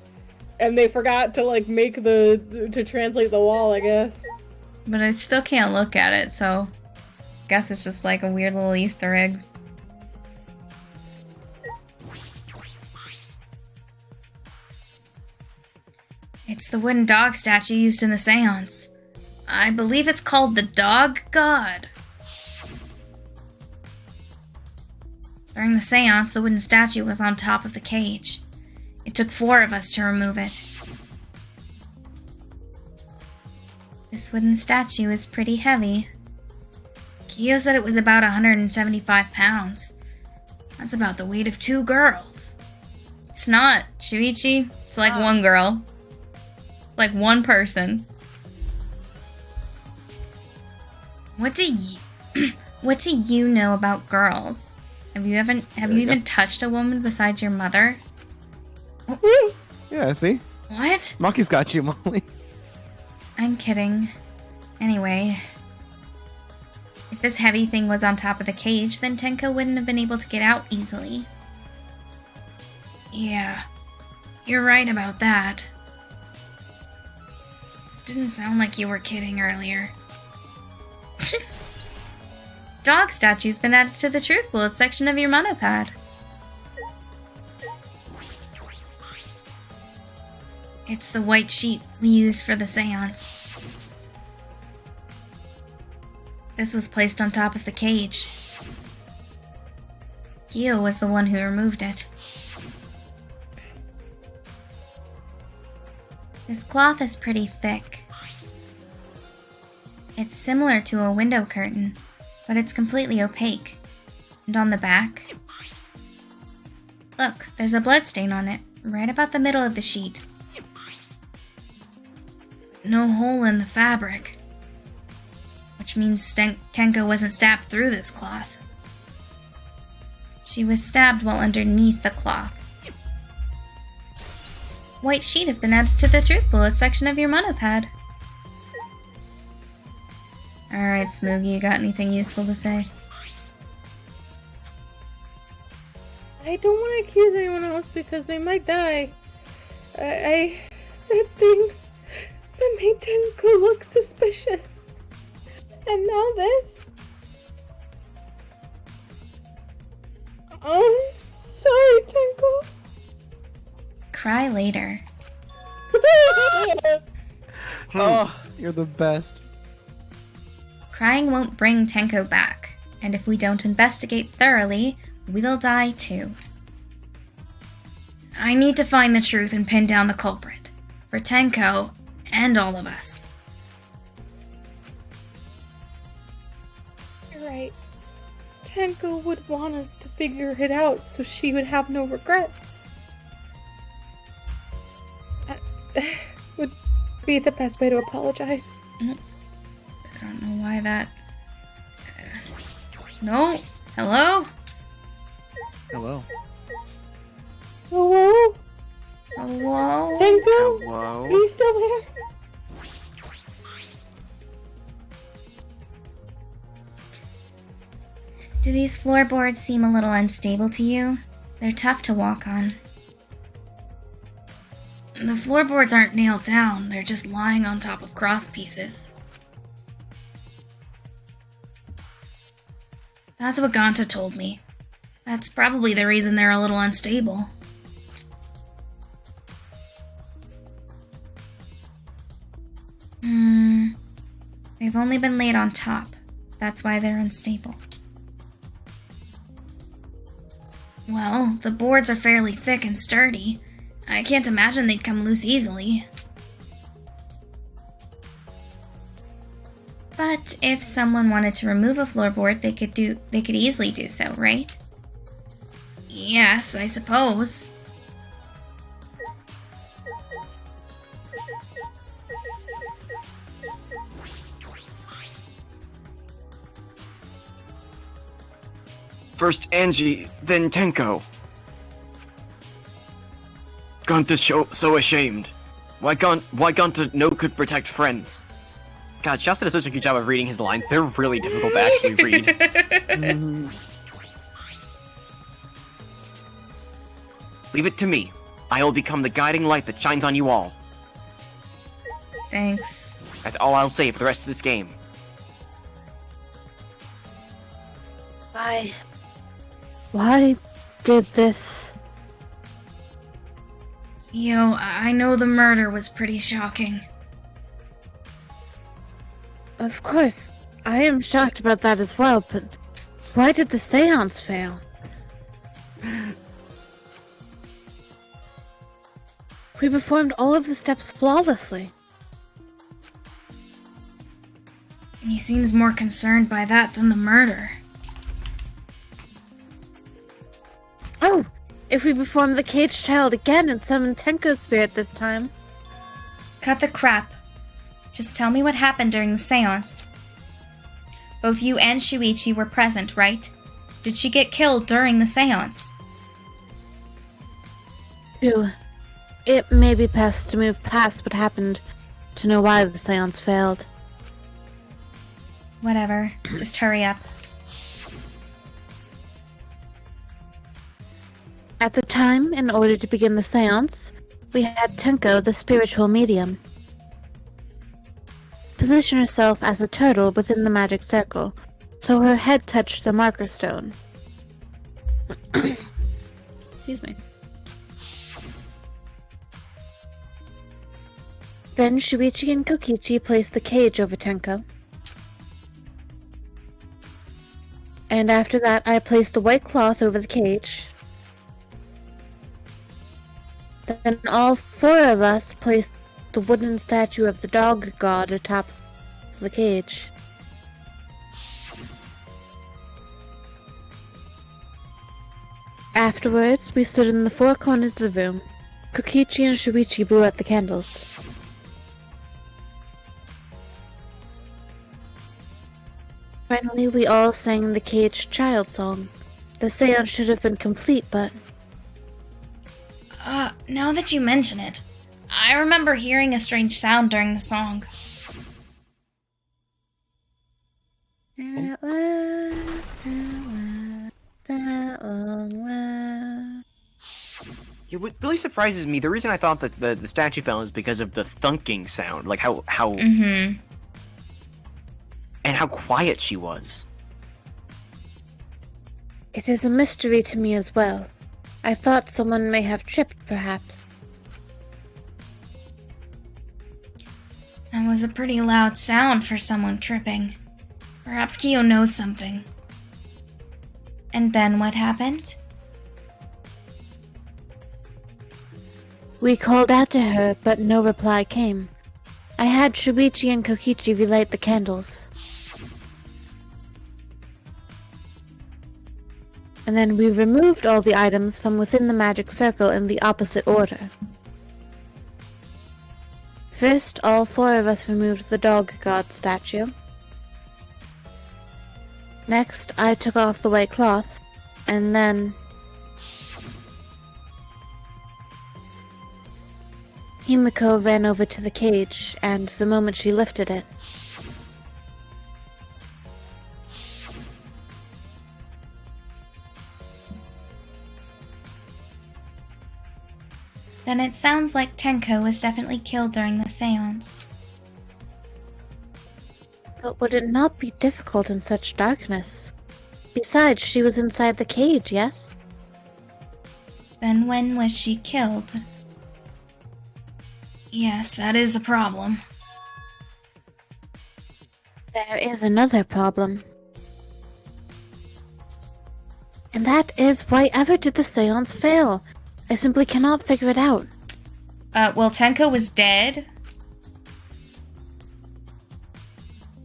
B: and they forgot to like make to translate the wall, I guess.
A: But I still can't look at it, so I guess it's just like a weird little Easter egg. It's the wooden dog statue used in the seance. I believe it's called the Dog God. During the seance, the wooden statue was on top of the cage. It took 4 of us to remove it. This wooden statue is pretty heavy. Kyo said it was about 175 pounds. That's about the weight of 2 girls. It's not, Shuichi. It's like 1 girl. It's like 1 person. What do you know about girls? Have you even touched a woman besides your mother?
C: Yeah, see?
A: What?
C: Maki's got you, Molly.
A: I'm kidding. Anyway, if this heavy thing was on top of the cage, then Tenko wouldn't have been able to get out easily. Yeah, you're right about that. Didn't sound like you were kidding earlier. Dog statue's been added to the truth bullet section of your monopad. It's the white sheet we used for the seance. This was placed on top of the cage. Kyo was the one who removed it. This cloth is pretty thick. It's similar to a window curtain, but it's completely opaque. And on the back... Look, there's a bloodstain on it, right about the middle of the sheet. No hole in the fabric. Which means Tenko wasn't stabbed through this cloth. She was stabbed while underneath the cloth. White sheet has been added to the truth bullet section of your monopad. Alright, Smoogie, you got anything useful to say?
D: I don't want to accuse anyone else because they might die. I said things that made Tenko look suspicious. And now this. I'm sorry, Tenko.
A: Cry later.
C: Oh, you're the best.
A: Crying won't bring Tenko back, and if we don't investigate thoroughly, we'll die too. I need to find the truth and pin down the culprit. For Tenko, and all of us.
D: You're right. Tenko would want us to figure it out so she would have no regrets. That would be the best way to apologize.
A: I don't know why that... No? Hello?
C: Hello.
D: Hello?
A: Hello?
D: Tenko?
C: Hello.
D: Are you still there?
A: Do these floorboards seem a little unstable to you? They're tough to walk on. The floorboards aren't nailed down, they're just lying on top of cross pieces. That's what Ganta told me. That's probably the reason they're a little unstable. They've only been laid on top. That's why they're unstable. Well, the boards are fairly thick and sturdy. I can't imagine they'd come loose easily. But if someone wanted to remove a floorboard, they could easily do so, right? Yes, I suppose.
E: First Angie, then Tenko. Gonta's so ashamed. Why Gonta no could protect friends? God, Justin does such a good job of reading his lines. They're really difficult to actually read. Leave it to me. I will become the guiding light that shines on you all.
A: Thanks.
E: That's all I'll say for the rest of this game.
G: Why did this?
A: Yo, I know the murder was pretty shocking.
G: Of course, I am shocked about that as well, but why did the seance fail? We performed all of the steps flawlessly.
A: He seems more concerned by that than the murder.
G: Oh! If we perform the caged child again and summon Tenko's spirit this time.
A: Cut the crap. Just tell me what happened during the seance. Both you and Shuichi were present, right? Did she get killed during the seance?
G: True. It may be best to move past what happened to know why the seance failed.
A: Whatever. Just hurry up.
G: At the time, in order to begin the seance, we had Tenko, the spiritual medium, position herself as a turtle within the magic circle, so her head touched the marker stone. Excuse me. Then Shuichi and Kokichi placed the cage over Tenko. And after that, I placed the white cloth over the cage. Then all four of us placed the wooden statue of the dog god atop the cage. Afterwards, we stood in the four corners of the room. Kokichi and Shuichi blew out the candles. Finally, we all sang the caged child song. The seance should have been complete, but...
A: Now that you mention it, I remember hearing a strange sound during the song.
G: At last, at long last.
E: Yeah, what really surprises me, the reason I thought that the statue fell is because of the thunking sound, like how
A: Mm-hmm.
E: and how quiet she was.
G: It is a mystery to me as well. I thought someone may have tripped, perhaps.
A: That was a pretty loud sound for someone tripping. Perhaps Kyo knows something. And then what happened?
G: We called out to her, but no reply came. I had Shuichi and Kokichi relight the candles. And then we removed all the items from within the magic circle in the opposite order. First, all four of us removed the dog god statue. Next, I took off the white cloth, and then... Himiko ran over to the cage, and the moment she lifted it...
A: Then it sounds like Tenko was definitely killed during the seance.
G: But would it not be difficult in such darkness? Besides, she was inside the cage, yes?
A: Then when was she killed? Yes, that is a problem.
G: There is another problem. And that is, why ever did the seance fail? I simply cannot figure it out.
A: Well, Tenko was dead.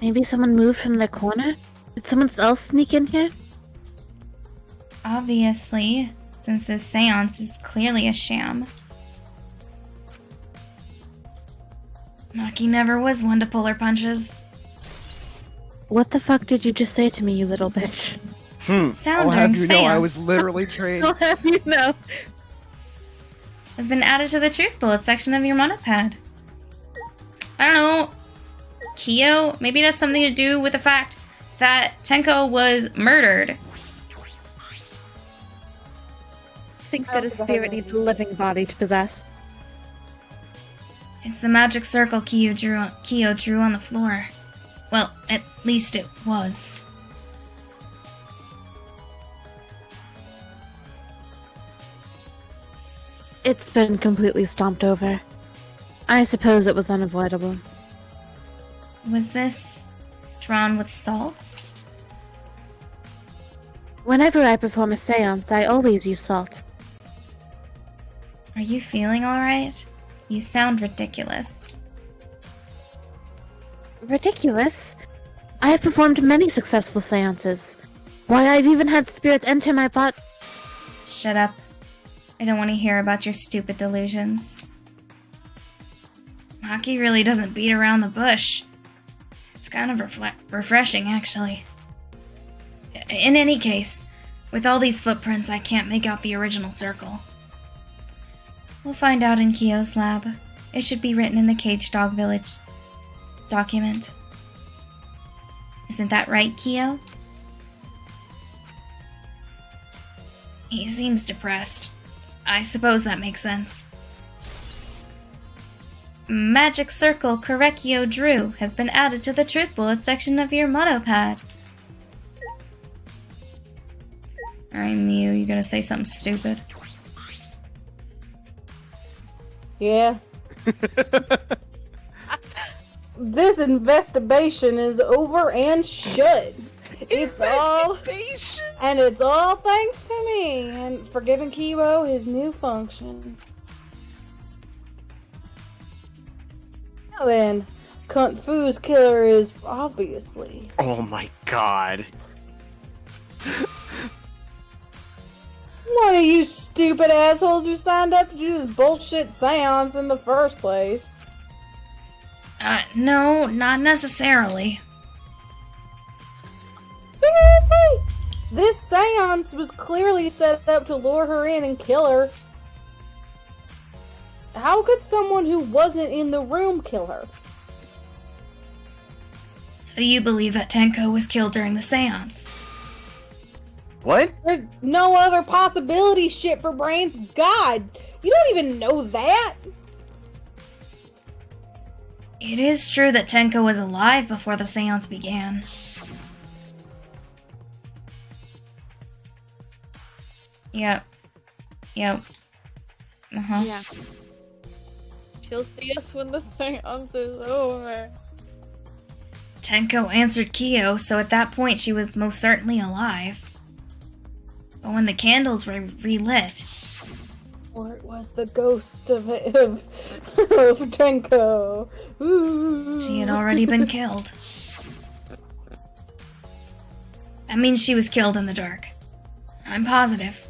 G: Maybe someone moved from their corner? Did someone else sneak in here?
A: Obviously, since this seance is clearly a sham. Maki never was one to pull her punches.
G: What the fuck did you just say to me, you little bitch?
A: Sound
C: I'll
A: during
C: have you know I
A: seance
C: was literally trained.
G: I'll have you know.
A: has been added to the truth bullet section of your monopad. I don't know. Kyo? Maybe it has something to do with the fact that Tenko was murdered.
G: I think that a spirit needs a living body to possess.
A: It's the magic circle Kyo drew on the floor. Well, at least it was.
G: It's been completely stomped over. I suppose it was unavoidable.
A: Was this drawn with salt?
G: Whenever I perform a seance, I always use salt.
A: Are you feeling alright? You sound ridiculous.
G: Ridiculous? I have performed many successful seances. Why, I've even had spirits enter my pot.
A: Shut up. I don't want to hear about your stupid delusions. Maki really doesn't beat around the bush. It's kind of refreshing, actually. In any case, with all these footprints, I can't make out the original circle. We'll find out in Kyo's lab. It should be written in the Cage Dog Village document. Isn't that right, Kyo? He seems depressed. I suppose that makes sense. Magic Circle Korekio Drew has been added to the Truth Bullet section of your monopad. Alright, Miu, you gonna say something stupid?
D: Yeah. This investigation is over and shut. It's all thanks to me and for giving Kibo his new function. Now then, Kung Fu's killer is obviously.
E: Oh my god.
D: One of you stupid assholes who signed up to do this bullshit seance in the first place.
A: No, not necessarily.
D: Seriously? This seance was clearly set up to lure her in and kill her. How could someone who wasn't in the room kill her?
A: So you believe that Tenko was killed during the seance?
E: What?
D: There's no other possibility, shit for brains. God, you don't even know that?
A: It is true that Tenko was alive before the seance began. Yep. Uh-huh.
G: Yeah. She'll see us when the seance is over.
A: Tenko answered Kyo, so at that point she was most certainly alive. But when the candles were relit...
D: Or it was the ghost of Tenko. Ooh.
A: She had already been killed. That means she was killed in the dark. I'm positive.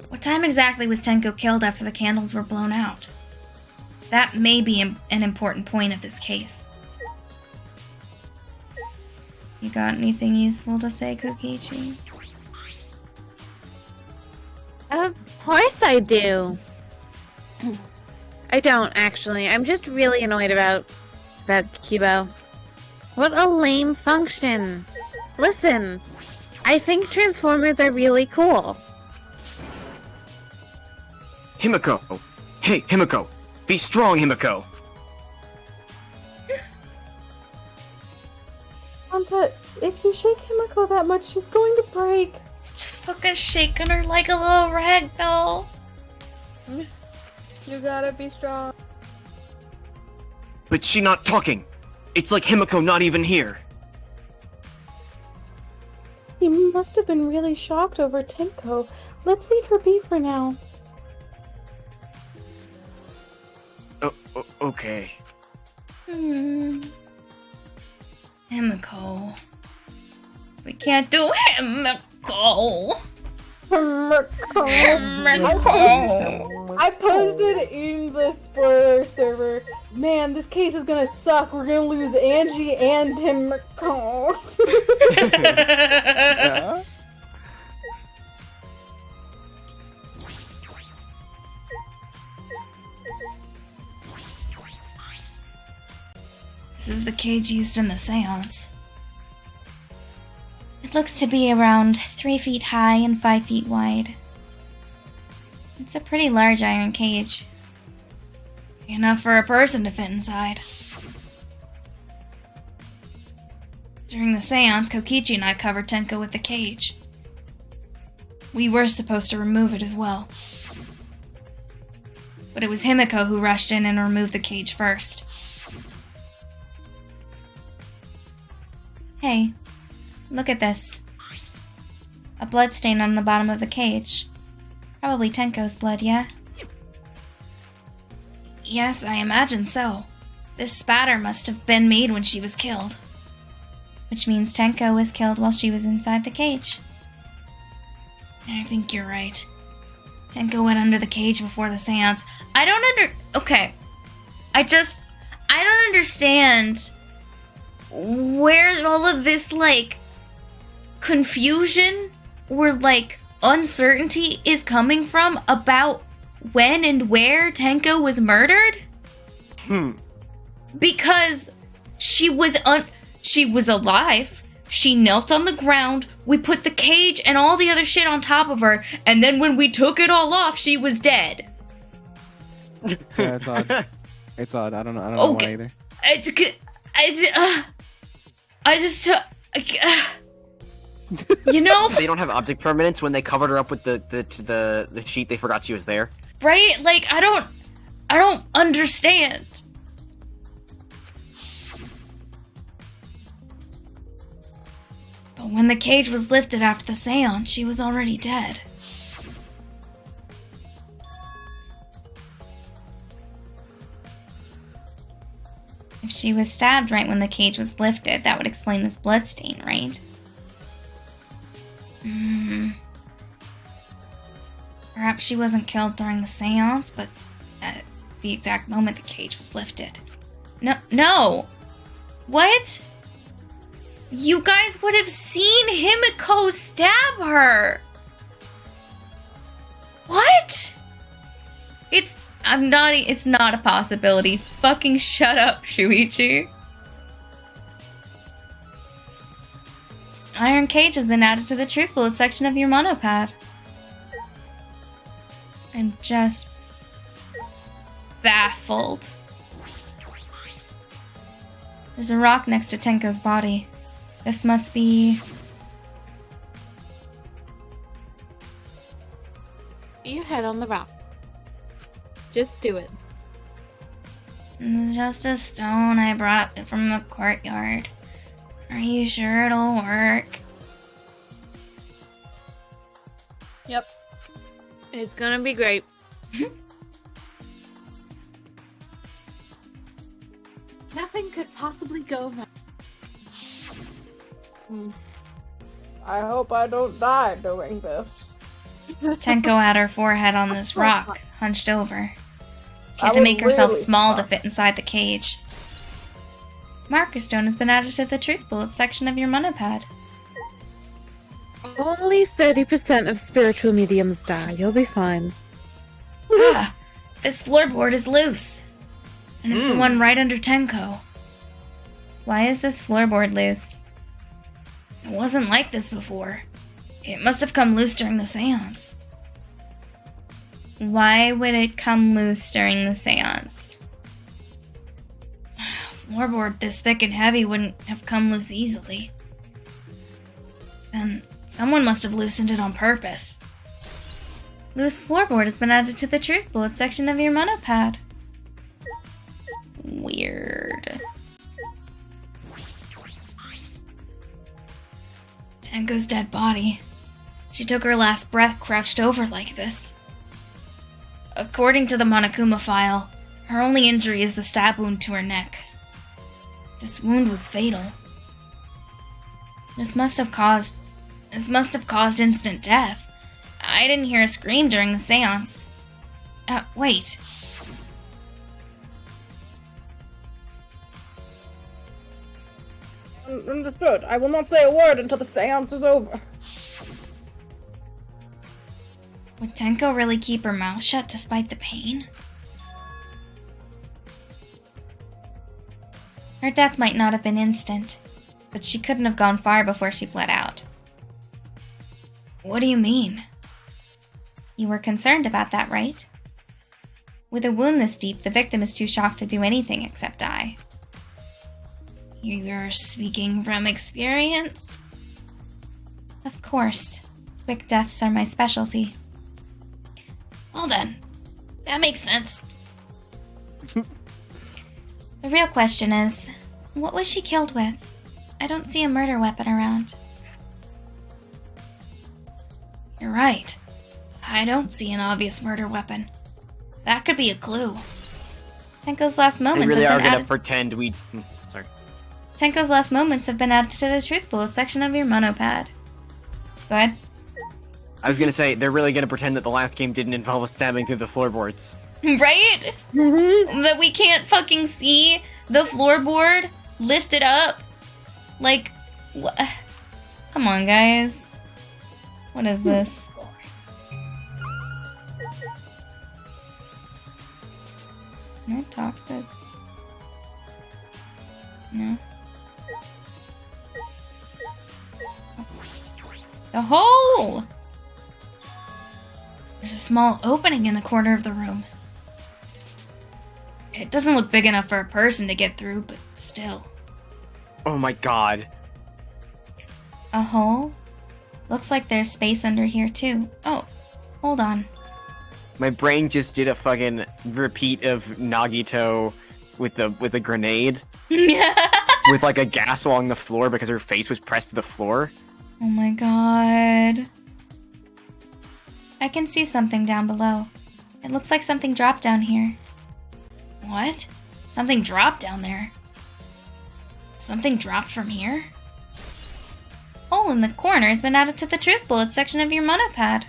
A: What time exactly was Tenko killed after the candles were blown out? That may be an important point of this case. You got anything useful to say, Kokichi?
G: Of course I do. I don't, actually. I'm just really annoyed about Kibo. What a lame function. Listen, I think Transformers are really cool.
E: Himiko! Hey, Himiko! Be strong, Himiko!
D: Anta, if you shake Himiko that much, she's going to break.
A: It's just fucking shaking her like a little rag doll.
D: You gotta be strong.
E: But she not talking. It's like Himiko not even here.
D: He must have been really shocked over Tenko. Let's leave her be for now.
E: Okay.
A: Himiko. We can't do Himiko.
D: I posted in the spoiler server, man, this case is gonna suck. We're gonna lose Angie and Himiko.
C: Yeah?
A: This is the cage used in the seance. It looks to be around 3 feet high and 5 feet wide. It's a pretty large iron cage. Enough for a person to fit inside. During the seance, Kokichi and I covered Tenko with the cage. We were supposed to remove it as well. But it was Himiko who rushed in and removed the cage first. Hey, look at this. A blood stain on the bottom of the cage. Probably Tenko's blood, yeah? Yes, I imagine so. This spatter must have been made when she was killed. which means Tenko was killed while she was inside the cage. I think you're right. Tenko went under the cage before the seance. Okay. I don't understand where all of this, like, confusion or, like, uncertainty is coming from about when and where Tenko was murdered. Because she was alive. She knelt on the ground. We put the cage and all the other shit on top of her, and then when we took it all off, she was dead.
C: Yeah, it's odd. It's odd. I don't know why either.
A: You know?
E: They don't have object permanence when they covered her up with the sheet. They forgot she was there.
A: Right? Like, I don't understand. But when the cage was lifted after the seance, she was already dead. If she was stabbed right when the cage was lifted, that would explain this bloodstain, right? Perhaps she wasn't killed during the seance, but at the exact moment the cage was lifted. No! What? You guys would have seen Himiko stab her! What? It's not a possibility. Fucking shut up, Shuichi. Iron Cage has been added to the Truth Bullet section of your monopad. I'm just baffled. There's a rock next to Tenko's body. This must be...
G: You head on the rock. Just do it.
A: It's just a stone I brought from the courtyard. Are you sure it'll work?
G: Yep. It's gonna be great. Nothing could possibly go wrong.
B: I hope I don't die doing this.
A: Tenko had her forehead on this rock, hunched over. She had to make herself small to fit inside the cage. Marker Stone has been added to the Truth Bullet section of your monopad.
G: Only 30% of spiritual mediums die. You'll be fine.
A: This floorboard is loose. And it's the one right under Tenko. Why is this floorboard loose? It wasn't like this before. It must have come loose during the seance. Why would it come loose during the seance? A floorboard this thick and heavy wouldn't have come loose easily. Then someone must have loosened it on purpose. Loose floorboard has been added to the Truth Bullet section of your monopad. Weird. Tenko's dead body. She took her last breath crouched over like this. According to the Monokuma file, her only injury is the stab wound to her neck. This wound was fatal. This must have caused instant death. I didn't hear a scream during the seance. Wait.
B: Understood. I will not say a word until the seance is over.
A: Would Tenko really keep her mouth shut despite the pain? Her death might not have been instant, but she couldn't have gone far before she bled out. What do you mean? You were concerned about that, right? With a wound this deep, the victim is too shocked to do anything except die. You're speaking from experience? Of course. Quick deaths are my specialty. Well then, that makes sense. The real question is, what was she killed with? I don't see a murder weapon around. You're right. I don't see an obvious murder weapon. That could be a clue. Tenko's last moments
E: They really
A: have
E: are
A: been
E: gonna
A: added...
E: pretend we... Sorry.
A: Tenko's last moments have been added to the truth bullet section of your monopad. Go ahead.
E: I was gonna say, they're really gonna pretend that the last game didn't involve us stabbing through the floorboards.
A: Right? That we can't fucking see the floorboard lifted up. Like, what? Come on, guys. What is this? No toxic. No. The hole! There's a small opening in the corner of the room. It doesn't look big enough for a person to get through, but still.
E: Oh my god.
A: A hole? Looks like there's space under here too. Oh, hold on.
E: My brain just did a fucking repeat of Nagito with a grenade. With like a gas along the floor because her face was pressed to the floor.
A: Oh my god. I can see something down below. It looks like something dropped down here. What? Something dropped down there? Something dropped from here? Hole in the corner has been added to the truth bullet section of your monopad.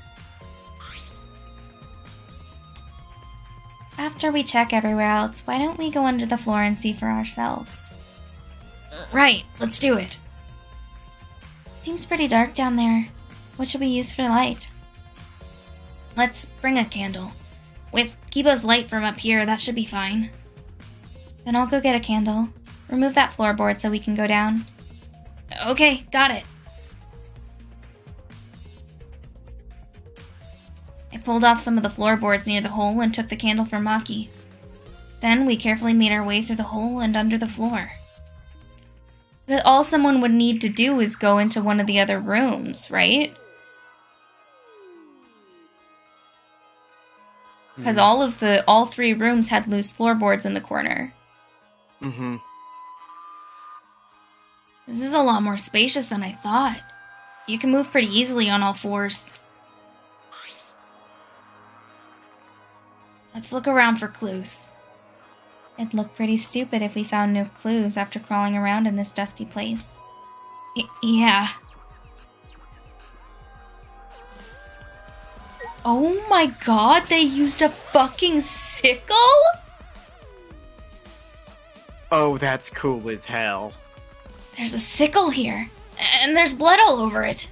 A: After we check everywhere else, why don't we go under the floor and see for ourselves? Right, let's do it. Seems pretty dark down there. What should we use for light? Let's bring a candle. With Kibo's light from up here, that should be fine. Then I'll go get a candle. Remove that floorboard so we can go down. Okay, got it. I pulled off some of the floorboards near the hole and took the candle from Maki. Then we carefully made our way through the hole and under the floor. All someone would need to do is go into one of the other rooms, right? Because all three rooms had loose floorboards in the corner.
E: Mm-hmm.
A: This is a lot more spacious than I thought. You can move pretty easily on all fours. Let's look around for clues. It'd look pretty stupid if we found no clues after crawling around in this dusty place. Yeah. Oh my god, they used a fucking sickle?
E: Oh, that's cool as hell.
A: There's a sickle here, and there's blood all over it.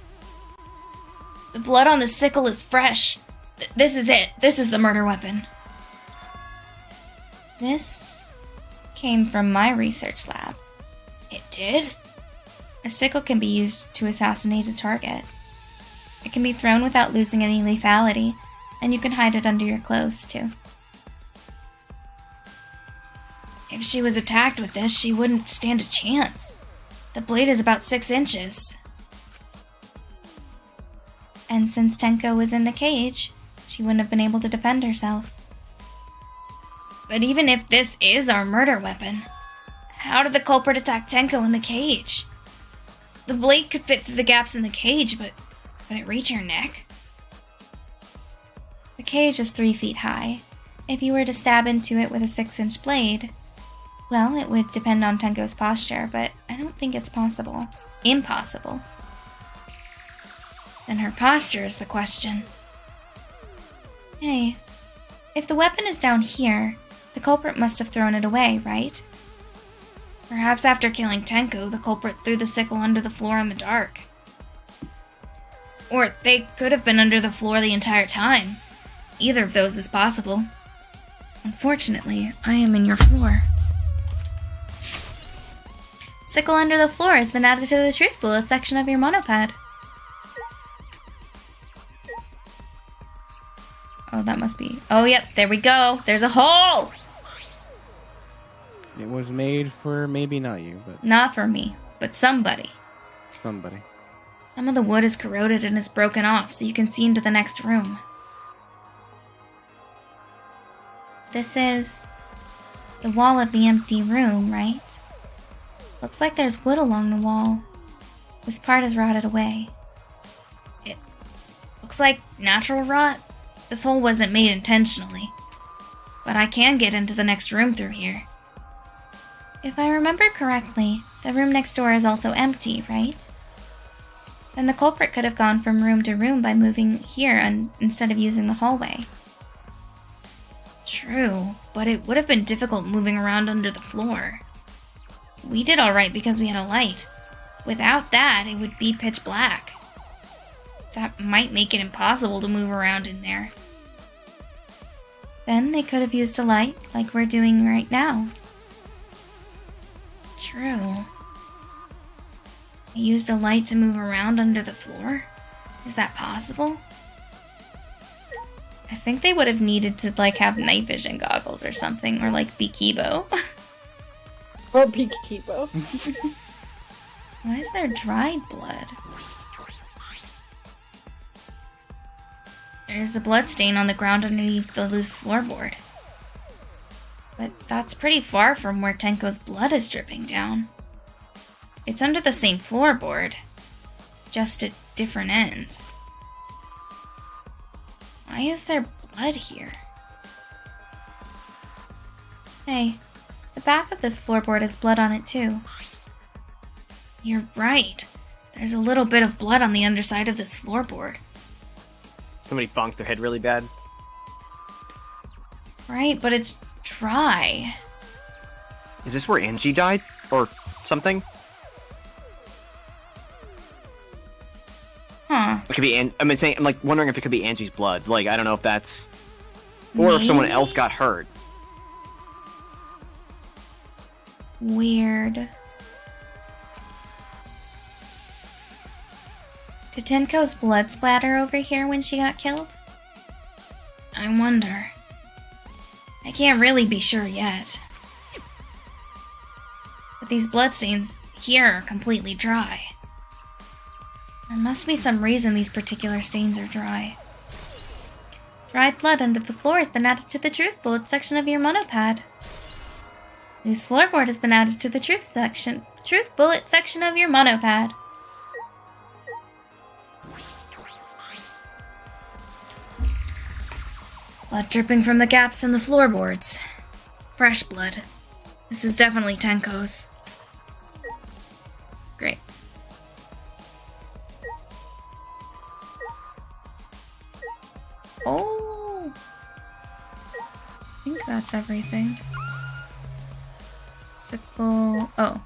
A: The blood on the sickle is fresh. This is it. This is the murder weapon. This came from my research lab. It did? A sickle can be used to assassinate a target. It can be thrown without losing any lethality, and you can hide it under your clothes, too. If she was attacked with this, she wouldn't stand a chance. The blade is about 6 inches. And since Tenko was in the cage, she wouldn't have been able to defend herself. But even if this is our murder weapon, how did the culprit attack Tenko in the cage? The blade could fit through the gaps in the cage, but could it reach her neck? The cage is 3 feet high. If you were to stab into it with a 6-inch blade, well, it would depend on Tenko's posture, but I don't think it's possible. Impossible. Then her posture is the question. Hey, if the weapon is down here, the culprit must have thrown it away, right? Perhaps after killing Tenko, the culprit threw the sickle under the floor in the dark. Or they could have been under the floor the entire time. Either of those is possible. Unfortunately, I am in your floor. Sickle under the floor has been added to the truth bullet section of your monopad. Oh, that must be... Oh, yep, there we go. There's a hole!
C: It was made for maybe not you, but...
A: Not for me, but somebody.
C: Somebody.
A: Some of the wood is corroded and is broken off, so you can see into the next room. This is the wall of the empty room, right? Looks like there's wood along the wall. This part is rotted away. It looks like natural rot. This hole wasn't made intentionally. But I can get into the next room through here. If I remember correctly, the room next door is also empty, right? Then the culprit could have gone from room to room by moving here instead of using the hallway. True, but it would have been difficult moving around under the floor. We did alright because we had a light. Without that, it would be pitch black. That might make it impossible to move around in there. Then they could have used a light, like we're doing right now. True. They used a light to move around under the floor? Is that possible? I think they would have needed to, like, have night vision goggles or something, or, like, be Kibo.
B: Or be Kibo.
A: Why is there dried blood? There's a blood stain on the ground underneath the loose floorboard. But that's pretty far from where Tenko's blood is dripping down. It's under the same floorboard, just at different ends. Why is there blood here? Hey, the back of this floorboard has blood on it too. You're right. There's a little bit of blood on the underside of this floorboard.
E: Somebody bonked their head really bad.
A: Right, but it's dry.
E: Is this where Angie died? Or something?
A: Huh.
E: It could be I'm like wondering if it could be Angie's blood. Like, I don't know if that's... Or if someone else got hurt.
A: Weird. Did Tenko's blood splatter over here when she got killed? I wonder. I can't really be sure yet. But these bloodstains here are completely dry. There must be some reason these particular stains are dry. Dried blood under the floor has been added to the truth bullet section of your monopad. Loose floorboard has been added to the truth bullet section of your monopad. Blood dripping from the gaps in the floorboards. Fresh blood. This is definitely Tenko's. Great. Oh! I think that's everything. Sickle. Oh.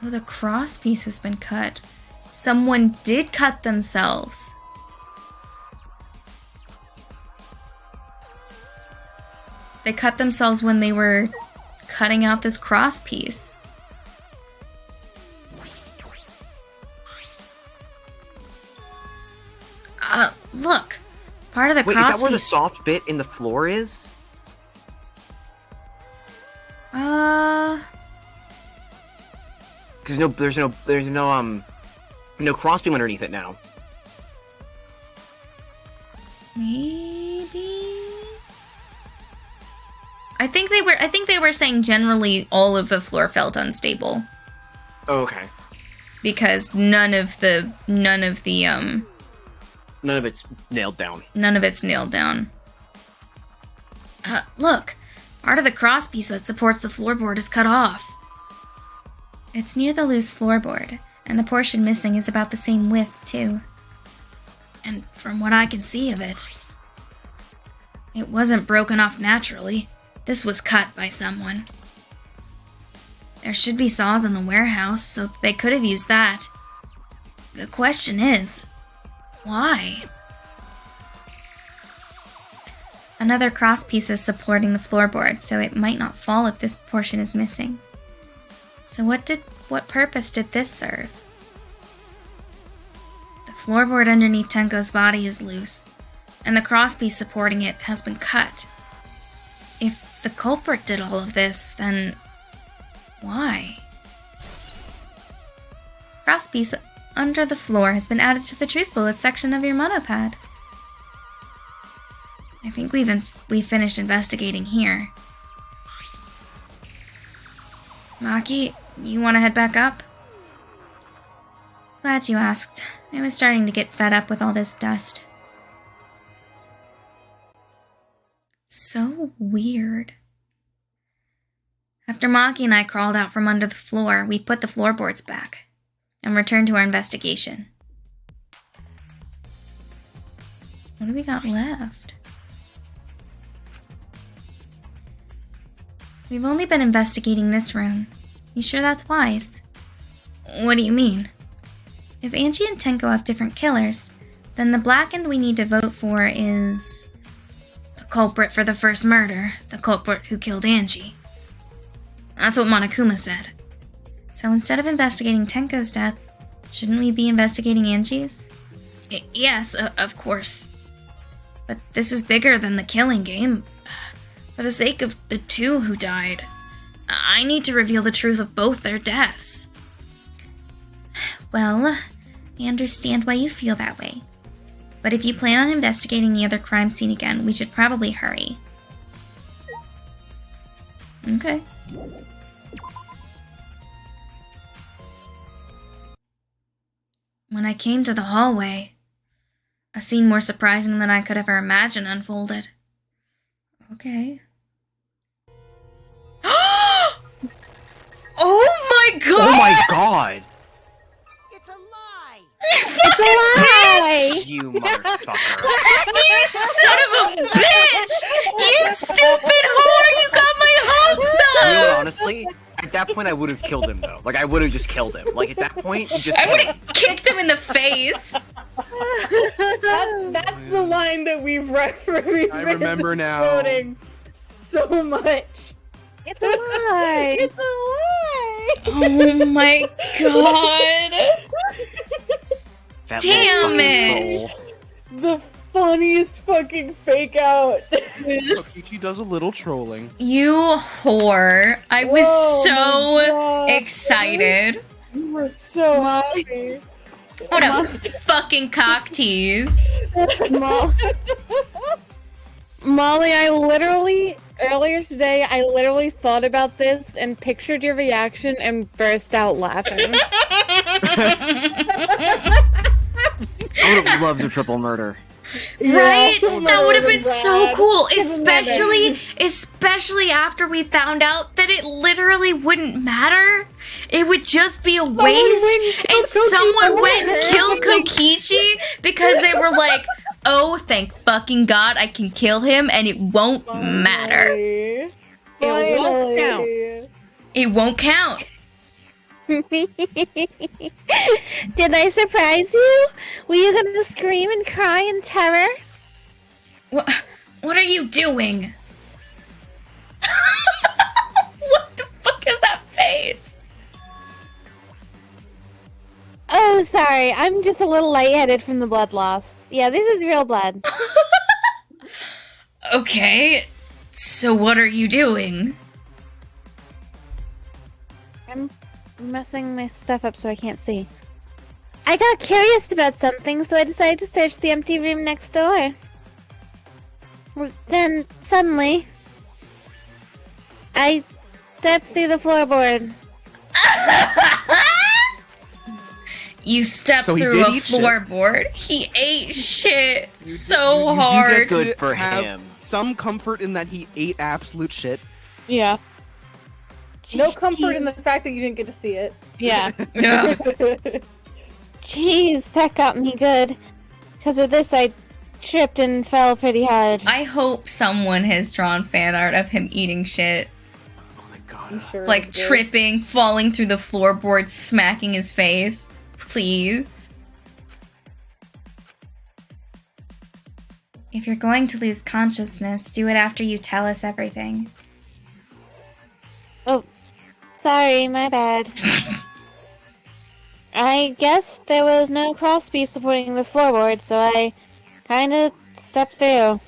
A: Oh, the cross piece has been cut. Someone did cut themselves. They cut themselves when they were cutting out this cross piece. Look! Part of the cross piece... Wait,
E: is that where the soft bit in the floor is? There's no crossbeam underneath it now.
A: Maybe? I think they were saying generally all of the floor felt unstable.
E: Oh, okay.
A: Because none of it's
E: nailed down.
A: None of it's nailed down. Look! Part of the crosspiece that supports the floorboard is cut off. It's near the loose floorboard, and the portion missing is about the same width, too. And from what I can see of it, it wasn't broken off naturally. This was cut by someone. There should be saws in the warehouse, so they could have used that. The question is, why? Another crosspiece is supporting the floorboard, so it might not fall if this portion is missing. So what purpose did this serve? The floorboard underneath Tenko's body is loose, and the crosspiece supporting it has been cut. If the culprit did all of this, then why? Crosspiece under the floor has been added to the truth bullet section of your monopad. I think we've finished investigating here. Maki, you want to head back up? Glad you asked. I was starting to get fed up with all this dust. So weird. After Maki and I crawled out from under the floor, we put the floorboards back and returned to our investigation. What do we got left? We've only been investigating this room. You sure that's wise? What do you mean? If Angie and Tenko have different killers, then the blackened we need to vote for is the culprit for the first murder, the culprit who killed Angie. That's what Monokuma said. So instead of investigating Tenko's death, shouldn't we be investigating Angie's? Yes, of course. But this is bigger than the killing game. For the sake of the two who died, I need to reveal the truth of both their deaths. Well, I understand why you feel that way. But if you plan on investigating the other crime scene again, we should probably hurry. Okay. When I came to the hallway, a scene more surprising than I could ever imagine unfolded. Okay. Oh my god!
E: Oh my god!
J: It's a lie!
G: It's a lie!
E: You motherfucker.
A: You son of a bitch! You stupid whore! You got my hopes up!
E: You know what, honestly? At that point, I would have killed him, though. Like, I would have just killed him. Like, at that point, you just
A: I
E: kill
A: would
E: him.
A: have kicked him in the face!
B: That's the line that we've
C: I remember now.
B: quoting so much.
G: It's a lie!
B: It's a lie!
A: Oh my god!
E: That
A: Damn
E: little
A: it.
E: fucking troll.
B: The funniest fucking fake out.
C: Kokichi does a little trolling.
A: You whore. I was
B: Oh my
A: so
B: God.
A: excited.
B: You were so happy.
A: What a fucking cock tease.
G: Molly, earlier today, I literally thought about this and pictured your reaction and burst out laughing.
E: I would have loved a triple murder.
A: Right?
B: Yeah.
A: That would have been so
B: Rad.
A: cool,
B: Isn't
A: especially after we found out that it literally wouldn't matter. It would just be a waste, and someone went and killed Kokichi because they were like, "Oh, thank fucking God, I can kill him, and it won't matter.
B: Finally.
G: It won't count.
B: Finally.
A: It won't count."
G: Did I surprise you? Were you gonna scream and cry in terror?
A: What are you doing? What the fuck is that face?
G: Oh, sorry. I'm just a little lightheaded from the blood loss. Yeah, this is real blood.
A: Okay, so what are you doing?
G: I'm messing my stuff up so I can't see. I got curious about something, so I decided to search the empty room next door. Then, suddenly, I stepped through the floorboard.
A: You stepped
C: So he
A: through
C: did
A: a
C: eat shit.
A: floorboard. He ate shit so
C: You do
A: hard.
C: get to
E: Good for
C: have
E: him.
C: some comfort in that he ate absolute shit.
G: Yeah.
B: No comfort in the fact that you didn't get to see it.
G: Yeah.
A: Yeah.
G: Jeez, that got me good. Because of this, I tripped and fell pretty hard.
A: I hope someone has drawn fan art of him eating shit.
E: Oh my god.
B: I'm sure
A: Like
B: it is.
A: tripping, falling through the floorboard, smacking his face. Please. If you're going to lose consciousness, do it after you tell us everything.
G: Oh, sorry, my bad. I guess there was no crosspiece supporting this floorboard, so I kinda stepped through.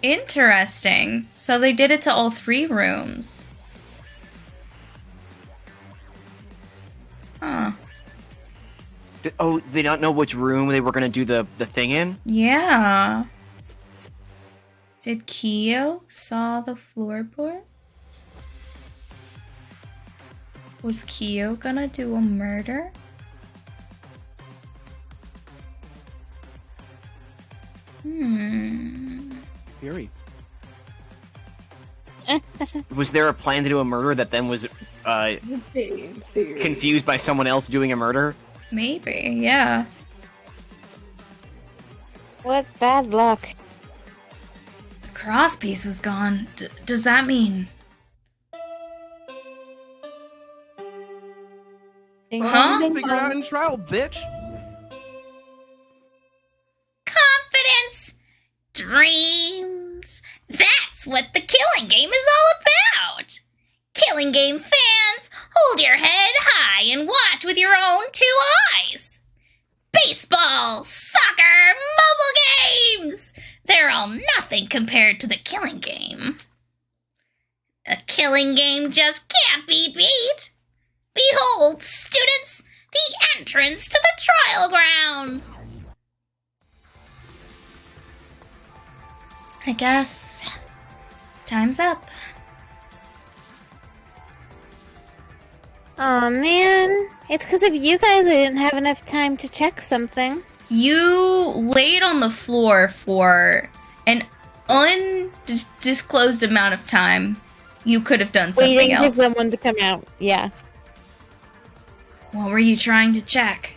A: Interesting. So they did it to all 3 rooms. Huh.
E: Oh, they don't know which room they were gonna do the thing in?
A: Yeah. Did Kyo saw the floorboards? Was Kyo gonna do a murder?
C: Theory.
E: Was there a plan to do a murder that then was confused by someone else doing a murder?
A: Maybe, yeah.
G: What bad luck.
A: The crosspiece was gone. Does that mean... Huh?
C: Figure it out in trial, bitch.
F: Confidence! Dreams! That's what the Killing Game is all about! Killing Game fans, hold your head high and watch with your own 2 eyes! Baseball, soccer, mobile games! They're all nothing compared to the Killing Game. A Killing Game just can't be beat! Behold, students, the entrance to the trial grounds!
A: I guess... time's up.
G: Oh man, it's because of you guys I didn't have enough time to check something.
A: You laid on the floor for an undisclosed amount of time. You could have done something
G: Waiting
A: else.
G: for someone to come out, yeah.
A: What were you trying to check?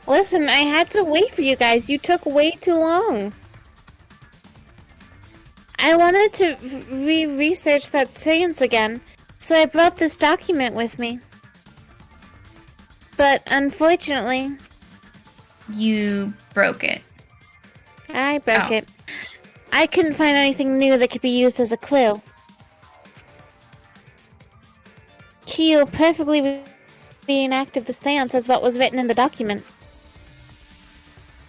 G: Listen, I had to wait for you guys. You took way too long. I wanted to research that science again, so I brought this document with me. But unfortunately...
A: You broke it.
G: I broke it. I couldn't find anything new that could be used as a clue. Kyo perfectly reenacted the seance as what was written in the document.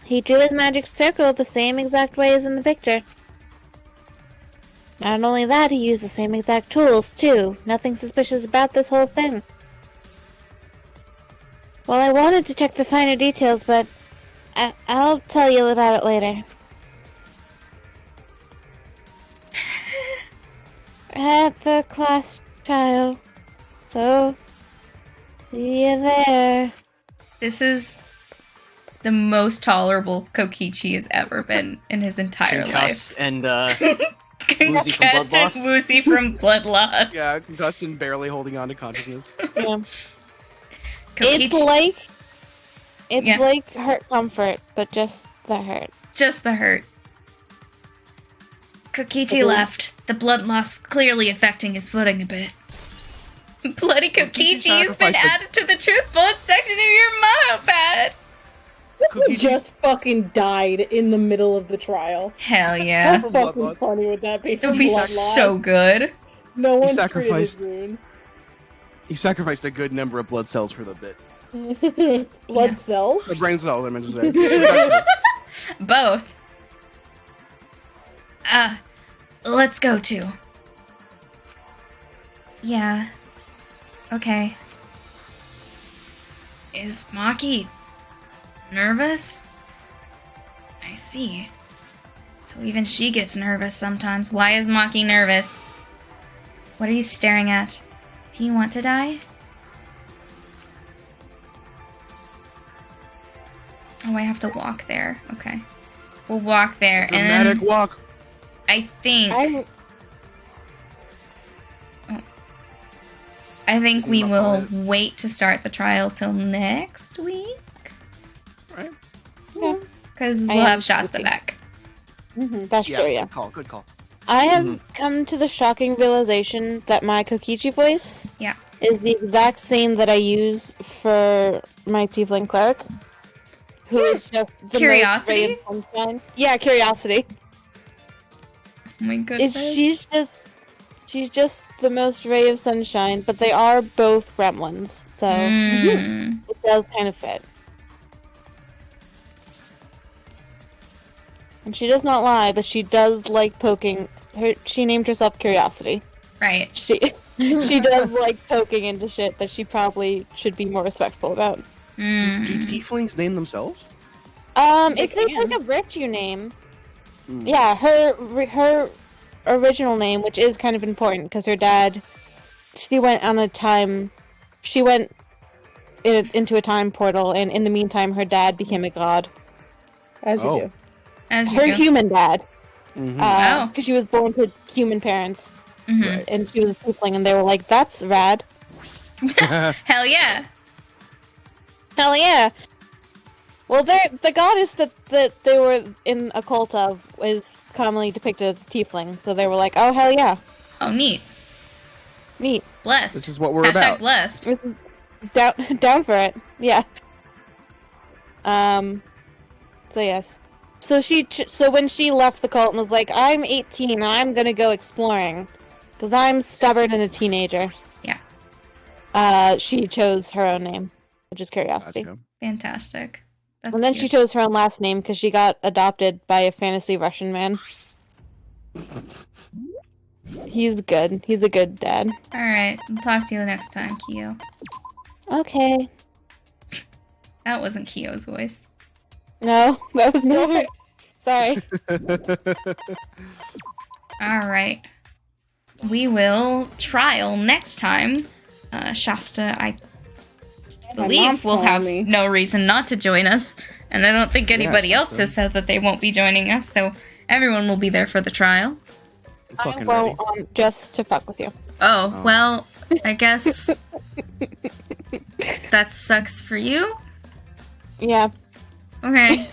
G: He drew his magic circle the same exact way as in the picture. Not only that, he used the same exact tools, too. Nothing suspicious about this whole thing. Well, I wanted to check the finer details, but I'll tell you about it later. At the class trial. So, see you there.
A: This is the most tolerable Kokichi has ever been in his entire
E: Concussed
A: life.
E: And, woozy from blood
A: Concussed and
E: loss.
A: woozy from blood loss.
C: Yeah, concussed and barely holding on to consciousness.
G: Yeah.
A: Kokichi-
G: It's
A: Yeah.
G: like hurt comfort, but just the hurt.
A: Just the hurt. Kokichi left, the blood loss clearly affecting his footing a bit. Bloody Kokichi has been
C: sacrificed
A: added to the truth bullet section of your motto pad.
D: He just fucking died in the middle of the trial.
A: Hell yeah.
D: How fucking funny would that be?
A: It would be so good.
D: No one
C: sacrificed-
D: treated his
C: He sacrificed a good number of blood cells for the bit.
D: wound. Blood cells?
C: The brain cells, I meant to say.
A: Both. Let's go too. Yeah. Okay. Is Maki nervous? I see. So even she gets nervous sometimes. Why is Maki nervous? What are you staring at? Do you want to die? Oh, I have to walk there. Okay. We'll walk there.
C: Dramatic
A: and then
C: walk.
A: I think... I think we will wait to start the trial till next week.
C: Right.
G: Yeah.
A: Because
G: I
A: we'll
G: am
A: have Shasta
G: sleeping.
A: back.
G: That's true, yeah.
C: Good call, good call.
G: I have come to the shocking realization that my Kokichi voice is the exact same that I use for my Tiefling cleric. Who is just the
A: Curiosity?
G: most ray of sunshine. Yeah, Curiosity.
A: Oh my goodness.
G: She's just the most ray of sunshine, but they are both gremlins, so it does kind of fit. And she does not lie, but she does like poking. She named herself Curiosity.
A: Right.
G: She does like poking into shit that she probably should be more respectful about.
C: Do tieflings name themselves?
G: If they take a virtue name, yeah, her original name, which is kind of important because her dad, she went into a time portal, and in the meantime, her dad became a god.
D: As you do.
A: As you
G: Her
A: do.
G: human dad.
A: Oh.
G: Because she was born to human parents.
A: Mhm.
G: and she was a tiefling, and they were like, "That's rad."
A: Hell yeah.
G: Hell yeah. Well, the goddess that they were in a cult of is commonly depicted as tiefling, so they were like, "Oh hell yeah,
A: Oh, neat.
G: neat,
A: Blessed.
C: This is what we're
A: Hashtag
C: about.
A: blessed.
G: down for it, yeah." So yes, so when she left the cult and was like, "I'm 18 and I'm gonna go exploring," because I'm stubborn and a teenager.
A: Yeah.
G: She chose her own name, which is Curiosity.
C: Gotcha.
A: Fantastic. That's
G: And then
A: cute.
G: she chose her own last name because she got adopted by a fantasy Russian man. He's good. He's a good dad.
A: Alright, I'll talk to you next time, Kyo.
G: Okay.
A: That wasn't Kyo's voice.
G: No, that was not. Sorry.
A: Alright. We will trial next time. Shasta, I believe, will have no reason not to join us. And I don't think anybody else has said that they won't be joining us, so everyone will be there for the trial.
G: I will, just to fuck with you.
A: Oh, well, I guess that sucks for you.
G: Yeah.
A: Okay.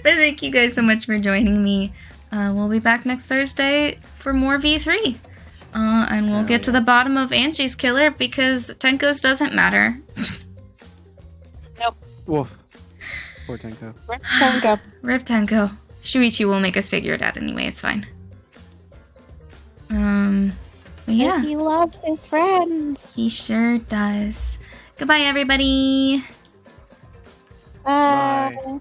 A: But thank you guys so much for joining me. We'll be back next Thursday for more V3. And we'll get to the bottom of Angie's killer because Tenko's doesn't matter.
G: Nope.
C: Woof. Poor Tenko.
G: Rip Tenko.
A: Rip Tenko. Shuichi will make us figure it out anyway, it's fine. But yeah.
G: He loves his friends.
A: He sure does. Goodbye, everybody.
G: Bye.